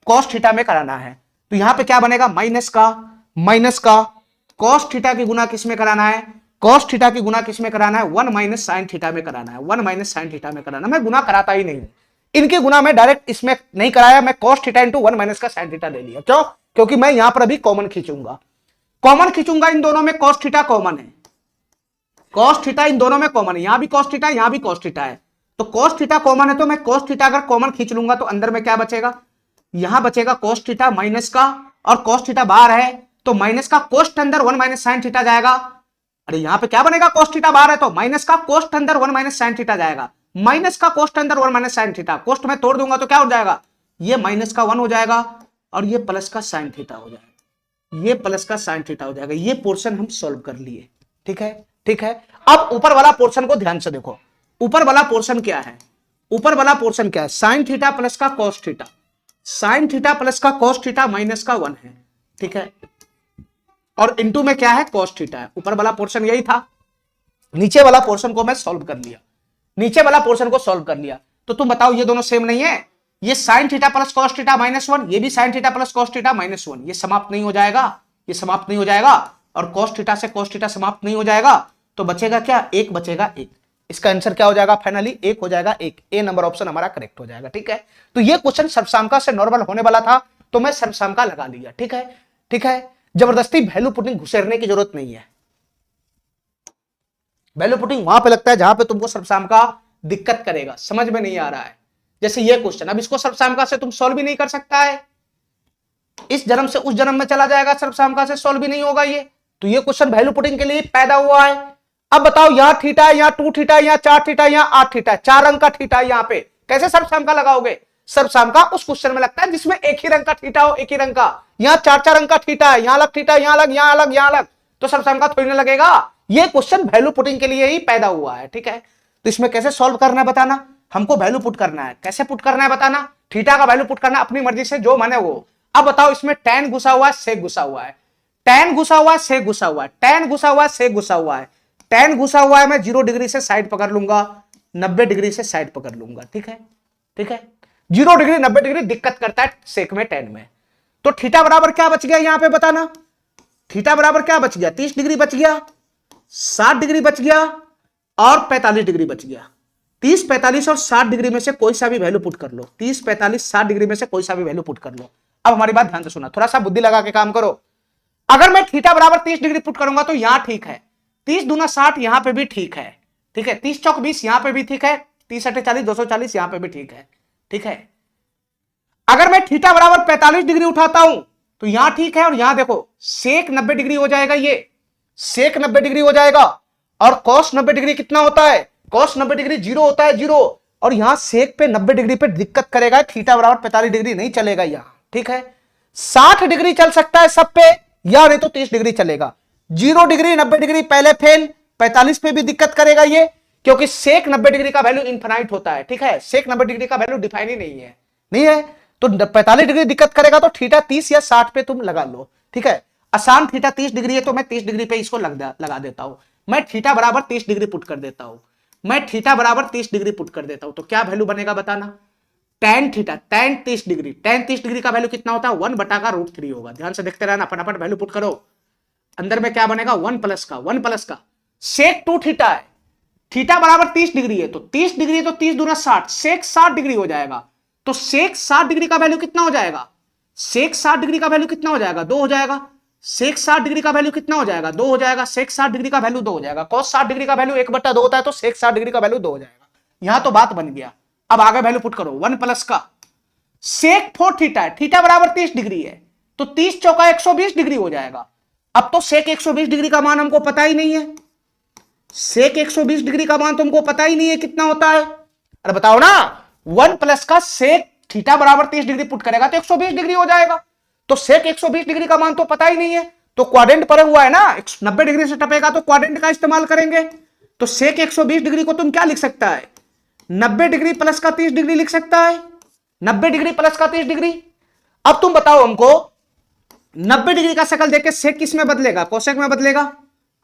कोस थीटा में कराना है, तो यहां पे क्या बनेगा, माइनस का कोस थीटा की गुना किस में कराना है, कोस थीटा की गुना किस में कराना है, 1 माइनस साइन थीटा में कराना है, 1 माइनस साइन थीटा में कराना। मैं गुना कराता ही नहीं, इनकी गुना मैं डायरेक्ट इसमें नहीं कराया, मैं कोस थीटा इंटू 1 माइनस का साइन थीटा ले लिया। क्यों, क्योंकि मैं यहां पर अभी कॉमन खींचूंगा, इन दोनों में कोस थीटा कॉमन है, कोस थीटा इन दोनों में कॉमन है, यहां भी कोस थीटा यहां भी कोस थीटा है, तो कोस थीटा कॉमन है, तो मैं कोस थीटा अगर कॉमन खींच लूंगा तो अंदर में क्या बचेगा, यहां बचेगा कोस थीटा माइनस का, और कोस थीटा बाहर है तो माइनस का कोस्ट अंदर 1 माइनस साइन थीटा जाएगा। अरे यहां पे क्या बनेगा, कोस थीटा बाहर है तो माइनस का कोस्ट अंदर 1 माइनस साइन थीटा जाएगा, माइनस का कोस्ट अंदर 1 माइनस साइन थीटा, कोस्ट में तोड़ दूंगा तो क्या हो जाएगा, ये माइनस का 1 हो जाएगा और ये प्लस का साइन थीटा हो जाएगा, ये प्लस का साइन थीटा हो जाएगा। ये पोर्शन हम सॉल्व कर लिए। ठीक है, ठीक है। अब ऊपर वाला पोर्शन को ध्यान से देखो, ऊपर वाला पोर्शन क्या है, ऊपर वाला पोर्शन क्या है, साइन थीटा प्लस का cos theta, sine theta plus का कॉस थीटा माइनस का 1 है। ठीक है, और इनटू में क्या है, कॉस थीटा है। ऊपर वाला पोर्शन यही था, नीचे वाला पोर्शन को मैं सॉल्व कर लिया, नीचे वाला पोर्शन को सॉल्व कर लिया। तो तुम बताओ ये दोनों सेम नहीं है, ये sine theta plus cos theta minus 1, ये भी sine theta plus cos theta minus 1, ये समाप्त नहीं हो जाएगा, ये समाप्त नहीं हो जाएगा, और कॉस थीटा से कॉस थीटा समाप्त नहीं हो जाएगा, तो बचेगा क्या, एक बचेगा, एक। इसका आंसर क्या हो जाएगा, फाइनली एक हो जाएगा, एक। ए नंबर ऑप्शन हमारा करेक्ट हो जाएगा। ठीक है, तो ये क्वेश्चन सर्वसामका से नॉर्मल होने वाला था तो मैं सर्वसामका लगा लिया। ठीक है, ठीक है, जबरदस्ती वैल्यू पुटिंग घुसेरने की जरूरत नहीं है। वैल्यू पुटिंग वहां पे लगता है जहां पे तुमको सर्वसामका दिक्कत करेगा, समझ में नहीं आ रहा है। जैसे ये क्वेश्चन, अब इसको सर्वसामका से तुम सॉल्व भी नहीं कर सकता है, इस जन्म से उस जन्म में चला जाएगा, सर्वसामका से सॉल्व भी नहीं होगा ये। तो ये क्वेश्चन वैल्यू पुटिंग के लिए पैदा हुआ है। अब बताओ, यहां थीटा है, यहां 2 थीटा, यहां 4 थीटा, यहां 8 थीटा, 4 रंग का थीटा है, यहां पे कैसे सर्वसामका लगाओगे। सर्वसामका उस क्वेश्चन में लगता है जिसमें एक ही रंग का थीटा हो, एक ही रंग का। यहां 4-4 रंग का थीटा है, यहां अलग थीटा, यहां अलग, यहां अलग, यहां अलग, तो सर्वसामका थोड़ी ना लगेगा। ये क्वेश्चन वैल्यू पुटिंग के लिए ही पैदा हुआ है। ठीक है, तो इसमें कैसे सॉल्व करना है बताना, हमको वैल्यू पुट करना है, कैसे पुट करना है बताना, थीटा का वैल्यू पुट करना अपनी मर्जी से, जो माने वो। अब बताओ, इसमें tan घुसा हुआ है, sec घुसा हुआ है, tan घुसा हुआ है, sec घुसा हुआ है, tan घुसा हुआ है, sec घुसा हुआ है, tan घुसा हुआ है, मैं 0 डिग्री से साइड पकड़ लूंगा, 90 डिग्री से साइड पकड़ लूंगा। ठीक है, ठीक है, 0 डिग्री 90 डिग्री दिक्कत करता है सेक में, tan में। तो थीटा बराबर क्या बच गया यहां पे बताना, थीटा बराबर क्या बच गया, 30 डिग्री बच गया, 60 डिग्री बच गया और 45 डिग्री बच गया। 30, 45 और 60 डिग्री में से कोई सा भी वैल्यू पुट कर लो, 30, 45, 60 डिग्री में से कोई सा भी वैल्यू पुट कर लो। अब हमारी बात ध्यान से सुना, थोड़ा सा बुद्धि लगा के काम करो। अगर मैं थीटा बराबर 30 डिग्री पुट करूंगा तो यहां ठीक है, 30 दूना 60 यहां पे भी ठीक है। ठीक है, 30 चौक 20 यहां पे भी ठीक है, 30 अठे 40, 240 यहां पे भी ठीक है। ठीक है, अगर मैं थीटा बराबर 45 डिग्री उठाता हूं तो यहां ठीक है, और यहां देखो सेक 90 डिग्री हो जाएगा, ये सेक 90 डिग्री हो जाएगा, और कॉस 90 डिग्री कितना होता है, कॉस 90 डिग्री 0 होता है, 0, और यहां सेक पे 90 डिग्री पे दिक्कत करेगा, थीटा बराबर 45 डिग्री नहीं चलेगा यहां। ठीक है, 60 डिग्री चल सकता है सब पे, या नहीं तो 30 डिग्री चलेगा। 0 डिग्री 90 डिग्री पहले फेल, 45 पे भी दिक्कत करेगा ये, क्योंकि सेक 90 डिग्री का वैल्यू इनफाइनाइट होता है। ठीक है, सेक 90 डिग्री का वैल्यू डिफाइन ही नहीं है, नहीं है, तो 45 डिग्री दिक्कत करेगा, तो थीटा 30 या 60 पे तुम लगा लो। ठीक है, आसान थीटा 30 डिग्री है तो मैं 30 डिग्री पे इसको लगा देता हूं, मैं थीटा बराबर 30 डिग्री पुट कर देता हूं। मैं थीटा बराबर 30 डिग्री पुट कर देता हूं, तो क्या वैल्यू बनेगा बताना। tan theta, tan 30 degree, tan 30 degree का वैल्यू कितना होता है 1 बटा का √3 होगा। ध्यान से देखते रहना, फटाफट वैल्यू पुट करो। अंदर में क्या बनेगा 1 प्लस का सेक 2 थीटा है, थीटा बराबर 30 डिग्री है, तो 30 डिग्री तो 30 दूना 60, सेक 60 डिग्री हो जाएगा। तो सेक 60 डिग्री का वैल्यू कितना हो जाएगा, सेक 60 डिग्री का वैल्यू कितना हो जाएगा 2 हो जाएगा। सेक 60 डिग्री का वैल्यू कितना हो जाएगा 2 हो जाएगा। सेक 60 डिग्री का वैल्यू 2 हो जाएगा। cos 60 डिग्री का वैल्यू 1/2 होता है, तो सेक 60 डिग्री का वैल्यू 2 हो जाएगा। यहां तो बात बन गया। अब आगे वैल्यू पुट करो 1 प्लस का सेक 4 थीटा है, थीटा बराबर 30 डिग्री है, तो 30 चौका 120 डिग्री हो जाएगा। अब तो सेक 120 डिग्री का मान हमको पता ही नहीं है, सेक 120 डिग्री का मान तुमको पता ही नहीं है कितना होता है। अरे बताओ ना, 1 प्लस का सेक थीटा बराबर 30 डिग्री पुट करेगा तो 120 डिग्री हो जाएगा। तो सेक 120 डिग्री का मान तो पता ही नहीं है, तो क्वाड्रेंट पड़ा हुआ है ना, 90 डिग्री से टपेगा तो क्वाड्रेंट का इस्तेमाल करेंगे। तो सेक 120 डिग्री को तुम क्या लिख सकता है 90 डिग्री प्लस का 30 डिग्री लिख सकता है, 90 डिग्री प्लस का 30 डिग्री। अब तुम बताओ हमको 90 डिग्री का शकल देख के सेक किस में बदलेगा, कोसेक में बदलेगा,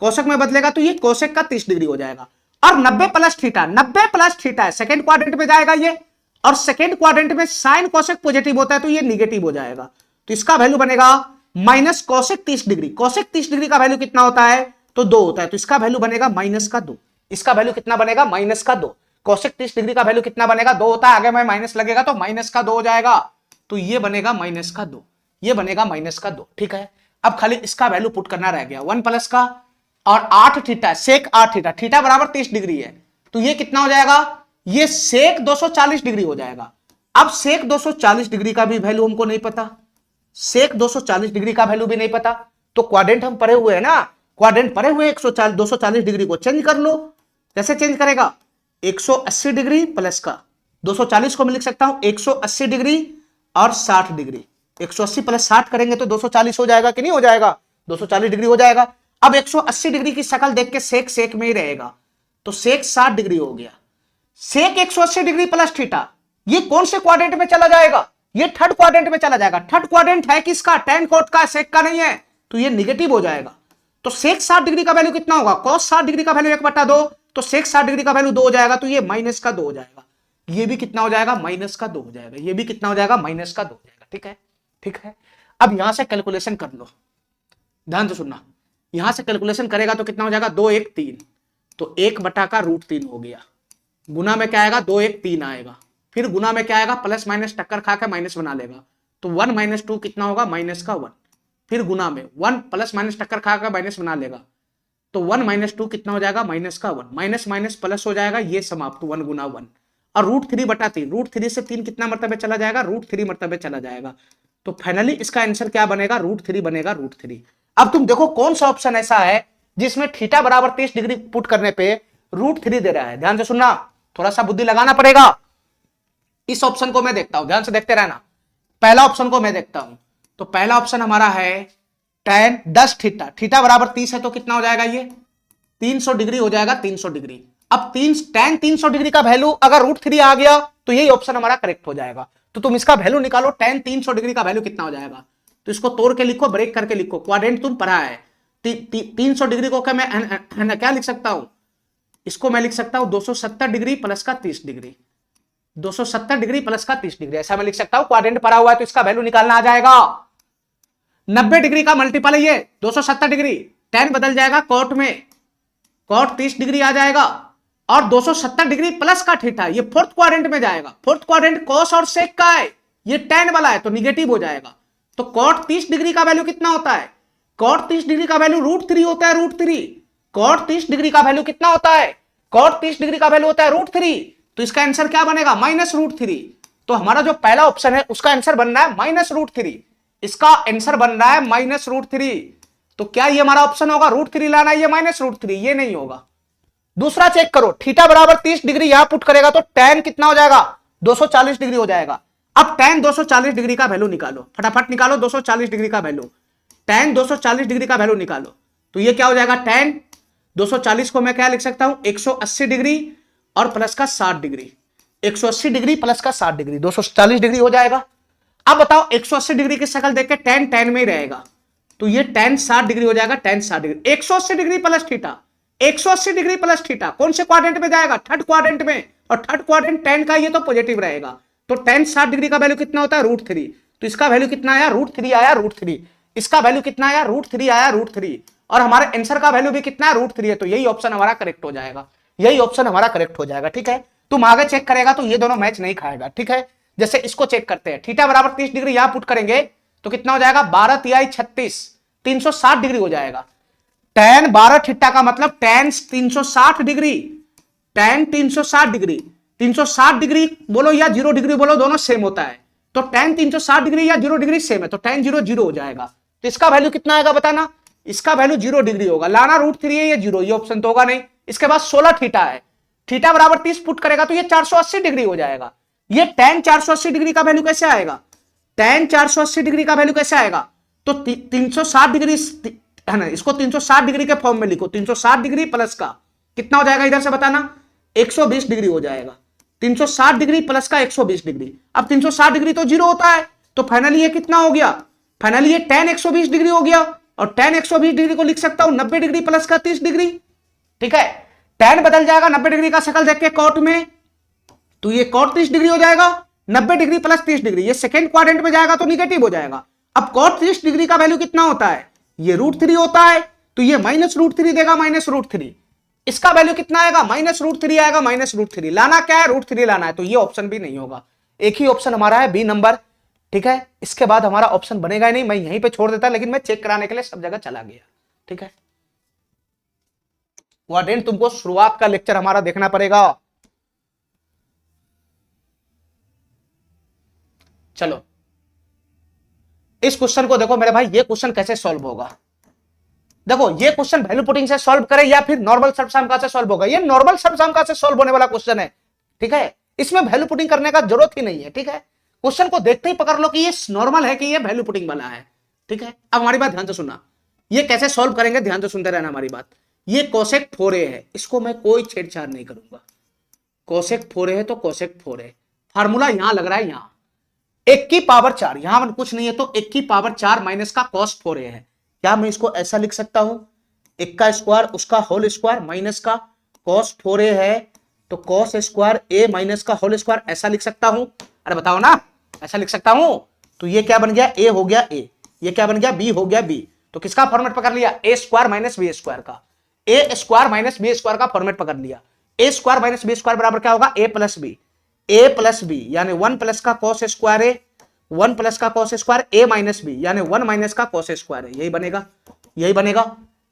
कोसेक में बदलेगा, तो ये कोसेक का 30 डिग्री हो जाएगा। और 90 प्लस थीटा, 90 प्लस थीटा है, सेकंड क्वाड्रेंट में जाएगा ये, और सेकंड क्वाड्रेंट में साइन कोसेक पॉजिटिव होता है तो ये निगेटिव हो जाएगा। तो इसका वैल्यू बनेगा minus cosec 30 degree. Cosec 30 degree का वैल्यू कितना होता है तो 2 होता है, तो इसका वैल्यू बनेगा -2। इसका वैल्यू कितना बनेगा -2। कोसेक 30 डिग्री का वैल्यू कितना बनेगा 2 होता है, आगे में माइनस लगेगा तो -2 हो जाएगा, तो ये बनेगा -2, ये बनेगा -2। ठीक है, अब खाली इसका वैल्यू पुट करना रह गया 1 प्लस का और 8 थीटा, सेक 8 थीटा, थीटा बराबर 30 डिग्री है, तो ये कितना हो जाएगा, ये सेक 240 डिग्री हो जाएगा। अब सेक 240 डिग्री का भी वैल्यू हमको नहीं पता, सेक 240 डिग्री का वैल्यू भी नहीं पता, तो क्वाड्रेंट हम पढ़े हुए हैं ना, क्वाड्रेंट पढ़े हुए 240 डिग्री को चेंज कर लो। कैसे चेंज करेगा, 180 डिग्री प्लस का 240 को मैं लिख सकता हूं 180 डिग्री और 60 डिग्री, 180 प्लस 60 करेंगे तो 240 हो जाएगा कि नहीं हो जाएगा, 240 डिग्री हो जाएगा। अब 180 डिग्री की शक्ल देख के सेक सेक में ही रहेगा, तो सेक 60 डिग्री हो गया। सेक 180 डिग्री प्लस थीटा, ये कौन से क्वाड्रेंट में चला जाएगा, ये थर्ड क्वाड्रेंट में चला जाएगा। थर्ड क्वाड्रेंट है किसका, tan कोट का, सेक का नहीं है, तो ये निगेटिव हो जाएगा। तो सेक 60 डिग्री का वैल्यू कितना होगा, cos 60 डिग्री का वैल्यू 1/2, तो सेक 60 डिग्री का वैल्यू 2 हो जाएगा, तो ये -2 हो जाएगा। ये भी कितना हो जाएगा -2 हो जाएगा, ये भी कितना हो जाएगा -2 हो जाएगा। ठीक है, ठीक है। अब यहां से कैलकुलेशन कर लो, ध्यान से सुनना, यहां से कैलकुलेशन करेगा तो कितना हो जाएगा 2 1 3, तो 1/√3 हो गया। गुना में क्या आएगा 2 1 3 आएगा, फिर गुना में क्या आएगा प्लस माइनस टक्कर खा के माइनस बना लेगा, तो 1 - 2 कितना होगा -1, फिर गुना में 1 प्लस माइनस टक्कर खा के माइनस बना लेगा, तो 1 - 2 कितना हो जाएगा -1, माइनस माइनस प्लस हो जाएगा, ये समाप्त 1 गुना 1, और √3/3, √3 से 3 कितना मरतबे चला जाएगा, √3 मरतबे चला जाएगा। तो फाइनली इसका आंसर क्या बनेगा, √3 बनेगा, √3। अब तुम देखो कौन सा ऑप्शन ऐसा है जिसमें थीटा बराबर 30 डिग्री पुट करने पे √3 दे रहा है। ध्यान से सुनना, थोड़ा सा बुद्धि लगाना पड़ेगा। इस ऑप्शन को मैं देखता हूं, ध्यान से देखते रहना। पहला ऑप्शन को मैं देखता हूं, तो पहला ऑप्शन हमारा है tan 10 थीटा, थीटा बराबर 30 है तो कितना हो जाएगा, ये 300 डिग्री हो जाएगा, 300 डिग्री। अब tan 300 डिग्री का वैल्यू अगर √3 आ गया तो यही ऑप्शन हमारा करेक्ट हो जाएगा। तो तुम इसका वैल्यू निकालो, tan 300 डिग्री का वैल्यू कितना हो जाएगा, तो इसको तोड़ के लिखो, ब्रेक करके लिखो, क्वाड्रेंट तुम पढ़ा है। 300 डिग्री को क्या मैं क्या लिख सकता हूं, इसको मैं लिख सकता हूं 270 डिग्री प्लस का 30 डिग्री, 270 डिग्री प्लस का 30 डिग्री, ऐसा मैं लिख सकता हूं। क्वाड्रेंट पड़ा हुआ है तो इसका वैल्यू निकालना आ जाएगा। 90 डिग्री का मल्टीपल है ये 270 डिग्री, tan बदल जाएगा कॉट में, कॉट 30 डिग्री आ जाएगा, और 270 डिग्री प्लस का थीटा, ये फोर्थ क्वाड्रेंट में जाएगा। फोर्थ क्वाड्रेंट cos और sec का है, ये tan वाला है तो निगेटिव हो जाएगा। तो cot 30 डिग्री का वैल्यू कितना होता है, cot 30 डिग्री का वैल्यू √3 होता है, √3। cot 30 डिग्री का वैल्यू कितना होता है, cot 30 डिग्री का वैल्यू होता है √3, तो इसका आंसर क्या बनेगा -√3। तो हमारा जो पहला ऑप्शन है उसका आंसर बन रहा है -√3, इसका आंसर बन रहा है -√3। तो क्या ये हमारा ऑप्शन होगा, √3 लाना, ये -√3, ये नहीं होगा। दूसरा चेक करो, थीटा बराबर 30 डिग्री यहां पुट करेगा तो tan कितना हो जाएगा, 240 डिग्री हो जाएगा। अब tan 240 डिग्री का वैल्यू निकालो, फटाफट निकालो 240 डिग्री का वैल्यू, tan 240 डिग्री का वैल्यू निकालो, तो ये क्या हो जाएगा, tan 240 को मैं क्या लिख सकता हूं 180 डिग्री और प्लस का 60 डिग्री, 180 डिग्री प्लस का 60 डिग्री 240 डिग्री हो जाएगा। अब बताओ 180 डिग्री की शक्ल देख के tan में ही रहेगा, तो ये tan 60 डिग्री हो जाएगा, tan 60 degree, 180 degree plus theta, 180 degree plus theta कौन से क्वाड्रेंट में जाएगा? थर्ड क्वाड्रेंट में, और थर्ड क्वाड्रेंट tan का ये तो पॉजिटिव रहेगा, तो tan 60 डिग्री का वैल्यू कितना होता है? √3। तो इसका वैल्यू कितना आया? √3 आया, √3। इसका वैल्यू कितना आया? √3 आया, √3। और हमारे आंसर का वैल्यू भी कितना है? √3 है। तो यही ऑप्शन हमारा करेक्ट हो जाएगा, यही ऑप्शन हमारा करेक्ट हो जाएगा। ठीक है, तुम आगे चेक करेगा तो ये दोनों मैच नहीं खाएगा। ठीक है, जैसे इसको चेक करते हैं, थीटा बराबर 30 डिग्री यहां पुट करेंगे तो कितना हो जाएगा? 12 तिहाई 36, 360 डिग्री हो जाएगा। tan 12 थीटा का मतलब tan 360 degree, tan 360 degree, 360 degree बोलो या 0 डिग्री बोलो, दोनों सेम होता है। तो tan 360 डिग्री या 0 डिग्री सेम है, तो tan 0 0 हो जाएगा। तो इसका वैल्यू कितना आएगा बताना? इसका वैल्यू 0 डिग्री होगा। लाना √3 है या 0, ये ऑप्शन तो होगा नहीं। इसके बाद 16 थीटा है, थीटा बराबर 30 पुट करेगा तो ये 480 डिग्री हो जाएगा। ये tan 480 डिग्री का वैल्यू कैसे आएगा? tan 480 डिग्री का वैल्यू कैसे आएगा? तो 360 डिग्री है ना, इसको 360 डिग्री के फॉर्म में लिखो। 360 डिग्री प्लस का कितना हो जाएगा इधर से बताना? 120 डिग्री हो जाएगा। 360 डिग्री प्लस का 120 डिग्री। अब 360 डिग्री तो 0 होता है, तो फाइनली ये कितना हो गया? फाइनली ये tan 120 डिग्री हो गया, और tan 120 डिग्री को लिख सकता हूं 90 डिग्री प्लस का 30 डिग्री। ठीक है, tan बदल जाएगा 90 डिग्री का शक्ल देख के cot में, तो ये cot 30 डिग्री हो जाएगा। 90 डिग्री प्लस 30 डिग्री, ये सेकेंड क्वाड्रेंट में जाएगा तो निगेटिव हो जाएगा। अब cot 30 डिग्री का वैल्यू कितना होता है? ये √3 होता है, तो ये -√3 देगा, -√3। इसका वैल्यू कितना आएगा? -√3 आएगा, -√3। लाना क्या है? √3 लाना है, तो ये ऑप्शन भी नहीं होगा। एक ही ऑप्शन हमारा है बी नंबर। ठीक है, इसके बाद हमारा ऑप्शन बनेगा ही नहीं, मैं यहीं पे छोड़ देता, लेकिन मैं चेक कराने के लिए सब जगह चला गया। ठीक है, क्वाड्रेंट तुमको शुरुआत का लेक्चर हमारा देखना पड़ेगा। चलो इस क्वेश्चन को देखो मेरे भाई, ये क्वेश्चन कैसे सॉल्व होगा? देखो ये क्वेश्चन वैल्यू पुटिंग से सॉल्व करे या फिर नॉर्मल सर्वसाधारण से सॉल्व होगा? ये नॉर्मल सर्वसाधारण से सॉल्व होने वाला क्वेश्चन है। ठीक है, इसमें वैल्यू पुटिंग करने का जरूरत ही नहीं है। ठीक है, क्वेश्चन को देखते ही पकड़ लो कि ये नॉर्मल है कि ये वैल्यू पुटिंग वाला है। ठीक है, अब हमारी बात ध्यान से सुनना, ये कैसे सॉल्व करेंगे ध्यान से सुनते रहना हमारी बात। ये कोसेक 4a है, इसको मैं कोई छेड़छाड़ नहीं करूंगा। कोसेक 4a है तो कोसेक 4a, फार्मूला यहां लग रहा है, यहां 1 की पावर 4, यहां कुछ नहीं है तो 1 की पावर 4 माइनस का cos 4a है। क्या मैं इसको ऐसा लिख सकता हूं? 1 का स्क्वायर उसका होल स्क्वायर माइनस का cos 4a है, तो cos स्क्वायर a माइनस का होल स्क्वायर, ऐसा लिख सकता हूं? अरे बताओ ना, ऐसा लिख सकता हूं? तो ये क्या बन गया? a हो गया a, ये क्या बन गया? b हो गया b। तो किसका फॉर्मेट पकड़ लिया? a square minus b square का, a square minus b square का फॉर्मेट पकड़ लिया। a square minus b square बराबर क्या होगा? a प्लस b, यानी 1 प्लस का cos स्क्वायर a, 1 प्लस का cos square a minus b, यानी 1 माइनस का cos स्क्वायर है। यही बनेगा, यही बनेगा।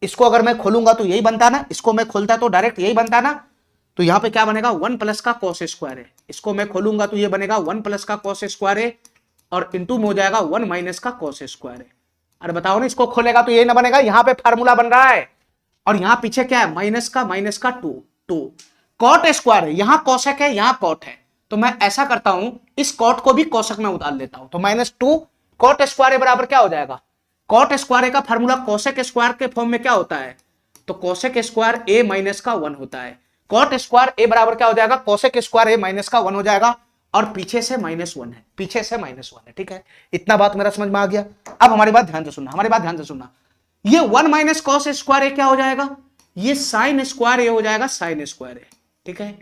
इसको अगर मैं खोलूंगा तो यही बनता ना, इसको मैं खोलता तो डायरेक्ट यही बनता ना। तो यहां पे क्या बनेगा? 1 प्लस का cos स्क्वायर है। इसको मैं खोलूंगा तो ये बनेगा 1 प्लस का cos स्क्वायर है, और इंटू में हो जाएगा 1 माइनस का cos स्क्वायर है। अरे बताओ ना, इसको खोलेगा तो यही ना बनेगा, यहां पे फार्मूला बन रहा है, और यहां पीछे क्या है? माइनस का 2 कॉट स्क्वायर है, यहां कोसेक है, यहां कॉट है। तो मैं ऐसा करता हूं, इस कॉट को भी कोसेक में उतार लेता हूं, तो -2 कॉट स्क्वायर बराबर क्या हो जाएगा? कॉट स्क्वायर का फॉर्मूला कोसेक स्क्वायर के फॉर्म में क्या होता है? तो कोसेक स्क्वायर a माइनस का 1 होता है। कॉट स्क्वायर a बराबर क्या हो जाएगा? कोसेक स्क्वायर a माइनस का 1 हो जाएगा, और पीछे से -1 है, पीछे से -1 है। ठीक है, इतना बात मेरा समझ में आ गया। अब हमारी बात ध्यान से सुनना, हमारी बात ध्यान से सुनना। ये 1 माइनस कॉस स्क्वायर a क्या हो जाएगा? ये साइन स्क्वायर a हो जाएगा, साइन स्क्वायर a। ठीक है,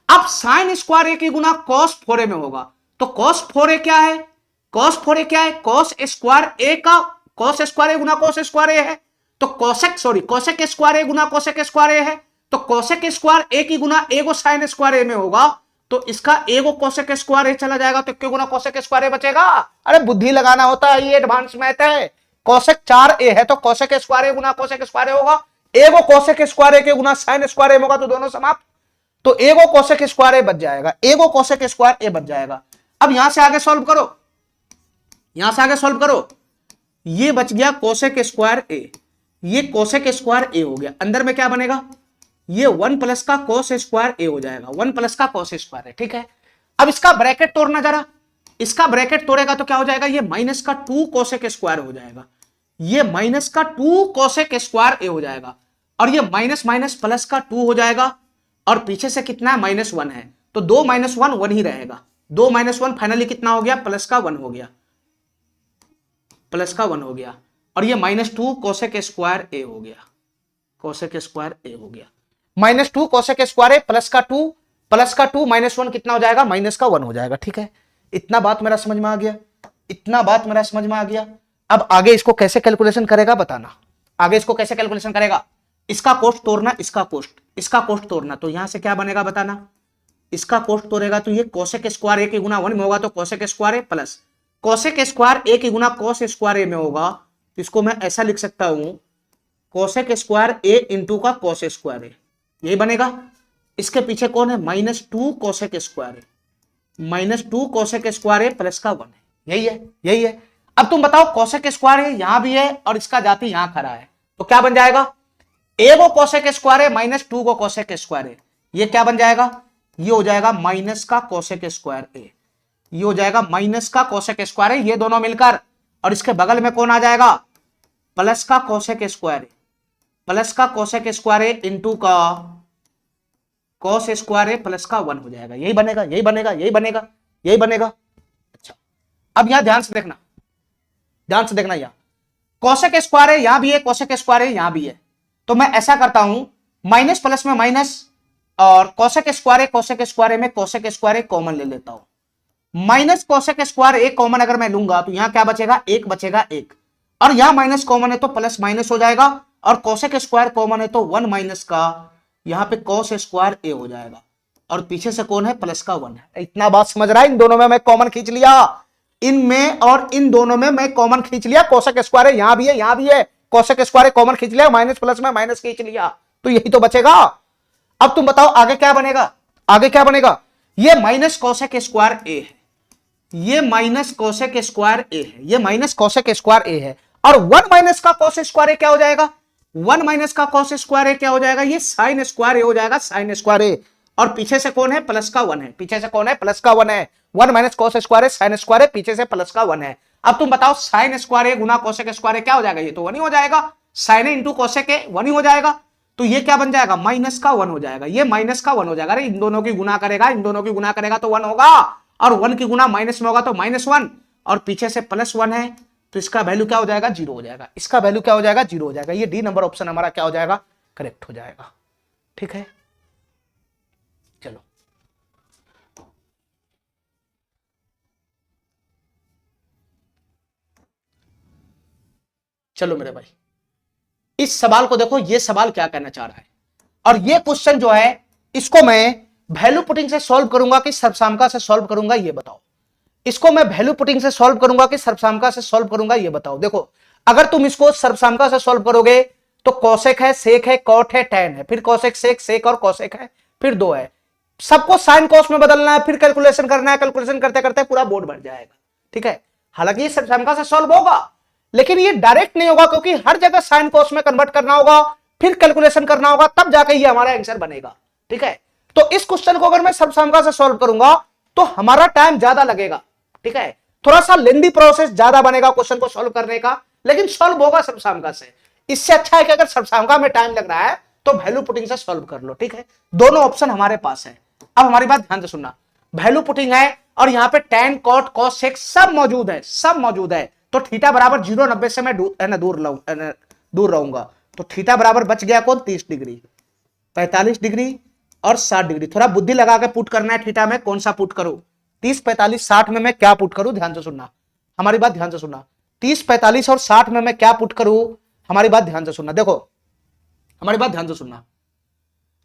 अब साइन स्क्वायर a की गुना cos 4a में होगा, तो cos 4a क्या है? cos 4a क्या है? cos स्क्वायर a का cos square a Guna cos square a है, तो cosec square a Guna cosec square a है, तो कोसेक स्क्वायर a की गुना a को साइन स्क्वायर a में होगा, तो इसका a को कोसेक स्क्वायर a चला जाएगा, तो क्यों गुना कोसेक स्क्वायर a बचेगा? अरे बुद्धि लगाना होता है, ये एडवांस मैथ है। कोसेक 4a है तो cosec square a Guna cosec square a होगा, a को कोसेक स्क्वायर a के गुना साइन स्क्वायर a होगा, तो दोनों समाप्त। तो a को कोसेक स्क्वायर a बच जाएगा, a को कोसेक स्क्वायर a बच जाएगा। अब यहां से आगे सॉल्व करो, यहां से आगे सॉल्व करो, ये बच गया कोसेक स्क्वायर a, ये कोसेक स्क्वायर a हो गया। अंदर में क्या बनेगा? ये 1 प्लस का कोस स्क्वायर a हो जाएगा, 1 प्लस का कोस स्क्वायर है। ठीक है, अब इसका ब्रैकेट तोड़ना जरा, इसका ब्रैकेट तोड़ेगा तो क्या हो जाएगा? ये माइनस का 2 कोसेक स्क्वायर हो जाएगा, ये माइनस का 2 कोसेक स्क्वायर a हो जाएगा, और ये माइनस माइनस प्लस का 2 हो जाएगा, और पीछे से कितना है? -1 है, तो 2 - 1 1 ही रहेगा। 2 - 1 फाइनली कितना हो गया? प्लस का 1 हो गया, प्लस का 1 हो गया, और ये -2 कोसेक स्क्वायर a हो गया, कोसेक स्क्वायर a हो गया। -2 कोसेक स्क्वायर ए प्लस का 2 -1 कितना हो जाएगा, -1 हो जाएगा। ठीक है, इतना बात मेरा समझ में आ गया, इतना बात मेरा समझ में आ गया। अब आगे इसको कैसे कैलकुलेशन करेगा बताना, आगे इसको कैसे कैलकुलेशन करेगा। इसका कोष्ट तोड़ना, इसका कोष्ट तोड़ना, तो यहां से क्या बनेगा बताना। इसका कोष्ट तोड़ेगा तो ये कोसेक स्क्वायर ए की गुना 1 में होगा, तो कोसेक स्क्वायर ए प्लस कोसेक स्क्वायर ए की गुना कोस स्क्वायर ए में होगा, तो इसको मैं ऐसा लिख सकता हूं, कोसेक स्क्वायर ए इंटू का कोस स्क्वायर ए, यही बनेगा। इसके पीछे कौन है, -2 कोसेक स्क्वायर ए, -2 कोसेक स्क्वायर ए प्लस का 1 है, यही है, यही है। अब तुम बताओ कोसेक स्क्वायर ए यहां भी है और इसका जाति यहां खड़ा है, तो क्या बन जाएगा, ए वो कोसेक स्क्वायर है -2 को कोसेक स्क्वायर है, ये क्या बन जाएगा, ये हो जाएगा माइनस का कोसेक स्क्वायर ए, ये हो जाएगा माइनस का कोसेक स्क्वायर है, ये दोनों मिलकर, और इसके बगल में कौन आ जाएगा, प्लस का कोसेक स्क्वायर ए, प्लस का कोसेक स्क्वायर ए इंटू का कोस स्क्वायर ए प्लस का 1 हो जाएगा, यही बनेगा, यही बनेगा, यही बनेगा, यही बनेगा। अच्छा, अब यहां ध्यान से देखना, ध्यान से देखना, यहां कोसेक स्क्वायर है, यहां भी है कोसेक स्क्वायर है, यहां भी है, तो मैं ऐसा करता हूं, माइनस प्लस में माइनस, और कोसेक स्क्वायर में कोसेक स्क्वायर कॉमन ले लेता हूं, माइनस कोसेक स्क्वायर ए कॉमन अगर मैं लूंगा तो यहां क्या बचेगा, एक बचेगा, एक, और यहां माइनस कॉमन है तो प्लस माइनस हो जाएगा, और कोसेक स्क्वायर कॉमन है तो 1 माइनस का यहां पे कोस स्क्वायर ए हो जाएगा, और पीछे से कौन है, प्लस का 1 है। इतना बात समझ रहा है, इन दोनों में मैं कॉमन खींच लिया, इनमें और इन दोनों में मैं कॉमन खींच लिया, कोसेक स्क्वायर यहां भी है, यहां भी है, कोसेक स्क्वायर कॉमन खींच लिया, माइनस प्लस में माइनस खींच लिया, तो यही तो बचेगा। अब तुम बताओ आगे क्या बनेगा, आगे क्या बनेगा, ये माइनस कोसेक स्क्वायर ए है, ये माइनस कोसेक स्क्वायर ए है, ये माइनस कोसेक स्क्वायर ए है, और 1 माइनस का कोस स्क्वायर ए क्या हो जाएगा, 1 माइनस का कोस स्क्वायर ए क्या हो जाएगा, ये साइन स्क्वायर ए हो जाएगा, साइन स्क्वायर ए, और पीछे से कौन है, प्लस का 1 है, पीछे से कौन है, प्लस का 1 है, 1 minus cos square A sine square A, पीछे से प्लस का 1 है। अब तुम बताओ साइन स्क्वायर ए गुना कोसेक स्क्वायर ए क्या हो जाएगा, ये तो 1 ही हो जाएगा, sine A into cosec A 1 ही हो जाएगा, तो ये क्या बन जाएगा, माइनस का 1 हो जाएगा, ये माइनस का 1 हो जाएगा। अरे इन दोनों की गुना करेगा, इन दोनों की गुना करेगा तो 1 होगा, और 1 की गुना माइनस में होगा तो -1, और पीछे से +1 है, तो इसका वैल्यू क्या हो जाएगा, 0 हो जाएगा, इसका वैल्यू क्या हो जाएगा, 0 हो जाएगा। ये डी नंबर ऑप्शन हमारा क्या हो जाएगा, करेक्ट हो जाएगा। ठीक है, चलो चलो मेरे भाई, इस सवाल को देखो, ये सवाल क्या कहना चाह रहा है, और ये क्वेश्चन जो है इसको मैं वैल्यू पुटिंग से सॉल्व करूंगा कि सर्वसामका से सॉल्व करूंगा, ये बताओ। इसको मैं वैल्यू पुटिंग से सॉल्व करूंगा कि सर्वसामका से सॉल्व करूंगा, ये बताओ। देखो अगर तुम इसको सर्वसामका से सॉल्व करोगे तो कोसेक है, सेक है, कॉट है, टैन है, फिर कोसेक सेक, सेक और कोसेक है, फिर 2 है, सबको साइन कॉस में बदलना है, फिर कैलकुलेशन करना है, कैलकुलेशन करते करते पूरा बोर्ड भर जाएगा। ठीक है, हालांकि ये सर्वसामका से सॉल्व होगा, लेकिन ये डायरेक्ट नहीं होगा, क्योंकि हर जगह साइन कॉस में कन्वर्ट करना होगा, फिर कैलकुलेशन करना होगा, तब जाके ये हमारा आंसर बनेगा। ठीक है, तो इस क्वेश्चन को अगर मैं सर्वसामका से सॉल्व करूंगा तो हमारा टाइम ज्यादा लगेगा। ठीक है, थोड़ा सा लेंदी प्रोसेस ज्यादा बनेगा क्वेश्चन को सॉल्व करने का, लेकिन सॉल्व होगा सर्वसामका से। इससे अच्छा है कि अगर सर्वसामका में टाइम लग रहा है तो वैल्यू पुटिंग से सॉल्व कर लो। ठीक है, दोनों ऑप्शन हमारे पास है। अब हमारी बात ध्यान से सुनना, वैल्यू पुटिंग है और यहां पे टैन, कॉट, कॉस, सेक सब मौजूद है, सब मौजूद है, तो थीटा बराबर 0, 90 से मैं दूर रहूंगा, तो थीटा बराबर बच गया कौन, 30 डिग्री, 45 डिग्री और 60 डिग्री। थोड़ा बुद्धि लगा के पुट करना है, थीटा में कौन सा पुट करूं, 30, 45, 60 में मैं क्या पुट करूं, ध्यान से सुनना, हमारी बात ध्यान से सुनना, 30, 45 और 60 में मैं क्या पुट करूं, हमारी बात ध्यान से सुनना। देखो हमारी बात ध्यान से सुनना,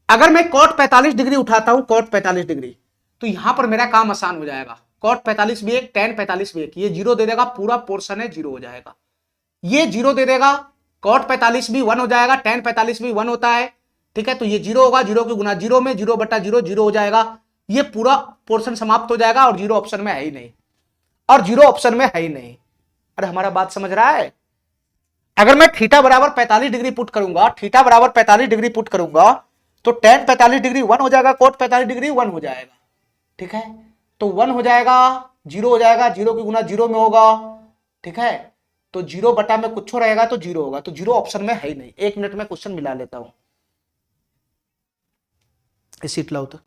अगर मैं कॉट 45 डिग्री उठाता हूं, कॉट 45 डिग्री, तो यहां पर मेरा काम आसान हो जाएगा। कॉट 45 भी एक, टैन 45 भी एक, ये 0 दे देगा, पूरा पोर्शन है 0 हो जाएगा, ये 0 दे देगा, कॉट 45 भी 1 हो जाएगा, टैन 45 भी 1 होता है। ठीक है, तो ये 0 होगा, 0 की गुना 0 में 0/0 0 हो जाएगा, ये पूरा पोर्शन समाप्त हो जाएगा, और 0 ऑप्शन में है ही नहीं, और 0 ऑप्शन में है ही नहीं। अरे हमारा बात समझ रहा है, अगर मैं थीटा बराबर 45 डिग्री पुट करूंगा, थीटा बराबर 45 डिग्री पुट करूंगा, तो टैन 45 डिग्री 1 हो जाएगा, कोट 45 डिग्री 1 हो जाएगा। ठीक है, तो 1 हो जाएगा, 0 हो जाएगा, 0 की गुना 0 में होगा। ठीक है, तो 0 बटा में कुछ रहेगा तो 0 होगा, तो 0 ऑप्शन में है ही नहीं। 1 मिनट में क्वेश्चन मिला लेता हूं, सीट लाओ तो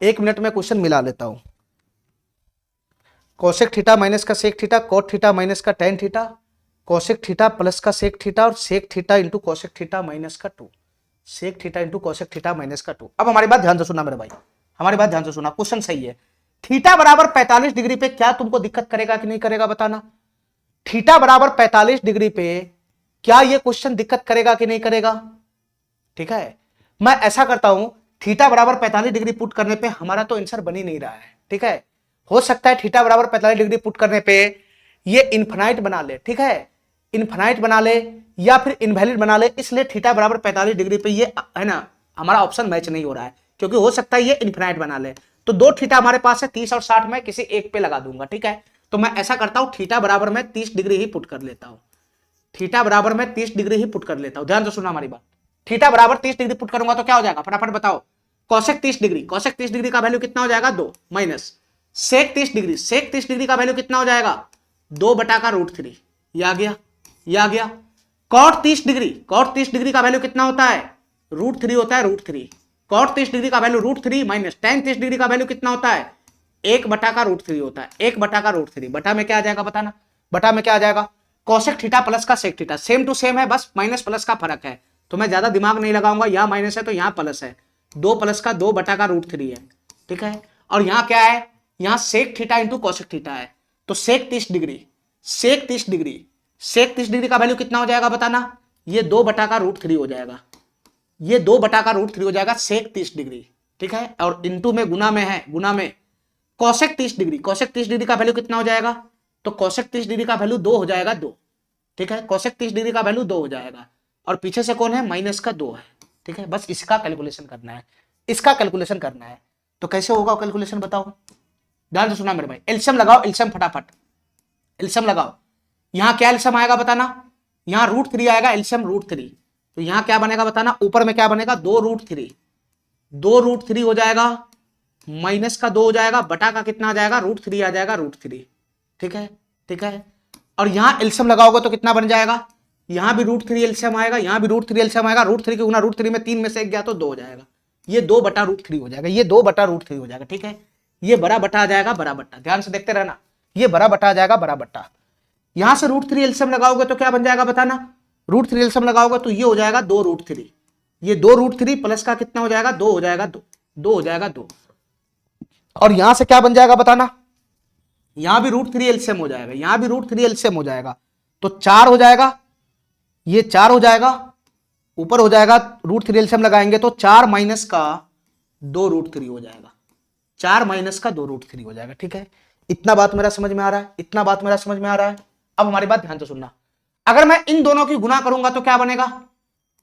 1 मिनट में क्वेश्चन मिला लेता हूं। कोसेक थीटा माइनस का sec theta, cot theta minus का tan theta, cosec theta plus का सेक थीटा और sec theta into cosec theta minus का 2, sec theta into cosec theta minus का 2। अब हमारी बात ध्यान से सुनना मेरे भाई, हमारी बात ध्यान से सुनना, क्वेश्चन सही है। थीटा बराबर 45 डिग्री पे क्या तुमको दिक्कत करेगा कि नहीं करेगा बताना। थीटा बराबर 45 डिग्री पे क्या ये क्वेश्चन दिक्कत करेगा कि नहीं करेगा? ठीक है, मैं ऐसा करता हूं, थीटा बराबर 45 डिग्री पुट करने पे हमारा तो आंसर बन ही नहीं रहा है। ठीक है, हो सकता है थीटा बराबर 45 डिग्री पुट करने पे ये इनफिनाइट बना ले, ठीक है, इनफिनाइट बना ले या फिर इनवैलिड बना ले, इसलिए थीटा बराबर 45 डिग्री पे ये है ना हमारा ऑप्शन मैच नहीं हो रहा है, क्योंकि हो सकता है ये इनफिनाइट बना ले। तो दो थीटा हमारे पास है 30 और 60 में किसी एक पे लगा दूंगा। ठीक है, तो मैं ऐसा करता हूं, थीटा बराबर में 30 डिग्री ही पुट कर लेता हूं, थीटा बराबर में 30 डिग्री ही पुट कर लेता हूं। ध्यान से सुनना हमारी बात, थीटा बराबर 30 डिग्री पुट करूंगा तो क्या हो जाएगा, फटाफट बताओ। कोसेक 30 डिग्री, कोसेक 30 डिग्री का वैल्यू कितना हो जाएगा 2 minus sec 30 degree, sec 30 degree का वैल्यू कितना हो जाएगा 2 बटा का √3, ये आ गया, ये आ गया। कॉट 30 डिग्री, कॉट 30 डिग्री का वैल्यू कितना होता है √3 होता है, √3। कॉट 30 डिग्री का वैल्यू √3 माइनस टेन 30 डिग्री का वैल्यू कितना होता है 1 बटा का √3 होता है, 1 बटा का √3। बटा में क्या आ जाएगा बताना, बटा में क्या आ जाएगा, कोसेक थीटा प्लस का sec theta, same to same है, बस माइनस प्लस का फर्क है, तो मैं ज्यादा दिमाग नहीं लगाऊंगा, यहां माइनस है तो यहां प्लस है, 2 प्लस का 2 बटा का √3 है। ठीक है, और यहां क्या है, यहां sec theta into cosec theta है, तो sec 30 degree, sec 30 degree, sec 30 degree का वैल्यू कितना हो जाएगा बताना, ये 2 बटा का √3 हो जाएगा, ये 2 बटा का √3 हो जाएगा सेक 30 डिग्री। ठीक है, और इंटू में गुना में है, गुना में कोसेक 30 डिग्री, कोसेक 30 डिग्री का वैल्यू कितना हो जाएगा, तो कोसेक 30 डिग्री का वैल्यू 2 हो जाएगा 2। ठीक है, कोसेक 30 डिग्री का वैल्यू 2 हो जाएगा, और पीछे से कौन है माइनस का 2 है। ठीक है, बस इसका कैलकुलेशन करना है, इसका कैलकुलेशन करना है। तो कैसे होगा कैलकुलेशन बताओ, ध्यान से सुना मेरे भाई। एलसीएम लगाओ, एलसीएम फटाफट, एलसीएम लगाओ। यहां क्या एलसीएम आएगा बताना, यहां √3 आएगा, एलसीएम √3, तो यहां क्या बनेगा बताना, ऊपर में क्या बनेगा 2√3, 2√3 हो जाएगा, माइनस का 2 हो जाएगा, बटा का कितना आ जाएगा √3 आ जाएगा, √3। ठीक है, ठीक है, और यहां एलसीएम लगाओगे तो कितना बन जाएगा, यहां भी √3 एलसीएम आएगा, यहां भी √3 एलसीएम आएगा, √3 के गुना √3 में 3 में से 1 गया तो 2 हो जाएगा, ये 2 बटा √3 हो जाएगा, ये 2 बटा √3 हो जाएगा। ठीक है, ये बड़ा बटा आ जाएगा, बड़ा बट्टा, ध्यान से देखते रहना, ये बड़ा बटा आ जाएगा, बड़ा बट्टा। यहां से √3 एलसीएम लगाओगे तो क्या बन जाएगा बताना, √3 एलसीएम लगाओगे तो ये हो जाएगा 2√3, ये 2√3 प्लस का कितना हो जाएगा 2 हो जाएगा, 2 हो जाएगा 2, और यहां से क्या बन जाएगा बताना, यहां भी √3 एलसीएम हो जाएगा, यहां भी √3 एलसीएम हो जाएगा, तो 4 हो जाएगा, ये 4 हो जाएगा, ऊपर हो जाएगा √3 एलसीएम लगाएंगे तो 4 माइनस का 2√3 हो जाएगा, 4 माइनस का 2√3 हो जाएगा। ठीक है, इतना बात मेरा समझ में आ रहा है, इतना बात मेरा समझ में आ रहा है। अब हमारी बात ध्यान से सुनना, अगर मैं इन दोनों की गुना करूंगा तो क्या बनेगा,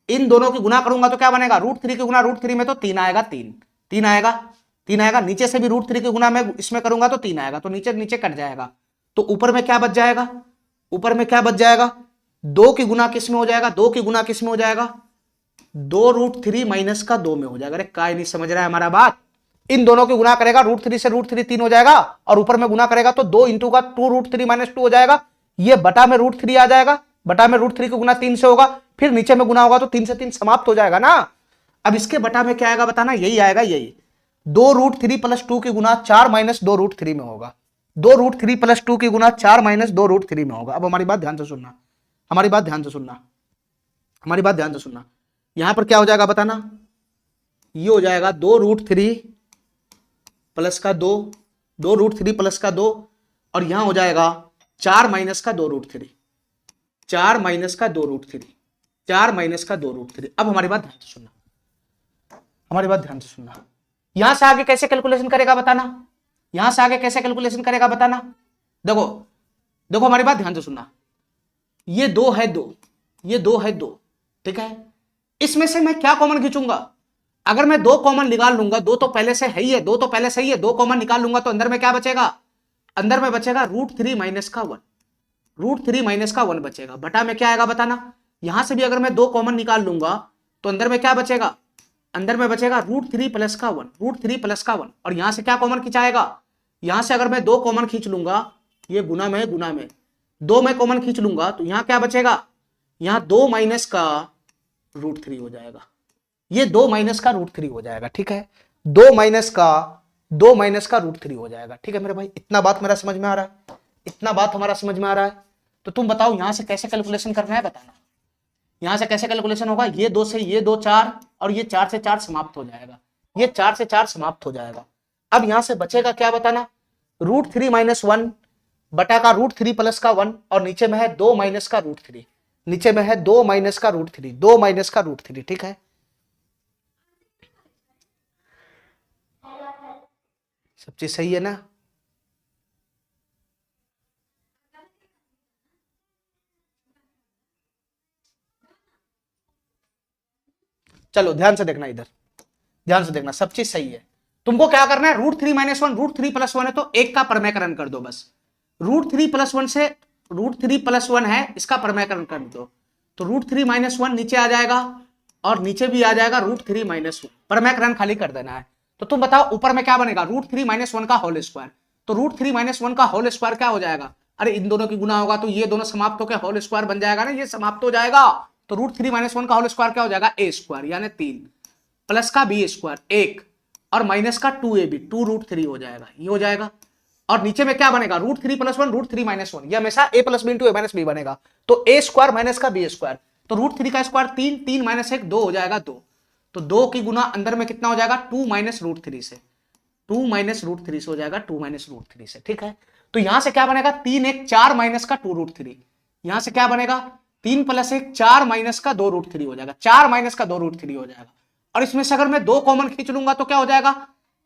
इन दोनों की गुना करूंगा तो क्या बनेगा, √3 के गुना √3 में तो 3 आएगा, 3 आएगा, 3 आएगा, नीचे से भी √3 के गुना में इसमें करूंगा तो 3 आएगा, तो नीचे नीचे कट जाएगा, तो ऊपर में क्या बच जाएगा, ऊपर में क्या बच जाएगा, 2 की गुना किस में हो जाएगा, 2 की गुना किस में हो जाएगा, 2√3 माइनस का 2 में हो जाएगा। अरे काय नहीं समझ रहा है हमारा बात, इन दोनों की गुना करेगा √3 से √3 3 हो जाएगा, और ऊपर में गुना करेगा तो 2 इंटू का 2√3 माइनस 2 हो जाएगा, ये बटा में √3 आ जाएगा, बटा में √3 का गुना 3 से होगा, फिर नीचे में गुना होगा तो 3 से 3 समाप्त हो जाएगा ना। अब इसके बटा में क्या आएगा बताना, यही आएगा, यही 2√3 प्लस 2 की गुना 4 माइनस 2√3 में होगा, 2√3 प्लस 2 की गुना 4 माइनस 2√3 में होगा। अब हमारी बात ध्यान से सुनना, हमारी बात ध्यान से सुनना, हमारी बात ध्यान से सुनना, यहां पर क्या हो जाएगा बताना, ये हो जाएगा 2√3 प्लस का 2, 2√3 प्लस का 2, और यहां हो जाएगा 4 माइनस का 2√3, 4 माइनस का 2√3, 4 माइनस का 2√3। अब हमारी बात ध्यान से सुनना, हमारी बात ध्यान से सुनना, यहां से आगे कैसे कैलकुलेशन करेगा बताना, यहां से आगे कैसे कैलकुलेशन करेगा बताना। देखो देखो हमारी बात ध्यान से सुनना, ये 2 है 2, ये 2 है 2, ठीक है, इसमें से मैं क्या कॉमन खींचूंगा, अगर मैं 2 कॉमन निकाल लूंगा, 2 तो पहले से है ही है, 2 तो पहले से ही है, 2 कॉमन निकाल लूंगा तो अंदर में क्या बचेगा, अंदर में बचेगा √3 माइनस का 1, √3 माइनस का 1 बचेगा, बटा में क्या आएगा बताना, यहां से भी अगर मैं 2 कॉमन निकाल लूंगा तो अंदर में क्या बचेगा, अंदर में बचेगा √3 प्लस का 1, √3 प्लस का 1, और यहां से क्या कॉमन खिंचाएगा, यहां से अगर मैं 2 कॉमन खींच लूंगा, ये गुना में, गुना में 2 में कॉमन खींच लूंगा तो यहां क्या बचेगा, यहां 2 माइनस का √3 हो जाएगा, ये 2 माइनस का √3 हो जाएगा। ठीक है, 2 माइनस का √3 हो जाएगा। ठीक है मेरे भाई, इतना बात मेरा समझ में आ रहा है, इतना बात हमारा समझ में आ रहा है। तो तुम बताओ यहां से कैसे कैलकुलेशन करना है, बताना। यहां से कैसे कैलकुलेशन होगा, ये 2 से ये 2 4 और ये 4 से 4 समाप्त हो जाएगा, ये 4 से 4 समाप्त हो जाएगा। अब यहां से बचेगा क्या बताना, √3 - 1 बटा का √3 प्लस का 1 और नीचे में है 2 माइनस का √3, नीचे में है 2 माइनस का √3, 2 माइनस का √3, ठीक है। सब चीज सही है ना। चलो ध्यान से देखना, इधर ध्यान से देखना, सब चीज सही है। तुमको क्या करना है, √3 - 1 √3 प्लस 1 है तो एक का परमेकरण कर दो बस। √3 प्लस 1 से √3 प्लस 1 है, इसका परमेकरण कर दो तो √3 - 1 नीचे आ जाएगा और नीचे भी आ जाएगा √3 - 1, परमेकरण खाली कर देना है। तो तुम बताओ ऊपर में क्या बनेगा, √3 - 1 का होल स्क्वायर। तो √3 - 1 का होल स्क्वायर क्या हो जाएगा, अरे इन दोनों की गुना होगा तो ये दोनों समाप्त होकर होल स्क्वायर बन जाएगा ना, ये समाप्त हो जाएगा। तो √3 - 1 का होल स्क्वायर क्या हो जाएगा, a स्क्वायर यानी 3 प्लस का b स्क्वायर 1 और माइनस का 2ab 2√3 हो जाएगा, ये हो जाएगा। और नीचे में क्या बनेगा, √3 + 1 √3 - 1, ये हमेशा a + b * a - b बनेगा। तो a स्क्वायर माइनस का b स्क्वायर, तो √3 का स्क्वायर 3, 3 - 1 2 हो जाएगा 2। तो 2 की गुना अंदर में कितना हो जाएगा, 2 - √3 से, 2 - √3 से हो जाएगा, 2 - √3 से, ठीक है। तो यहां से क्या बनेगा, 3 1 4 माइनस का 2√3, यहां से क्या बनेगा 3 + 1 4 माइनस का 2√3 हो जाएगा, 4 माइनस का 2√3 हो जाएगा। और इसमें से अगर मैं 2 कॉमन खींच लूंगा तो क्या हो जाएगा,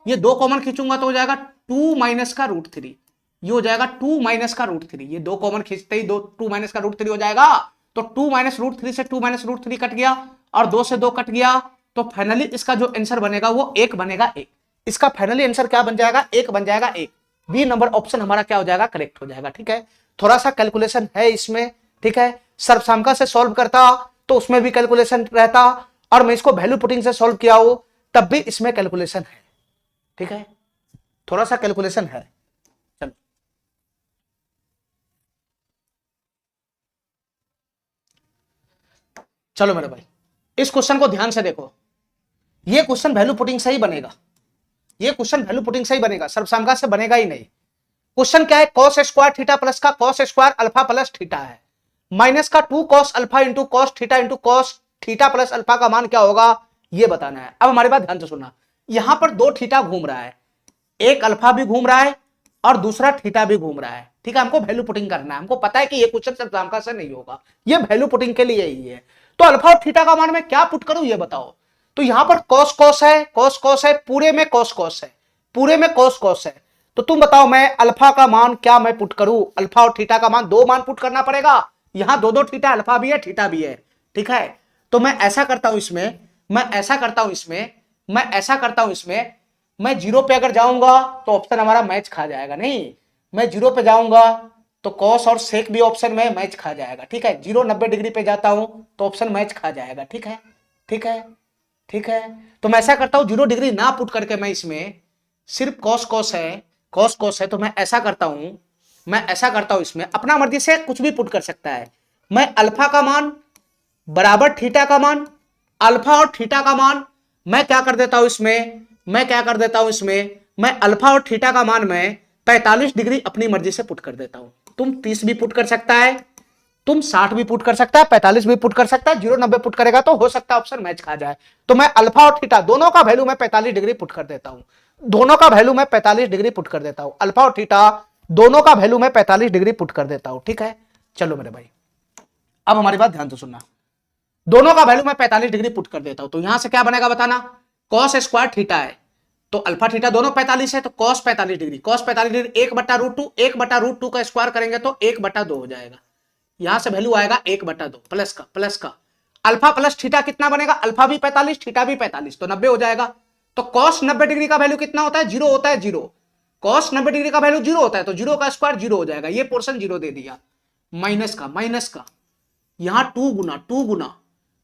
ये 2 कॉमन खींचूंगा तो हो जाएगा 2 माइनस का √3, ये हो जाएगा 2 माइनस का √3, ये 2 कॉमन खींचते ही 2 माइनस का √3 हो जाएगा। तो 2 - √3 से 2 - √3 कट गया और 2 से 2 कट गया, तो फाइनली इसका जो आंसर बनेगा वो 1 बनेगा, 1। इसका फाइनली आंसर क्या बन जाएगा, 1 बन जाएगा, 1। बी नंबर ऑप्शन हमारा क्या हो जाएगा, करेक्ट हो जाएगा, ठीक है। थोड़ा सा कैलकुलेशन है इसमें, ठीक है। सर्वसामका से सॉल्व करता तो उसमें भी कैलकुलेशन रहता, और मैं इसको वैल्यू पुटिंग से सॉल्व किया हो तब भी इसमें कैलकुलेशन है, ठीक है। थोड़ा सा कैलकुलेशन है। चलो चलो मेरे भाई, इस क्वेश्चन को ध्यान से देखो। ये क्वेश्चन वैल्यू पुटिंग से ही बनेगा, ये क्वेश्चन वैल्यू पुटिंग से ही बनेगा, सर्वसामका से बनेगा ही नहीं। क्वेश्चन क्या है, cos स्क्वायर थीटा प्लस का cos square alpha plus theta है, माइनस का 2 cos alpha into cos theta into cos theta plus alpha का मान क्या होगा, ये बताना है। अब हमारी बात ध्यान से सुनना, यहां पर 2 थीटा घूम रहा है, एक अल्फा भी घूम रहा है और दूसरा थीटा भी घूम रहा है, ठीक है। हमको वैल्यू पुटिंग करना है, हमको पता है कि ये क्वेश्चन सर्वसामका से नहीं होगा, ये वैल्यू पुटिंग के लिए ही है। तो अल्फा और थीटा का मान मैं क्या पुट करूं, ये बताओ। तो यहां पर cos cos है, cos cos है, पूरे में cos cos है, पूरे में cos cos है। तो तुम बताओ मैं अल्फा का मान क्या मैं पुट करूं, अल्फा और थीटा का मान 2 मान पुट करना पड़ेगा, यहां 2 2 थीटा, अल्फा भी है थीटा भी है, ठीक है। तो मैं ऐसा करता हूं इसमें, मैं ऐसा करता हूं इसमें, मैं ऐसा करता हूं इसमें, मैं 0 पे अगर जाऊंगा तो ऑप्शन हमारा मैच खा जाएगा, नहीं मैं 0 पे जाऊंगा तो कॉस और सेक भी ऑप्शन में मैच खा जाएगा, ठीक है। 0 90 डिग्री पे जाता हूं तो ऑप्शन मैच खा जाएगा, ठीक है, ठीक है, ठीक है। तो मैं ऐसा करता हूं 0 डिग्री ना पुट करके मैं इसमें सिर्फ कॉस कॉस है, कॉस कॉस है, तो मैं ऐसा करता हूं, मैं ऐसा करता हूं इसमें अपना मर्जी से कुछ भी पुट कर सकता है। मैं अल्फा का मान बराबर थीटा का मान, अल्फा और थीटा का मान मैं क्या कर देता हूं इसमें, मैं क्या कर देता हूं इसमें, मैं अल्फा और थीटा का मान मैं 45 डिग्री अपनी मर्जी से पुट कर देता हूं। तुम 30 भी पुट कर सकता है, तुम 60 भी पुट कर सकता है, 45 भी पुट कर सकता है, 0 90 पुट करेगा तो हो सकता है ऑप्शन मैच खा जाए। तो मैं अल्फा और थीटा दोनों का वैल्यू मैं 45 डिग्री पुट कर देता हूं, दोनों का वैल्यू मैं 45 डिग्री पुट कर देता हूं, अल्फा और थीटा दोनों का वैल्यू मैं 45 डिग्री पुट कर देता हूं, ठीक है। चलो मेरे भाई अब हमारी बात ध्यान से सुनना, दोनों का वैल्यू मैं 45 डिग्री पुट कर देता हूं तो यहां से क्या बनेगा बताना, cos स्क्वायर थीटा है तो अल्फा थीटा दोनों 45 है तो cos 45 डिग्री, cos 45 डिग्री 1/√2, 1/√2 का स्क्वायर करेंगे तो 1/2 हो जाएगा, यहां से वैल्यू आएगा 1/2 प्लस का अल्फा प्लस थीटा कितना बनेगा, अल्फा भी 45 थीटा भी 45 तो 90 हो जाएगा। तो cos 90 डिग्री का वैल्यू कितना होता है, 0 होता है, 0 cos 90 डिग्री का वैल्यू 0 होता है तो 0 का स्क्वायर 0 हो जाएगा, ये पोर्शन 0 दे दिया, माइनस का यहां 2 गुना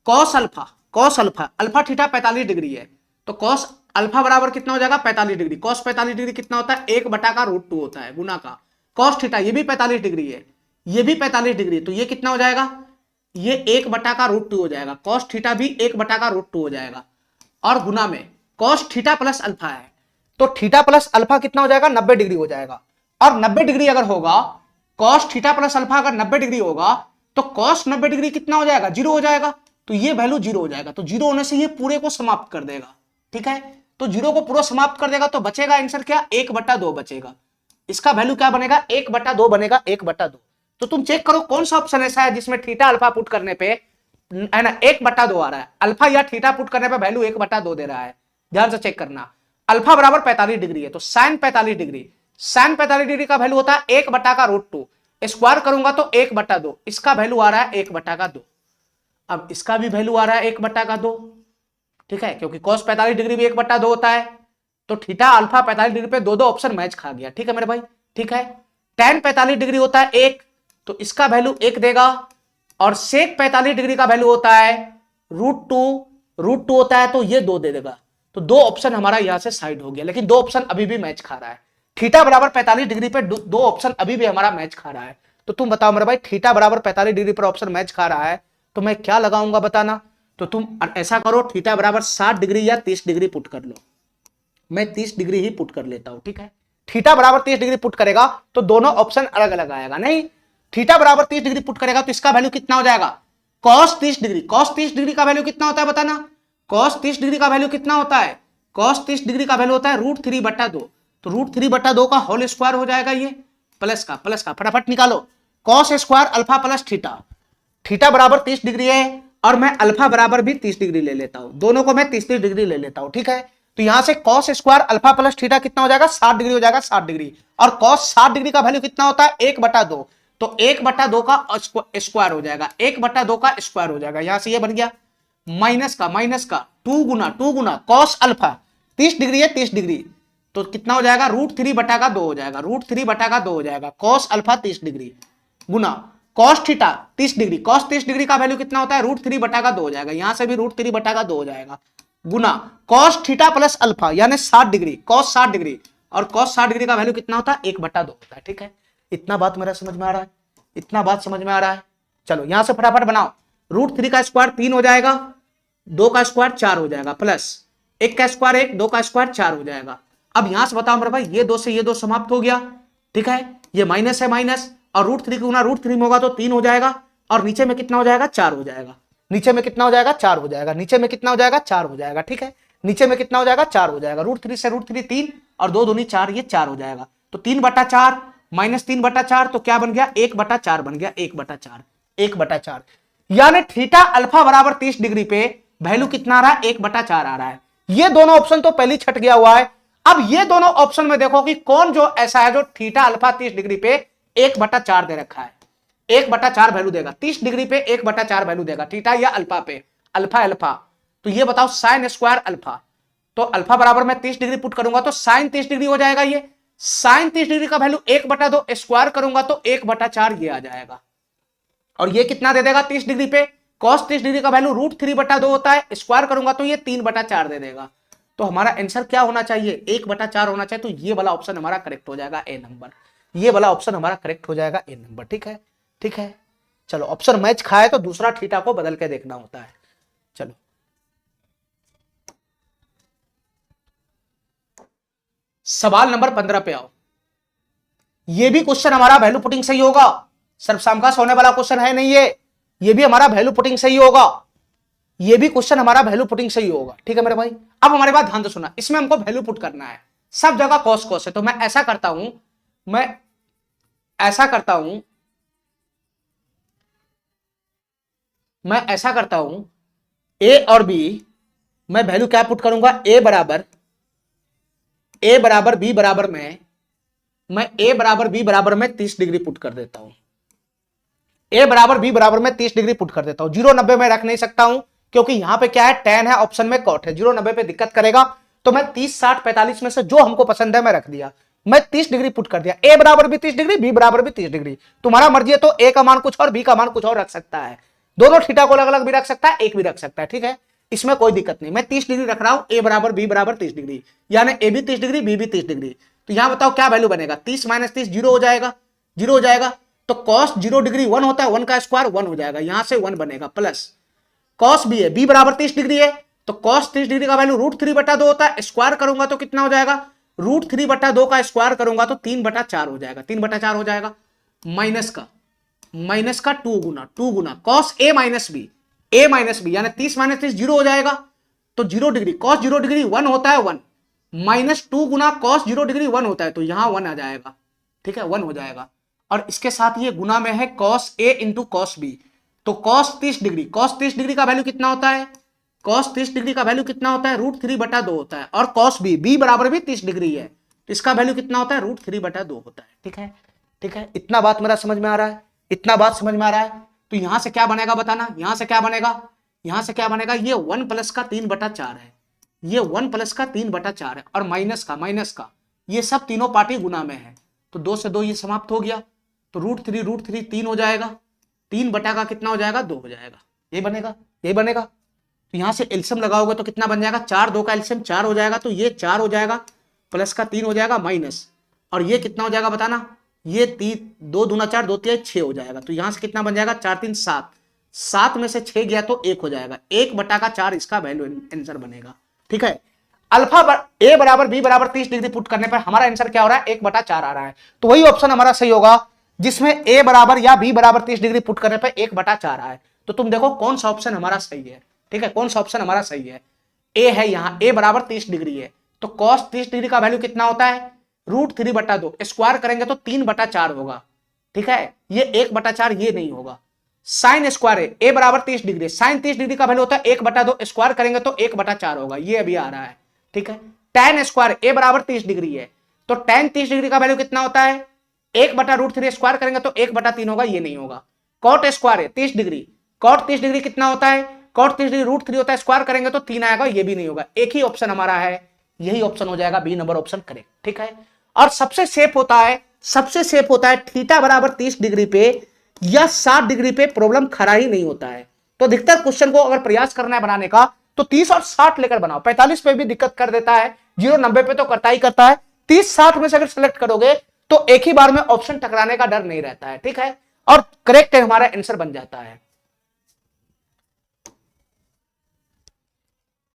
cos alpha alpha theta 45 degree है तो cos अल्फा बराबर कितना हो जाएगा 45 डिग्री, cos 45 डिग्री कितना होता है 1/√2 होता है गुना का cos थीटा, ये भी 45 डिग्री है, ये भी 45 डिग्री है तो ये कितना हो जाएगा, ये 1/√2 हो जाएगा, cos थीटा भी 1/√2 हो जाएगा और गुना में cos थीटा प्लस अल्फा है तो थीटा प्लस अल्फा कितना हो जाएगा 90 डिग्री हो जाएगा। और 90 डिग्री अगर होगा कॉस थीटा प्लस अल्फा अगर 90 डिग्री होगा तो कॉस 90 डिग्री कितना हो जाएगा, 0 हो जाएगा। तो ये वैल्यू 0 हो जाएगा, तो 0 होने से ये पूरे को समाप्त कर देगा, ठीक है। तो 0 को पूरा समाप्त कर देगा तो बचेगा आंसर क्या, 1/2 बचेगा। इसका वैल्यू क्या बनेगा, 1/2 बनेगा, 1/2। तो तुम चेक करो कौन सा ऑप्शन ऐसा है जिसमें थीटा अल्फा पुट करने पे है ना 1/2 आ रहा है, अल्फा या थीटा पुट करने पे वैल्यू 1/2 दे रहा है। ध्यान से चेक करना। अल्फा बराबर 45 डिग्री है तो साइन 45 डिग्री, साइन 45 डिग्री का वैल्यू होता है 1/√2, स्क्वायर करूंगा तो 1/2, इसका वैल्यू आ रहा है 1/2। अब इसका भी वैल्यू आ रहा है 1/2, ठीक है, क्योंकि cos 45 डिग्री भी 1/2 होता है। तो थीटा अल्फा 45 डिग्री पे दो दो ऑप्शन मैच खा गया, ठीक है मेरे भाई, ठीक है। tan 45 डिग्री होता है 1, तो इसका वैल्यू 1 देगा। और sec 45 डिग्री का वैल्यू होता है √2 होता है, तो ये 2 दे देगा। तो दो ऑप्शन हमारा यहां से साइड हो गया, लेकिन दो ऑप्शन अभी भी मैच खा रहा है। थीटा बराबर 45 डिग्री पे दो ऑप्शन अभी भी हमारा मैच खा रहा है। तो तुम बताओ मेरे भाई, थीटा बराबर 45 डिग्री पर ऑप्शन मैच खा रहा है तो मैं क्या लगाऊंगा बताना। तो तुम ऐसा करो, थीटा बराबर 60 डिग्री या 30 डिग्री पुट कर लो। मैं 30 डिग्री ही पुट कर लेता हूं, ठीक है। थीटा बराबर 30 डिग्री पुट करेगा तो दोनों ऑप्शन अलग अलग आएगा। नहीं, थीटा बराबर 30 डिग्री पुट करेगा तो इसका वैल्यू कितना हो जाएगा, cos 30 डिग्री। cos 30 डिग्री का वैल्यू कितना होता है बताना, cos 30 डिग्री का वैल्यू कितना होता है, cos 30 डिग्री का वैल्यू होता है √3/2। तो √3/2 का होल स्क्वायर हो जाएगा, ये प्लस का फटाफट निकालो। cos square alpha plus theta, theta बराबर 30 डिग्री है और मैं अल्फा बराबर भी 30 डिग्री ले लेता हूं, दोनों को मैं 30 डिग्री ले लेता हूं, ठीक है। तो यहां से cos square alpha plus theta कितना हो जाएगा, 60 डिग्री हो जाएगा, 60 डिग्री। और cos 60 डिग्री का वैल्यू कितना होता है, 1/2। तो 1/2 का स्क्वायर हो जाएगा, 1/2 का स्क्वायर हो जाएगा। यहां से ये बन गया माइनस का 2 गुना cos अल्फा 30 डिग्री है 30 डिग्री, तो कितना हो जाएगा, √3/2 हो जाएगा, √3/2 हो जाएगा। cos अल्फा 30 डिग्री गुना cos theta 30 degree, cos 30 degree का वैल्यू कितना होता है, √3/2 हो जाएगा। यहां से भी √3/2 हो जाएगा गुना cos थीटा प्लस अल्फा यानी 60 डिग्री, cos 60 डिग्री, और cos 60 डिग्री का वैल्यू कितना होता है, 1/2 होता है, ठीक है। इतना बात मेरा समझ में आ रहा है, इतना बात समझ में आ रहा है। चलो यहां से फटाफट बनाओ, √3 का स्क्वायर 3 हो जाएगा, 2 का स्क्वायर 4 हो जाएगा, प्लस 1 का स्क्वायर 1, 2 का स्क्वायर 4 हो जाएगा। अब यहां से बताओ मेरे भाई, ये 2 से ये 2 समाप्त हो गया, ठीक है। ये माइनस है माइनस, और √3 गुना √3 में होगा तो 3 हो जाएगा, और नीचे में कितना हो जाएगा, 4 हो जाएगा। नीचे में कितना हो जाएगा, 4 हो जाएगा। नीचे में कितना हो जाएगा, 4 हो जाएगा, ठीक है। नीचे में कितना हो जाएगा, 4 हो जाएगा। √3 से √3 3 और 2 दूनी 4, ये 4 हो जाएगा। तो 3/4 माइनस 3/4 तो क्या बन गया, 1/4 बन गया, 1/4 यानी थीटा अल्फा बराबर 30 डिग्री पे वैल्यू कितना आ रहा है, 1/4 आ रहा है। ये दोनों ऑप्शन तो पहले छट गया हुआ है। अब ये दोनों ऑप्शन में देखो कि कौन जो ऐसा है जो थीटा अल्फा 30 डिग्री पे 1/4 दे रखा है, 1/4 वैल्यू देगा। 30 डिग्री पे 1/4 वैल्यू देगा, थीटा या अल्फा पे, अल्फा। तो ये बताओ साइन स्क्वायर अल्फा, तो अल्फा बराबर मैं 30 डिग्री पुट करूंगा तो साइन 30 डिग्री हो जाएगा। ये साइन 30 डिग्री का वैल्यू 1/2, स्क्वायर करूंगा तो 1/4 ये आ जाएगा। और ये कितना दे देगा 30 डिग्री पे, cos 30 डिग्री का वैल्यू √3/2 होता है, स्क्वायर करूंगा तो ये 3/4 दे देगा। तो हमारा आंसर क्या होना चाहिए, 1/4 होना चाहिए। तो ये वाला ऑप्शन हमारा करेक्ट हो जाएगा, ए नंबर। ये वाला ऑप्शन हमारा करेक्ट हो जाएगा, ए नंबर, ठीक है, ठीक है। चलो ऑप्शन मैच खाए तो दूसरा थीटा को बदल के देखना होता है। चलो सवाल नंबर 15 पे आओ। ये भी क्वेश्चन हमारा वैल्यू पुटिंग सही होगा, सर्वसामकाश होने वाला क्वेश्चन है नहीं ये भी हमारा वैल्यू पुटिंग सही होगा, ये भी क्वेश्चन हमारा वैल्यू पुटिंग सही होगा, ठीक है मेरे भाई। अब हमारे बात ध्यान से सुना, इसमें हमको वैल्यू पुट करना है, सब जगह कॉस है। तो मैं ऐसा करता हूं, मैं ऐसा करता हूं ए और बी, मैं वैल्यू क्या पुट करूंगा, ए बराबर बी बराबर में, मैं ए बराबर बी बराबर में 30 डिग्री पुट कर देता हूं, ए बराबर बी बराबर में 30 डिग्री पुट कर देता हूं। 0-90 में रख नहीं सकता हूं क्योंकि यहां पे क्या है, tan है, ऑप्शन में cot है, 0-90 पे दिक्कत करेगा। तो मैं 30, 60, 45 में से जो हमको पसंद है मैं रख दिया, मैं 30 डिग्री पुट कर दिया। ए बराबर भी 30 डिग्री, बी बराबर भी 30 डिग्री, तुम्हारा मर्जी है। तो ए का मान कुछ और बी का मान कुछ और रख सकता है, दोनों थीटा को अलग अलग भी रख सकता है, एक भी रख सकता है, ठीक है, इसमें कोई दिक्कत नहीं। मैं 30 डिग्री रख रहा हूं, ए बराबर बी बराबर 30 डिग्री, यानी ए भी 30 डिग्री, बी भी 30 डिग्री। तो यहां बताओ क्या वैल्यू बनेगा, 30 - 30 0 हो जाएगा, 0 हो जाएगा। तो cos 0 डिग्री 1 होता है, 1 का स्क्वायर 1 हो जाएगा, यहां से 1 बनेगा, प्लस cos बी है, बी बराबर 30 डिग्री है, तो cos 30 डिग्री का वैल्यू √3/2 होता है, स्क्वायर करूंगा तो कितना हो जाएगा, √3/2 का स्क्वायर करूंगा तो 3/4 हो जाएगा, 3/4 हो जाएगा। माइनस का टू गुना cos A minus B, A minus B यानी 30 माइनस 30 जीरो हो जाएगा, तो 0 डिग्री कॉस 0 डिग्री 1 होता है 1, माइनस 2 गुना कॉस 0 डिग्री 1 होता है, तो यहां 1 आ जाएगा, ठीक है 1 हो जाएगा। और इसके साथ ये गुना में है cos A into cos B, तो कॉस 30 डिग्री, कॉस 30 डिग्री का वैल्यू कितना होता है, कॉस 30 डिग्री का वैल्यू कितना होता है √3/2 होता है, और कॉस बी बराबर भी 30 डिग्री है, तो इसका वैल्यू कितना होता है √3/2 होता है, ठीक है, ठीक है। इतना बात मेरा समझ में आ रहा है, इतना बात समझ में आ रहा है। तो यहां से क्या बनेगा बताना, यहां से क्या बनेगा, यहां से क्या बनेगा, ये 1 प्लस का 3/4 है, ये 1 प्लस का 3/4 है, और माइनस का ये सब तीनों पार्टी गुना में है, तो 2 से 2 ये समाप्त हो गया, तो √3 3 हो जाएगा, 3 बटा का कितना हो जाएगा 2 हो जाएगा, ये बनेगा, ये बनेगा। तो यहां से एलसीएम लगाओगे तो कितना बन जाएगा, 4 2 का एलसीएम 4 हो जाएगा, तो ये 4 हो जाएगा, प्लस का 3 हो जाएगा माइनस, और ये कितना हो जाएगा बताना, ये 2 दूना 4 2 3 6 हो जाएगा, तो यहां से कितना बन जाएगा 4 3 7, 7 में से 6 गया तो 1 हो जाएगा, 1 बटा का 4 इसका वैल्यू आंसर बनेगा, ठीक है। अल्फा ए बराबर बी बराबर 30 डिग्री पुट करने पर हमारा आंसर क्या हो रहा है 1/4 आ रहा है, तो वही ऑप्शन हमारा सही होगा जिसमें ए बराबर या बी बराबर 30 डिग्री पुट करने पर 1/4 आ है। तो तुम देखो कौन सा ऑप्शन हमारा सही है, ठीक है, कौन सा ऑप्शन हमारा सही है, ए है, यहां ए बराबर 30 डिग्री है, तो कॉस 30 डिग्री का वैल्यू कितना होता है √3/2, स्क्वायर करेंगे तो 3/4 होगा, ठीक है, ये 1/4 ये नहीं होगा। साइन स्क्वायर है, ए बराबर 30 डिग्री, साइन 30 डिग्री का वैल्यू होता है 1/2, स्क्वायर करेंगे तो 1/4 होगा, ये अभी आ रहा है, ठीक है। tan स्क्वायर ए बराबर 30 डिग्री है, तो tan 30 डिग्री का वैल्यू कितना होता है 1/√3, स्क्वायर करेंगे तो 1/3 होगा, ये नहीं होगा। कॉट स्क्वायर है 30 डिग्री, कॉट 30 डिग्री कितना होता है, कॉट 30 डिग्री √3 होता है, स्क्वायर करेंगे तो 3 आएगा, ये भी नहीं होगा। एक ही ऑप्शन हमारा है, यही ऑप्शन हो जाएगा बी नंबर ऑप्शन करेक्ट, ठीक है। और सबसे सेफ होता है थीटा बराबर 30 डिग्री पे या 60 डिग्री पे प्रॉब्लम खड़ा ही नहीं होता है। तो अधिकतर क्वेश्चन को अगर प्रयास करना है बनाने का तो 30 और 60 लेकर बनाओ, 45 पे भी दिक्कत कर देता है, 0 90 पे तो करता ही करता है, 30 60 में से अगर सिलेक्ट करोगे तो एक ही बार में ऑप्शन टकराने का डर नहीं रहता है, ठीक है, और करेक्ट हमारा आंसर बन जाता है।